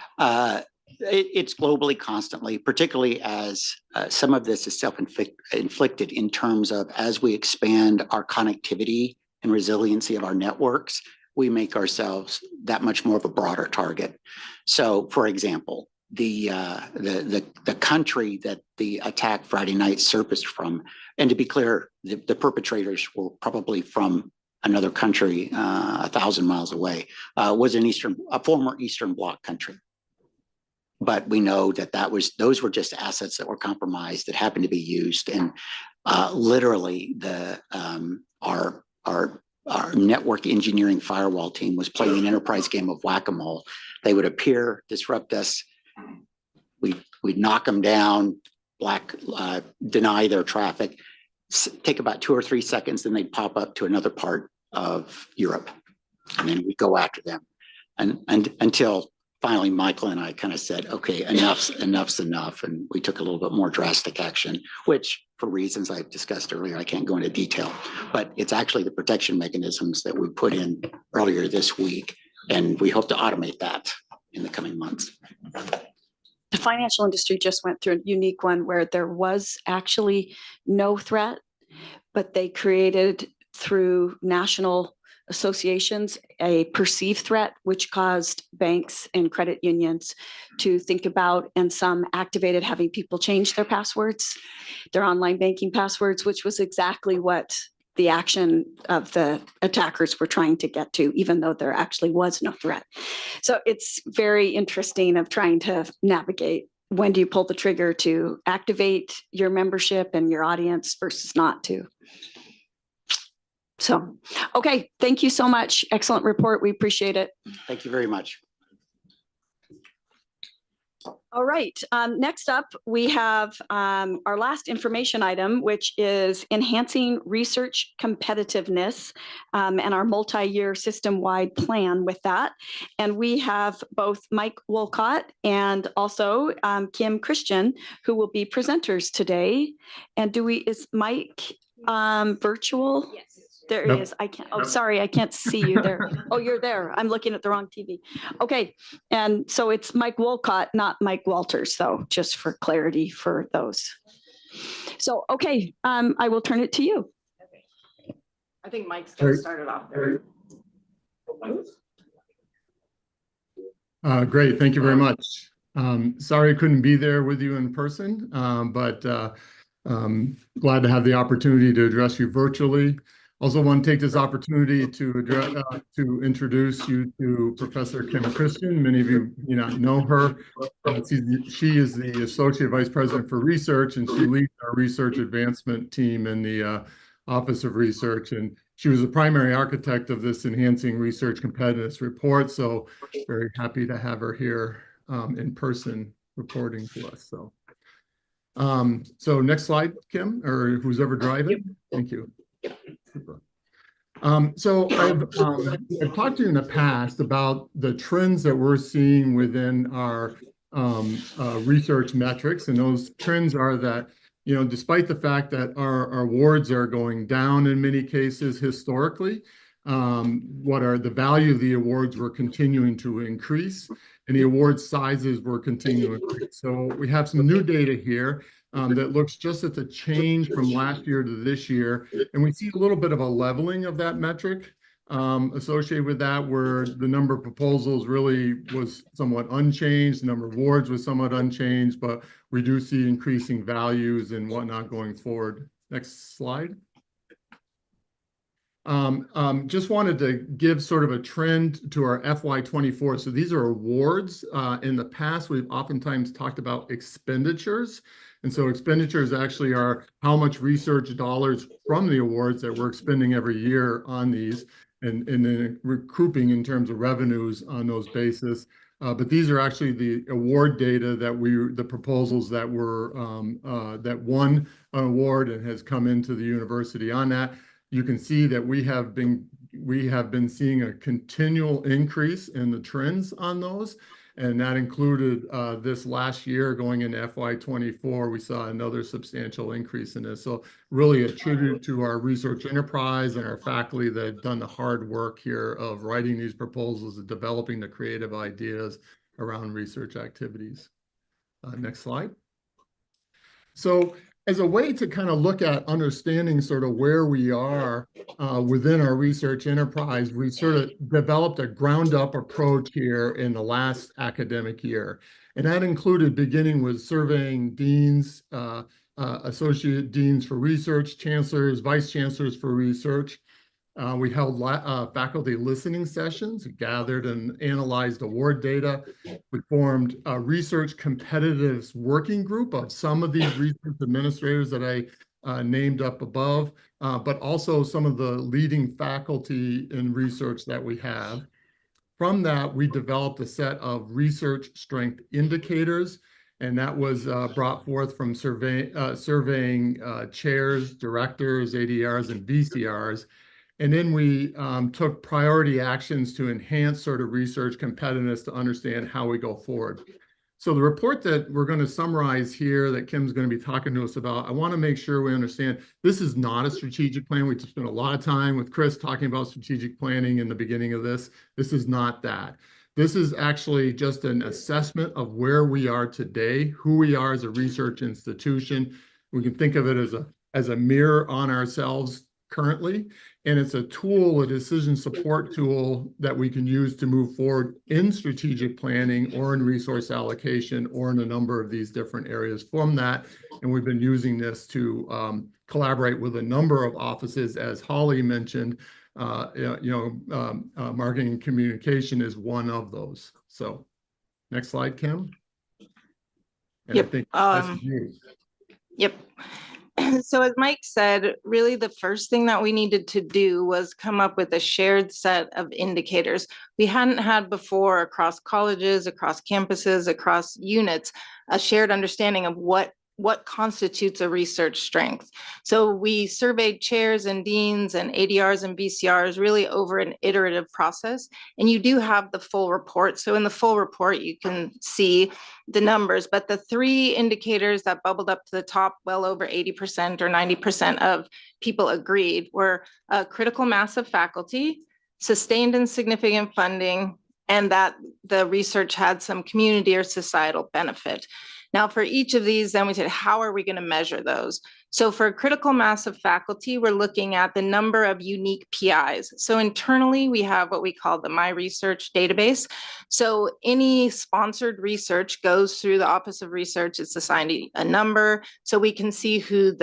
It's globally constantly, particularly as some of this is self-inflicted in terms of as we expand our connectivity and resiliency of our networks, we make ourselves that much more of a broader target. So, for example, the country that the attack Friday night surfaced from, and to be clear, the perpetrators were probably from another country 1,000 miles away, was a former Eastern Bloc country. But we know those were just assets that were compromised that happened to be used, and literally our network engineering firewall team was playing an enterprise game of whack-a-mole. They would appear, disrupt us, we'd knock them down, deny their traffic, take about 2 or 3 seconds, then they'd pop up to another part of Europe, and then we'd go after them, and until finally Michael and I kind of said, okay, enough's enough, and we took a little bit more drastic action, which for reasons I've discussed earlier, I can't go into detail, but it's actually the protection mechanisms that we put in earlier this week, and we hope to automate that in the coming months. The financial industry just went through a unique one where there was actually no threat, but they created through national associations a perceived threat, which caused banks and credit unions to think about, and some activated having people change their passwords, their online banking passwords, which was exactly what the action of the attackers were trying to get to, even though there actually was no threat. So it's very interesting of trying to navigate when do you pull the trigger to activate your membership and your audience versus not to. So, okay, thank you so much. Excellent report. We appreciate it. Thank you very much. All right, next up, we have our last information item, which is enhancing research competitiveness and our multi-year system-wide plan with that. And we have both Mike Wolcott and also Kim Christian, who will be presenters today. And is Mike virtual? Yes. There he is. I can't, sorry, I can't see you there. Oh, you're there. I'm looking at the wrong TV. Okay. And so it's Mike Wolcott, not Mike Walters, though, just for clarity for those. So, okay, I will turn it to you. Okay. I think Mike's going to start it off there. Great. Thank you very much. Sorry I couldn't be there with you in person, but glad to have the opportunity to address you virtually. Also want to take this opportunity to introduce you to Professor Kim Christian. Many of you may not know her. She is the Associate Vice President for Research, and she leads our research advancement team in the Office of Research, and she was the primary architect of this Enhancing Research Competitiveness report. So very happy to have her here in person reporting to us. So next slide, Kim, or who's ever driving. Thank you. Super. So I've talked to you in the past about the trends that we're seeing within our research metrics, and those trends are that, you know, despite the fact that our awards are going down in many cases historically, the value of the awards were continuing to increase, and the award sizes were continuing to increase. So we have some new data here that looks just at the change from last year to this year, and we see a little bit of a leveling of that metric associated with that, where the number of proposals really was somewhat unchanged, the number of awards was somewhat unchanged, but we do see increasing values and whatnot going forward. Next slide. Just wanted to give sort of a trend to our FY24. So these are awards. In the past, we've oftentimes talked about expenditures. And so expenditures actually are how much research dollars from the awards that we're expending every year on these, and then recouping in terms of revenues on those basis. But these are actually the award data the proposals that that won an award and has come into the university on that. You can see that we have been seeing a continual increase in the trends on those, and that included this last year going into FY24. We saw another substantial increase in this. So really a tribute to our research enterprise and our faculty that have done the hard work here of writing these proposals and developing the creative ideas around research activities. Next slide. So as a way to kind of look at understanding sort of where we are within our research enterprise, we sort of developed a ground-up approach here in the last academic year. And that included beginning with surveying deans, associate deans for research, chancellors, vice chancellors for research. We held faculty listening sessions, gathered and analyzed award data. We formed a research competitiveness working group of some of these research administrators that I named up above, but also some of the leading faculty in research that we have. From that, we developed a set of research strength indicators, and that was brought forth from surveying chairs, directors, ADRs, and VCRs. And then we took priority actions to enhance sort of research competitiveness to understand how we go forward. So the report that we're going to summarize here that Kim's going to be talking to us about, I want to make sure we understand this is not a strategic plan. We spent a lot of time with Chris talking about strategic planning in the beginning of this. This is not that. This is actually just an assessment of where we are today, who we are as a research institution. We can think of it as a mirror on ourselves currently, and it's a tool, a decision support tool that we can use to move forward in strategic planning or in resource allocation or in a number of these different areas from that. And we've been using this to collaborate with a number of offices, as Holly mentioned. Marketing and communication is one of those. So next slide, Kim. And yep. I think that's you. Yep. So as Mike said, really the first thing that we needed to do was come up with a shared set of indicators we hadn't had before across colleges, across campuses, across units, a shared understanding of what constitutes a research strength. So we surveyed chairs and deans and ADRs and VCRs really over an iterative process. And you do have the full report. So in the full report, you can see the numbers, but the three indicators that bubbled up to the top, well over 80% or 90% of people agreed, were a critical mass of faculty, sustained and significant funding, and that the research had some community or societal benefit. Now, for each of these, then we said, how are we going to measure those? So for a critical mass of faculty, we're looking at the number of unique PIs. So internally, we have what we call the My Research database. So any sponsored research goes through the Office of Research. It's assigned a number, so we can see who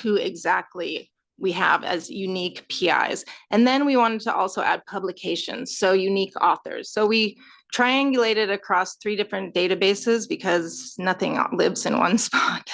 exactly we have as unique PIs. And then we wanted to also add publications, so unique authors. So we triangulated across 3 different databases because nothing lives in one spot.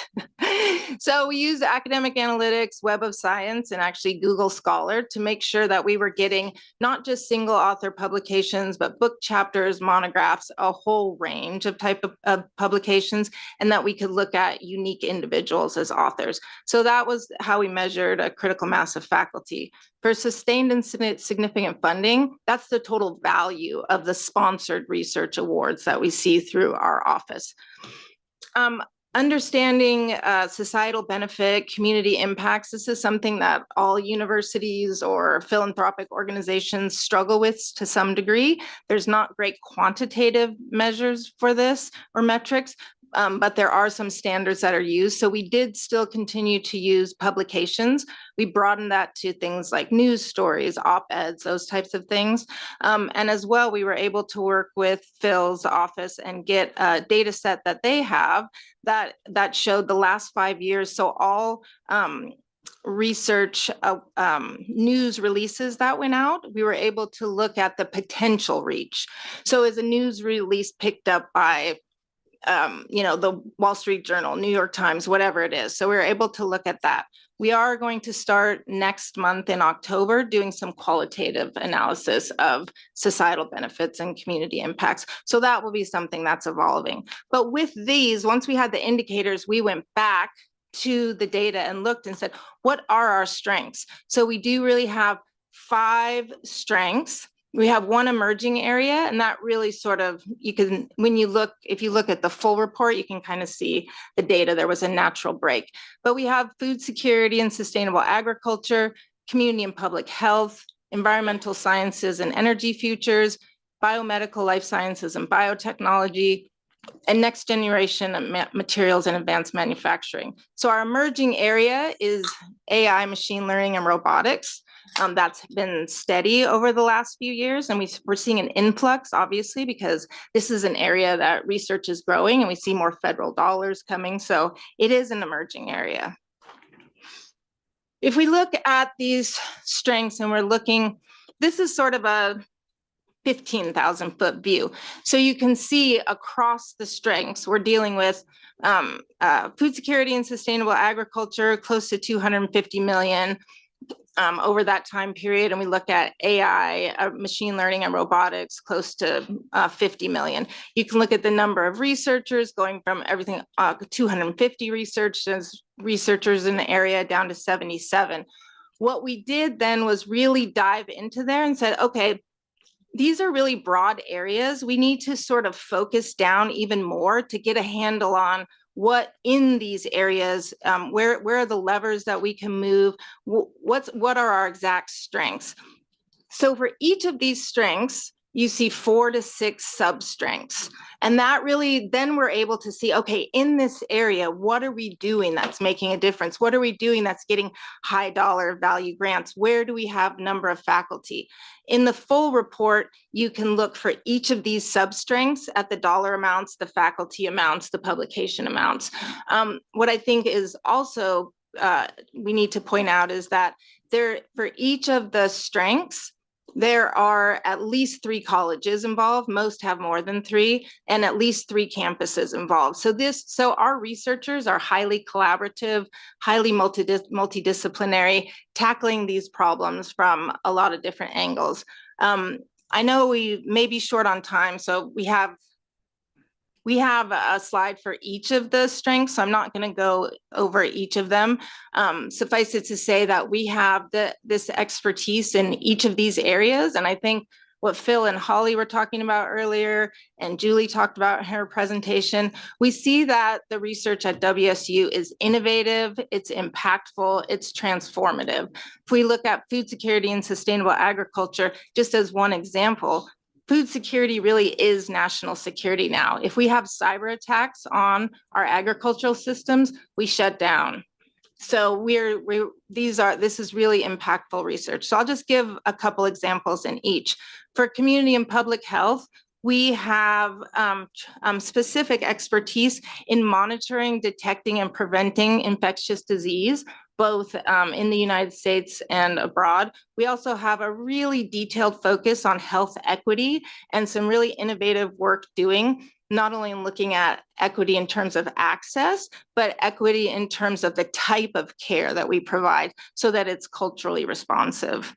So we use academic analytics, Web of Science, and actually Google Scholar to make sure that we were getting not just single author publications, but book chapters, monographs, a whole range of type of publications, and that we could look at unique individuals as authors. So that was how we measured a critical mass of faculty. For sustained and significant funding, that's the total value of the sponsored research awards that we see through our office. Understanding societal benefit, community impacts, this is something that all universities or philanthropic organizations struggle with to some degree. There's not great quantitative measures for this or metrics, but there are some standards that are used. So we did still continue to use publications. We broadened that to things like news stories, op-eds, those types of things. And as well, we were able to work with Phil's office and get a data set that they have that showed the last 5 years. So all research news releases that went out, we were able to look at the potential reach. So as a news release picked up by the Wall Street Journal, New York Times, whatever it is. So we were able to look at that. We are going to start next month in October doing some qualitative analysis of societal benefits and community impacts. So that will be something that's evolving. But with these, once we had the indicators, we went back to the data and looked and said, what are our strengths? So we do really have 5 strengths. We have one emerging area, and that really sort of, if you look at the full report, you can kind of see the data. There was a natural break. But we have food security and sustainable agriculture, community and public health, environmental sciences and energy futures, biomedical life sciences and biotechnology, and next generation materials and advanced manufacturing. So our emerging area is AI, machine learning, and robotics. That's been steady over the last few years, and we're seeing an influx, obviously, because this is an area that research is growing and we see more federal dollars coming. So it is an emerging area. If we look at these strengths and we're looking, this is sort of a 15,000 foot view. So you can see across the strengths, we're dealing with food security and sustainable agriculture, close to 250 million. Over that time period, and we look at AI, machine learning and robotics, close to 50 million. You can look at the number of researchers going from everything 250 researchers in the area down to 77. What we did then was really dive into there and said, okay, these are really broad areas. We need to sort of focus down even more to get a handle on what in these areas, where are the levers that we can move? What are our exact strengths? So for each of these strengths, you see 4 to 6 sub strengths. And that really, then we're able to see, okay, in this area, what are we doing that's making a difference? What are we doing that's getting high dollar value grants? Where do we have number of faculty? In the full report, you can look for each of these sub strengths at the dollar amounts, the faculty amounts, the publication amounts. What I think is also we need to point out is that for each of the strengths, there are at least 3 colleges involved. Most have more than 3, and at least 3 campuses involved. So our researchers are highly collaborative, highly multidisciplinary, tackling these problems from a lot of different angles. I know we may be short on time, so we have a slide for each of the strengths, so I'm not going to go over each of them. Suffice it to say that we have this expertise in each of these areas, and I think what Phil and Holly were talking about earlier, and Julie talked about in her presentation, we see that the research at WSU is innovative, it's impactful, it's transformative. If we look at food security and sustainable agriculture, just as one example, food security really is national security now. If we have cyber attacks on our agricultural systems, we shut down. So this is really impactful research. So I'll just give a couple examples in each. For community and public health, we have specific expertise in monitoring, detecting, and preventing infectious disease, both in the United States and abroad. We also have a really detailed focus on health equity and some really innovative work doing, not only in looking at equity in terms of access, but equity in terms of the type of care that we provide so that it's culturally responsive.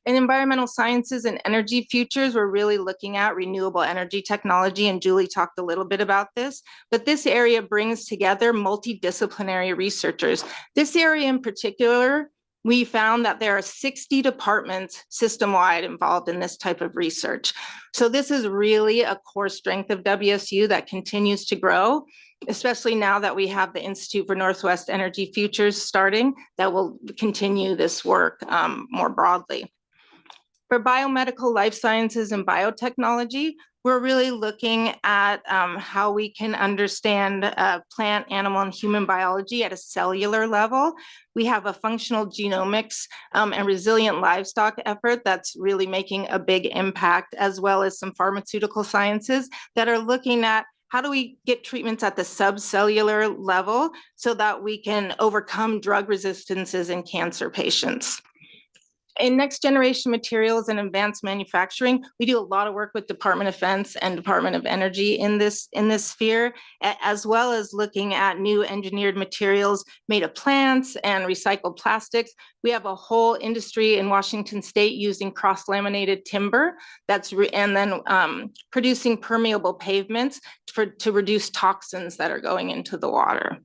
In environmental sciences and energy futures, we're really looking at renewable energy technology, and Julie talked a little bit about this, but this area brings together multidisciplinary researchers. This area in particular, we found that there are 60 departments system-wide involved in this type of research. So this is really a core strength of WSU that continues to grow, especially now that we have the Institute for Northwest Energy Futures starting, that will continue this work more broadly. For biomedical life sciences and biotechnology, we're really looking at how we can understand plant, animal, and human biology at a cellular level. We have a functional genomics and resilient livestock effort that's really making a big impact, as well as some pharmaceutical sciences that are looking at how do we get treatments at the subcellular level so that we can overcome drug resistances in cancer patients. In next generation materials and advanced manufacturing, we do a lot of work with Department of Defense and Department of Energy in this sphere, as well as looking at new engineered materials made of plants and recycled plastics. We have a whole industry in Washington State using cross-laminated timber and then producing permeable pavements to reduce toxins that are going into the water.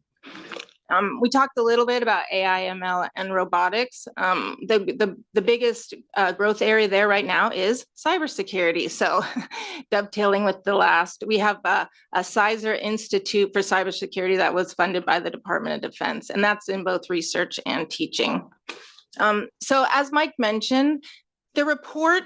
We talked a little bit about AI, ML, and robotics. The biggest growth area there right now is cybersecurity. So dovetailing with the last, we have a CISR Institute for Cybersecurity that was funded by the Department of Defense, and that's in both research and teaching. So as Mike mentioned, the report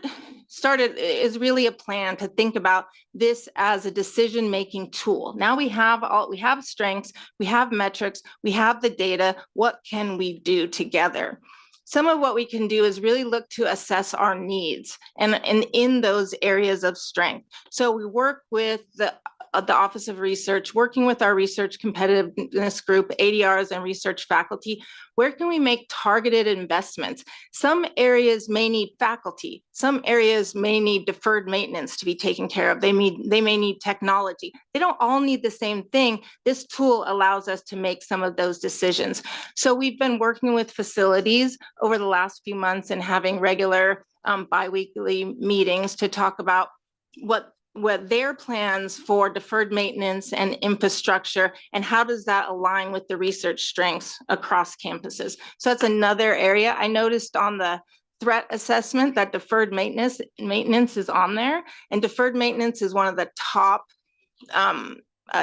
is really a plan to think about this as a decision-making tool. Now we have strengths, we have metrics, we have the data. What can we do together? Some of what we can do is really look to assess our needs and in those areas of strength. So we work with the Office of Research, working with our research competitiveness group, ADRs, and research faculty. Where can we make targeted investments? Some areas may need faculty. Some areas may need deferred maintenance to be taken care of. They may need technology. They don't all need the same thing. This tool allows us to make some of those decisions. So we've been working with facilities over the last few months and having regular biweekly meetings to talk about what their plans for deferred maintenance and infrastructure, and how does that align with the research strengths across campuses. So that's another area. I noticed on the threat assessment that deferred maintenance is on there, and deferred maintenance is one of the top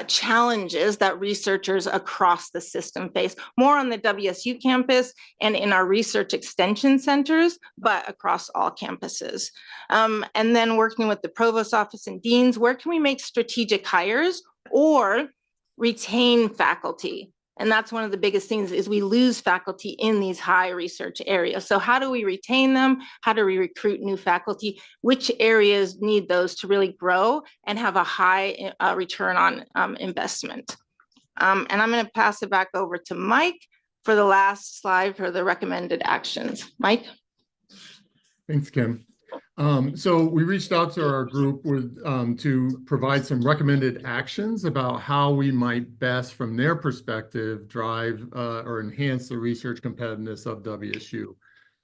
challenges that researchers across the system face, more on the WSU campus and in our research extension centers, but across all campuses. And then working with the provost office and deans, where can we make strategic hires or retain faculty? And that's one of the biggest things is we lose faculty in these high research areas. So how do we retain them? How do we recruit new faculty? Which areas need those to really grow and have a high return on investment? And I'm going to pass it back over to Mike for the last slide for the recommended actions. Mike? Thanks, Kim. So we reached out to our group to provide some recommended actions about how we might best, from their perspective, drive or enhance the research competitiveness of WSU.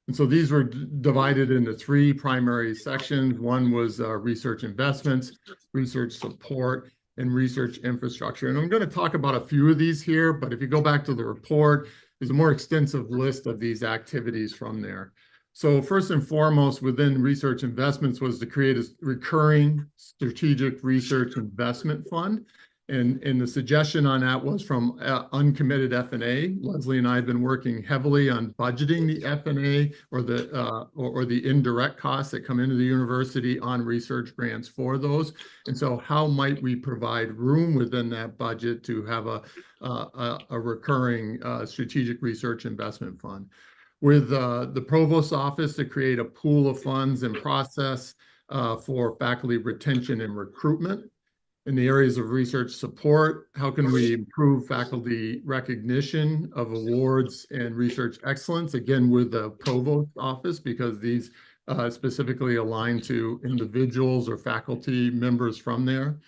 And so these were divided into three primary sections. One was research investments, research support, and research infrastructure. And I'm going to talk about a few of these here, but if you go back to the report, there's a more extensive list of these activities from there. So first and foremost, within research investments was to create a recurring strategic research investment fund. And the suggestion on that was from uncommitted F&A. Leslie and I have been working heavily on budgeting the F&A or the indirect costs that come into the university on research grants for those. And so how might we provide room within that budget to have a recurring strategic research investment fund? With the Provost's office to create a pool of funds and process for faculty retention and recruitment. In the areas of research support, how can we improve faculty recognition of awards and research excellence? Again, with the provost office, because these specifically align to individuals or faculty members from there.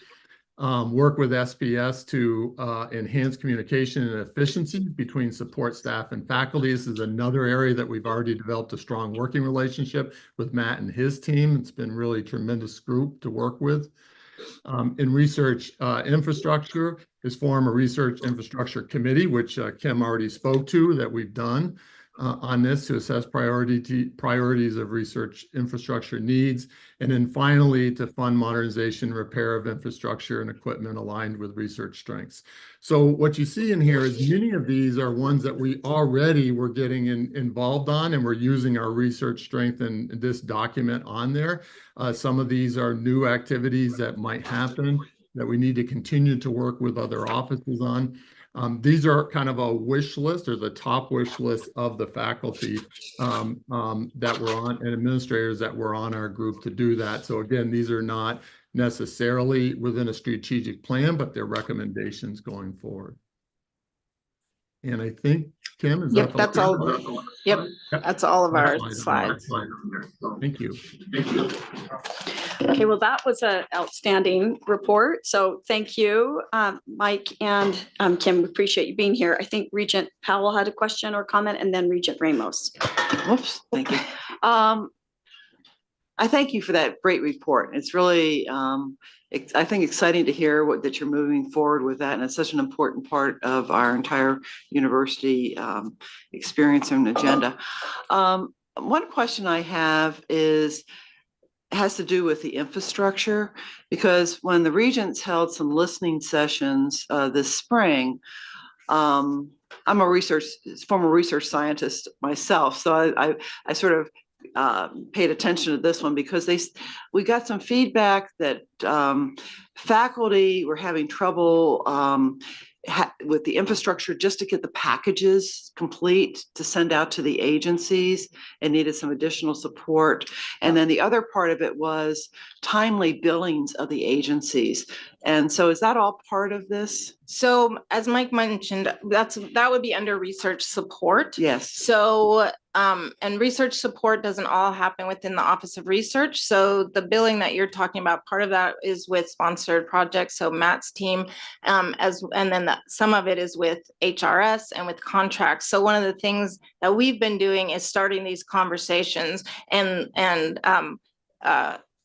Work with SPS to enhance communication and efficiency between support staff and faculty. This is another area that we've already developed a strong working relationship with Matt and his team. It's been really a tremendous group to work with. In research infrastructure is form a research infrastructure committee, which Kim already spoke to, that we've done on this to assess priorities of research infrastructure needs. And then finally, to fund modernization, repair of infrastructure and equipment aligned with research strengths. So what you see in here is many of these are ones that we already were getting involved on, and we're using our research strength in this document on there. Some of these are new activities that might happen that we need to continue to work with other offices on. These are kind of a wish list, or the top wish list of the faculty that were on, and administrators that were on our group to do that. So again, these are not necessarily within a strategic plan, but they're recommendations going forward. And I think, Kim, is Yep, that that's all. Yep, that's all of our slides. Thank you. Okay, well, that was an outstanding report. So thank you, Mike and Kim. We appreciate you being here. I think Regent Powell had a question or comment, and then Regent Ramos. Whoops, thank you. I thank you for that great report. It's really, I think, exciting to hear that you're moving forward with that, and it's such an important part of our entire university experience and agenda. One question I have has to do with the infrastructure, because when the Regents held some listening sessions this spring, I'm a former research scientist myself, so I sort of paid attention to this one because we got some feedback that faculty were having trouble with the infrastructure just to get the packages complete to send out to the agencies, and needed some additional support. And then the other part of it was timely billings of the agencies. And so is that all part of this? So as Mike mentioned, that would be under research support. Yes. So and research support doesn't all happen within the Office of Research. So the billing that you're talking about, part of that is with sponsored projects. So Matt's team, and then some of it is with HRS and with contracts. So one of the things that we've been doing is starting these conversations and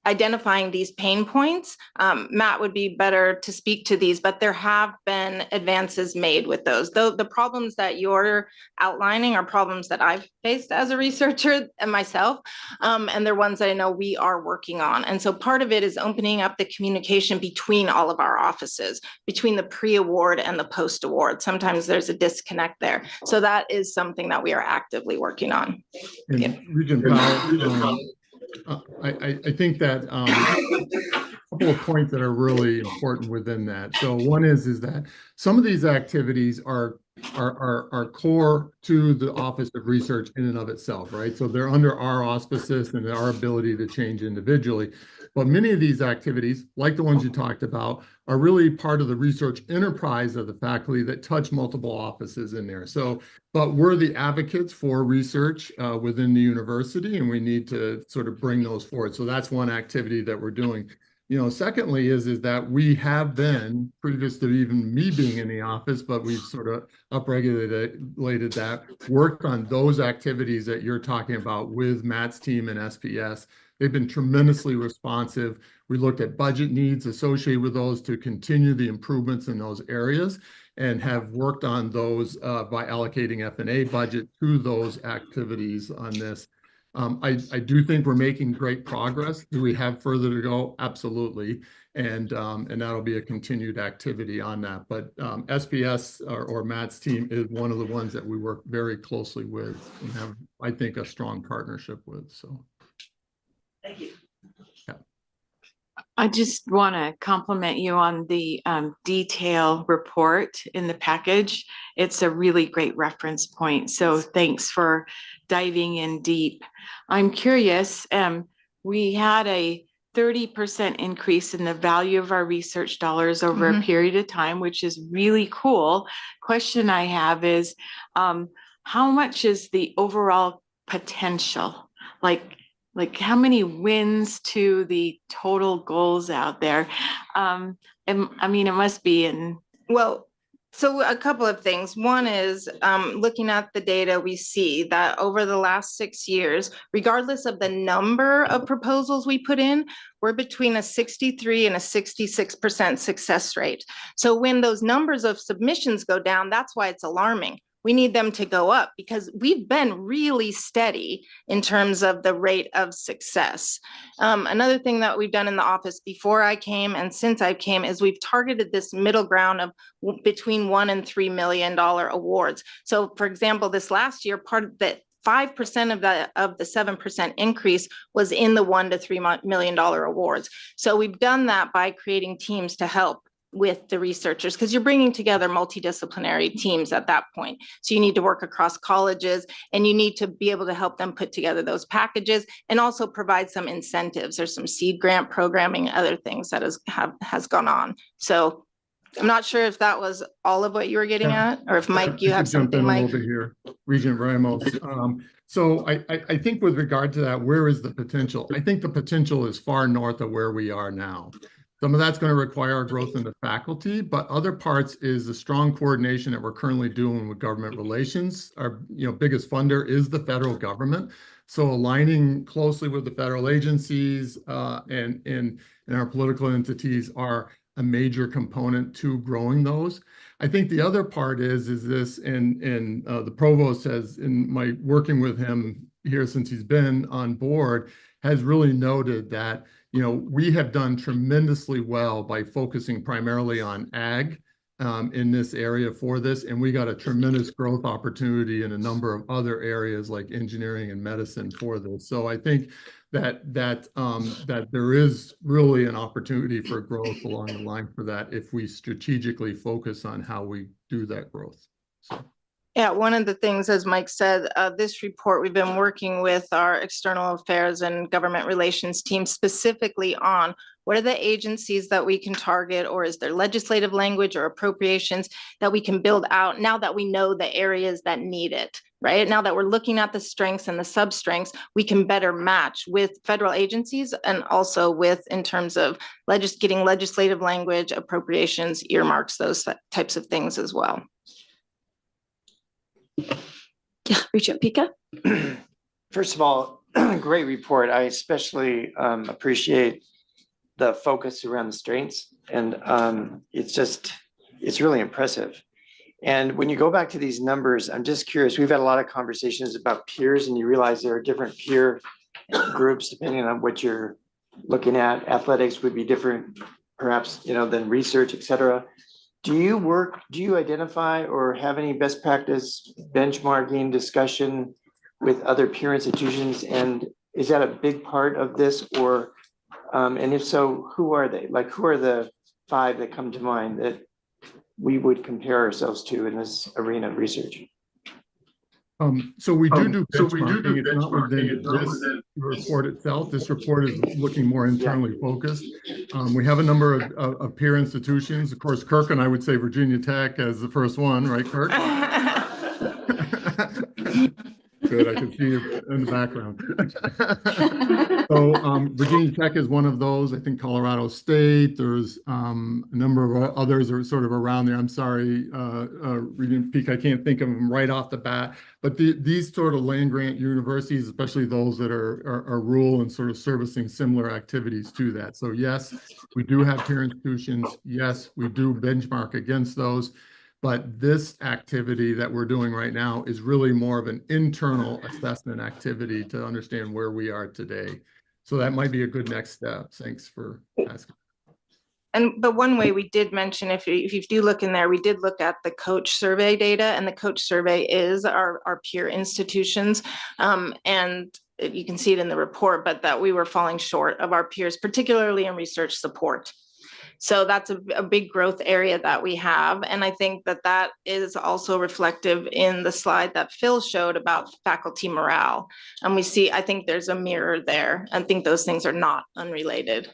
identifying these pain points. Matt would be better to speak to these, but there have been advances made with those. Though the problems that you're outlining are problems that I've faced as a researcher and myself, and they're ones that I know we are working on. And so part of it is opening up the communication between all of our offices, between the pre-award and the post-award. Sometimes there's a disconnect there. So that is something that we are actively working on. Regent Powell, I think that a couple of points that are really important within that. So one is that some of these activities are core to the Office of Research in and of itself, right? So they're under our auspices and our ability to change individually. But many of these activities, like the ones you talked about, are really part of the research enterprise of the faculty that touch multiple offices in there. So, but we're the advocates for research within the university, and we need to sort of bring those forward. So that's one activity that we're doing. Secondly is that we have been, previous to even me being in the office, but we've sort of upregulated that, worked on those activities that you're talking about with Matt's team and SPS. They've been tremendously responsive. We looked at budget needs associated with those to continue the improvements in those areas, and have worked on those by allocating F&A budget to those activities on this. I do think we're making great progress. Do we have further to go? Absolutely. And that'll be a continued activity on that. But SPS or Matt's team is one of the ones that we work very closely with and have, I think, a strong partnership with. So. Thank you. Yeah. I just want to compliment you on the detail report in the package. It's a really great reference point. So thanks for diving in deep. I'm curious, we had a 30% increase in the value of our research dollars over a period of time, which is really cool. Question I have is, how much is the overall potential? Like how many wins to the total goals out there? I mean, it must be in. Well, so a couple of things. One is looking at the data, we see that over the last 6 years, regardless of the number of proposals we put in, we're between a 63 and a 66% success rate. So when those numbers of submissions go down, that's why it's alarming. We need them to go up because we've been really steady in terms of the rate of success. Another thing that we've done in the office before I came and since I came is we've targeted this middle ground of between $1 and $3 million awards. So for example, this last year, part of that 5% of the 7% increase was in the $1 to $3 million awards. So we've done that by creating teams to help with the researchers, because you're bringing together multidisciplinary teams at that point. So you need to work across colleges and you need to be able to help them put together those packages and also provide some incentives. There's some seed grant programming, other things that has gone on. So I'm not sure if that was all of what you were getting at, or if Mike, you have something, Mike. Jump in a little bit here, Regent Ramos. So I think with regard to that, where is the potential? I think the potential is far north of where we are now. Some of that's going to require growth in the faculty, but other parts is the strong coordination that we're currently doing with government relations. Our biggest funder is the federal government. So aligning closely with the federal agencies and our political entities are a major component to growing those. I think the other part is this, and the provost has, in my working with him here since he's been on board, has really noted that we have done tremendously well by focusing primarily on ag in this area for this, and we got a tremendous growth opportunity in a number of other areas like engineering and medicine for this. So I think that there is really an opportunity for growth along the line for that if we strategically focus on how we do that growth. So. Yeah, one of the things, as Mike said, this report, we've been working with our external affairs and government relations team specifically on what are the agencies that we can target, or is there legislative language or appropriations that we can build out now that we know the areas that need it, right? Now that we're looking at the strengths and the sub-strengths, we can better match with federal agencies and also with, in terms of getting legislative language, appropriations, earmarks, those types of things as well. Yeah, Regent Pika. First of all, great report. I especially appreciate the focus around the strengths, and it's really impressive. And when you go back to these numbers, I'm just curious, we've had a lot of conversations about peers, and you realize there are different peer groups depending on what you're looking at. Athletics would be different, perhaps, than research, et cetera. Do you identify or have any best practice benchmarking discussion with other peer institutions? And is that a big part of this, or, and if so, who are they? Like, who are the 5 that come to mind that we would compare ourselves to in this arena of research? So we do benchmarking. It's not within this report itself. This report is looking more internally focused. We have a number of peer institutions. Of course, Kirk and I would say Virginia Tech as the first one, right, Kirk? Good, I can see you in the background. So Virginia Tech is one of those. I think Colorado State. There's a number of others are sort of around there. I'm sorry, Regent Peak, I can't think of them right off the bat. But these sort of land grant universities, especially those that are rural and sort of servicing similar activities to that. So yes, we do have peer institutions. Yes, we do benchmark against those. But this activity that we're doing right now is really more of an internal assessment activity to understand where we are today. So that might be a good next step. Thanks for asking. But one way we did mention, if you do look in there, we did look at the coach survey data, and the coach survey is our peer institutions. And you can see it in the report, but that we were falling short of our peers, particularly in research support. So that's a big growth area that we have. And I think that that is also reflective in the slide that Phil showed about faculty morale. And we see, I think there's a mirror there. I think those things are not unrelated.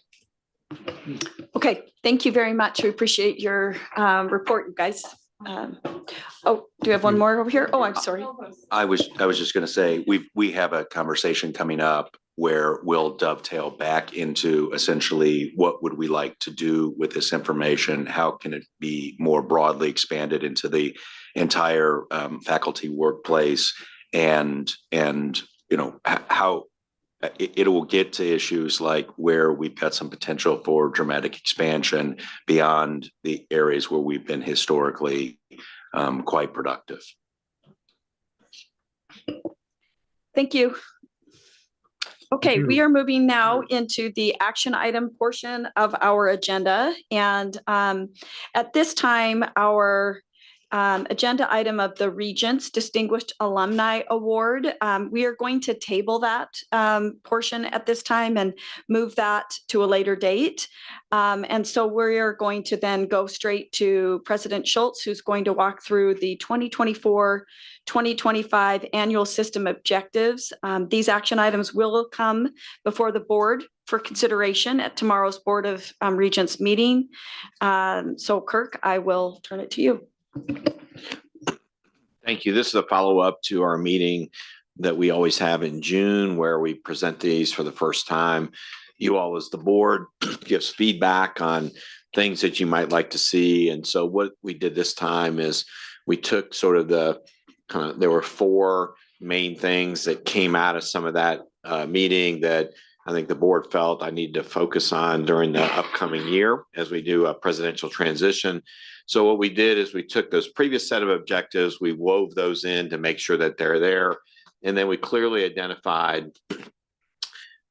Okay, thank you very much. We appreciate your report, you guys. Oh, do you have one more over here? Oh, I'm sorry. I was just gonna say, we have a conversation coming up where we'll dovetail back into essentially what would we like to do with this information? How can it be more broadly expanded into the entire faculty workplace? And you know, how it will get to issues like where we've got some potential for dramatic expansion beyond the areas where we've been historically quite productive. Thank you. Okay, we are moving now into the action item portion of our agenda. And at this time, our agenda item of the Regents Distinguished Alumni Award, we are going to table that portion at this time and move that to a later date. And so we're going to then go straight to President Schultz, who's going to walk through the 2024-2025 annual system objectives. These action items will come before the board for consideration at tomorrow's Board of Regents meeting. So Kirk, I will turn it to you. Thank you. This is a follow-up to our meeting that we always have in June where we present these for the first time. You all as the board gives feedback on things that you might like to see. And so what we did this time is we took sort of there were 4 main things that came out of some of that meeting that I think the board felt I need to focus on during the upcoming year as we do a presidential transition. So what we did is we took those previous set of objectives, we wove those in to make sure that they're there. And then we clearly identified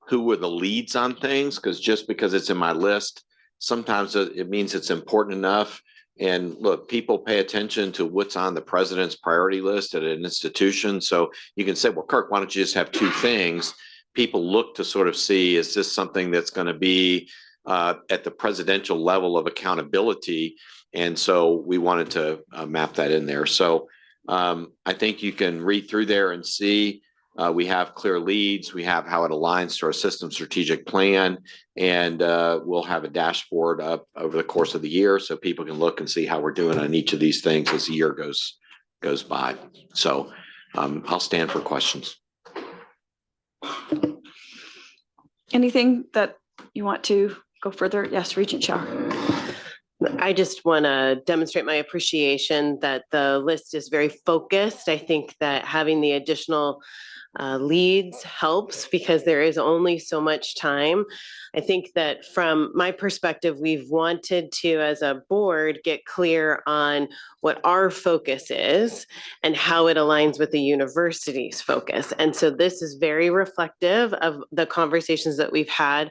who were the leads on things, because just because it's in my list, sometimes it means it's important enough. And look, people pay attention to what's on the president's priority list at an institution. So you can say, well, Kirk, why don't you just have 2 things? People look to sort of see, is this something that's going to be at the presidential level of accountability? And so we wanted to map that in there. So I think you can read through there and see we have clear leads. We have how it aligns to our system strategic plan. And we'll have a dashboard up over the course of the year so people can look and see how we're doing on each of these things as the year goes by. So I'll stand for questions. Anything that you want to go further? Yes, Regent Shower. I just want to demonstrate my appreciation that the list is very focused. I think that having the additional leads helps because there is only so much time. I think that from my perspective, we've wanted to, as a board, get clear on what our focus is and how it aligns with the university's focus. And so this is very reflective of the conversations that we've had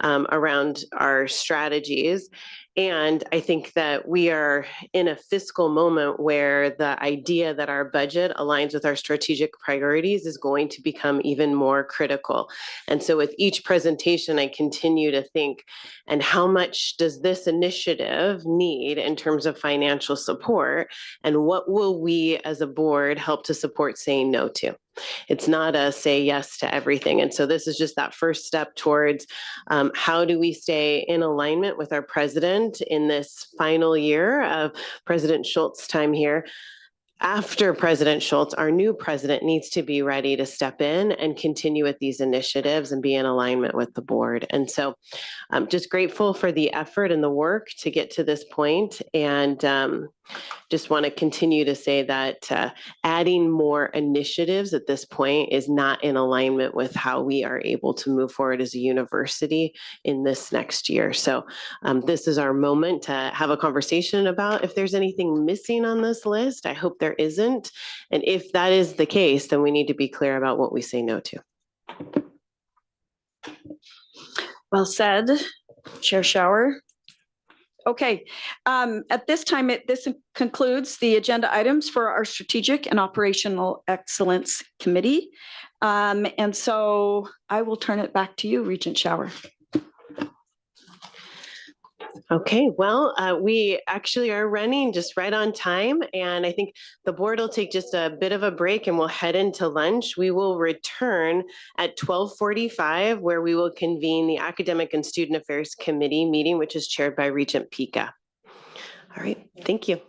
around our strategies. And I think that we are in a fiscal moment where the idea that our budget aligns with our strategic priorities is going to become even more critical. And so with each presentation, I continue to think, and how much does this initiative need in terms of financial support? And what will we as a board help to support saying no to? It's not a say yes to everything. And so this is just that first step towards how do we stay in alignment with our president in this final year of President Schultz's time here. After President Schultz, our new president needs to be ready to step in and continue with these initiatives and be in alignment with the board. And so I'm just grateful for the effort and the work to get to this point, and just want to continue to say that adding more initiatives at this point is not in alignment with how we are able to move forward as a university in this next year. So this is our moment to have a conversation about if there's anything missing on this list. I hope there isn't. And if that is the case, then we need to be clear about what we say no to. Well said, Chair Shower. Okay, at this time, this concludes the agenda items for our Strategic and Operational Excellence Committee. And so I will turn it back to you, Regent Shower. Okay, well, we actually are running just right on time, and I think the board will take just a bit of a break and we'll head into lunch. We will return at 12:45, where we will convene the Academic and Student Affairs Committee meeting, which is chaired by Regent Pika. All right, thank you.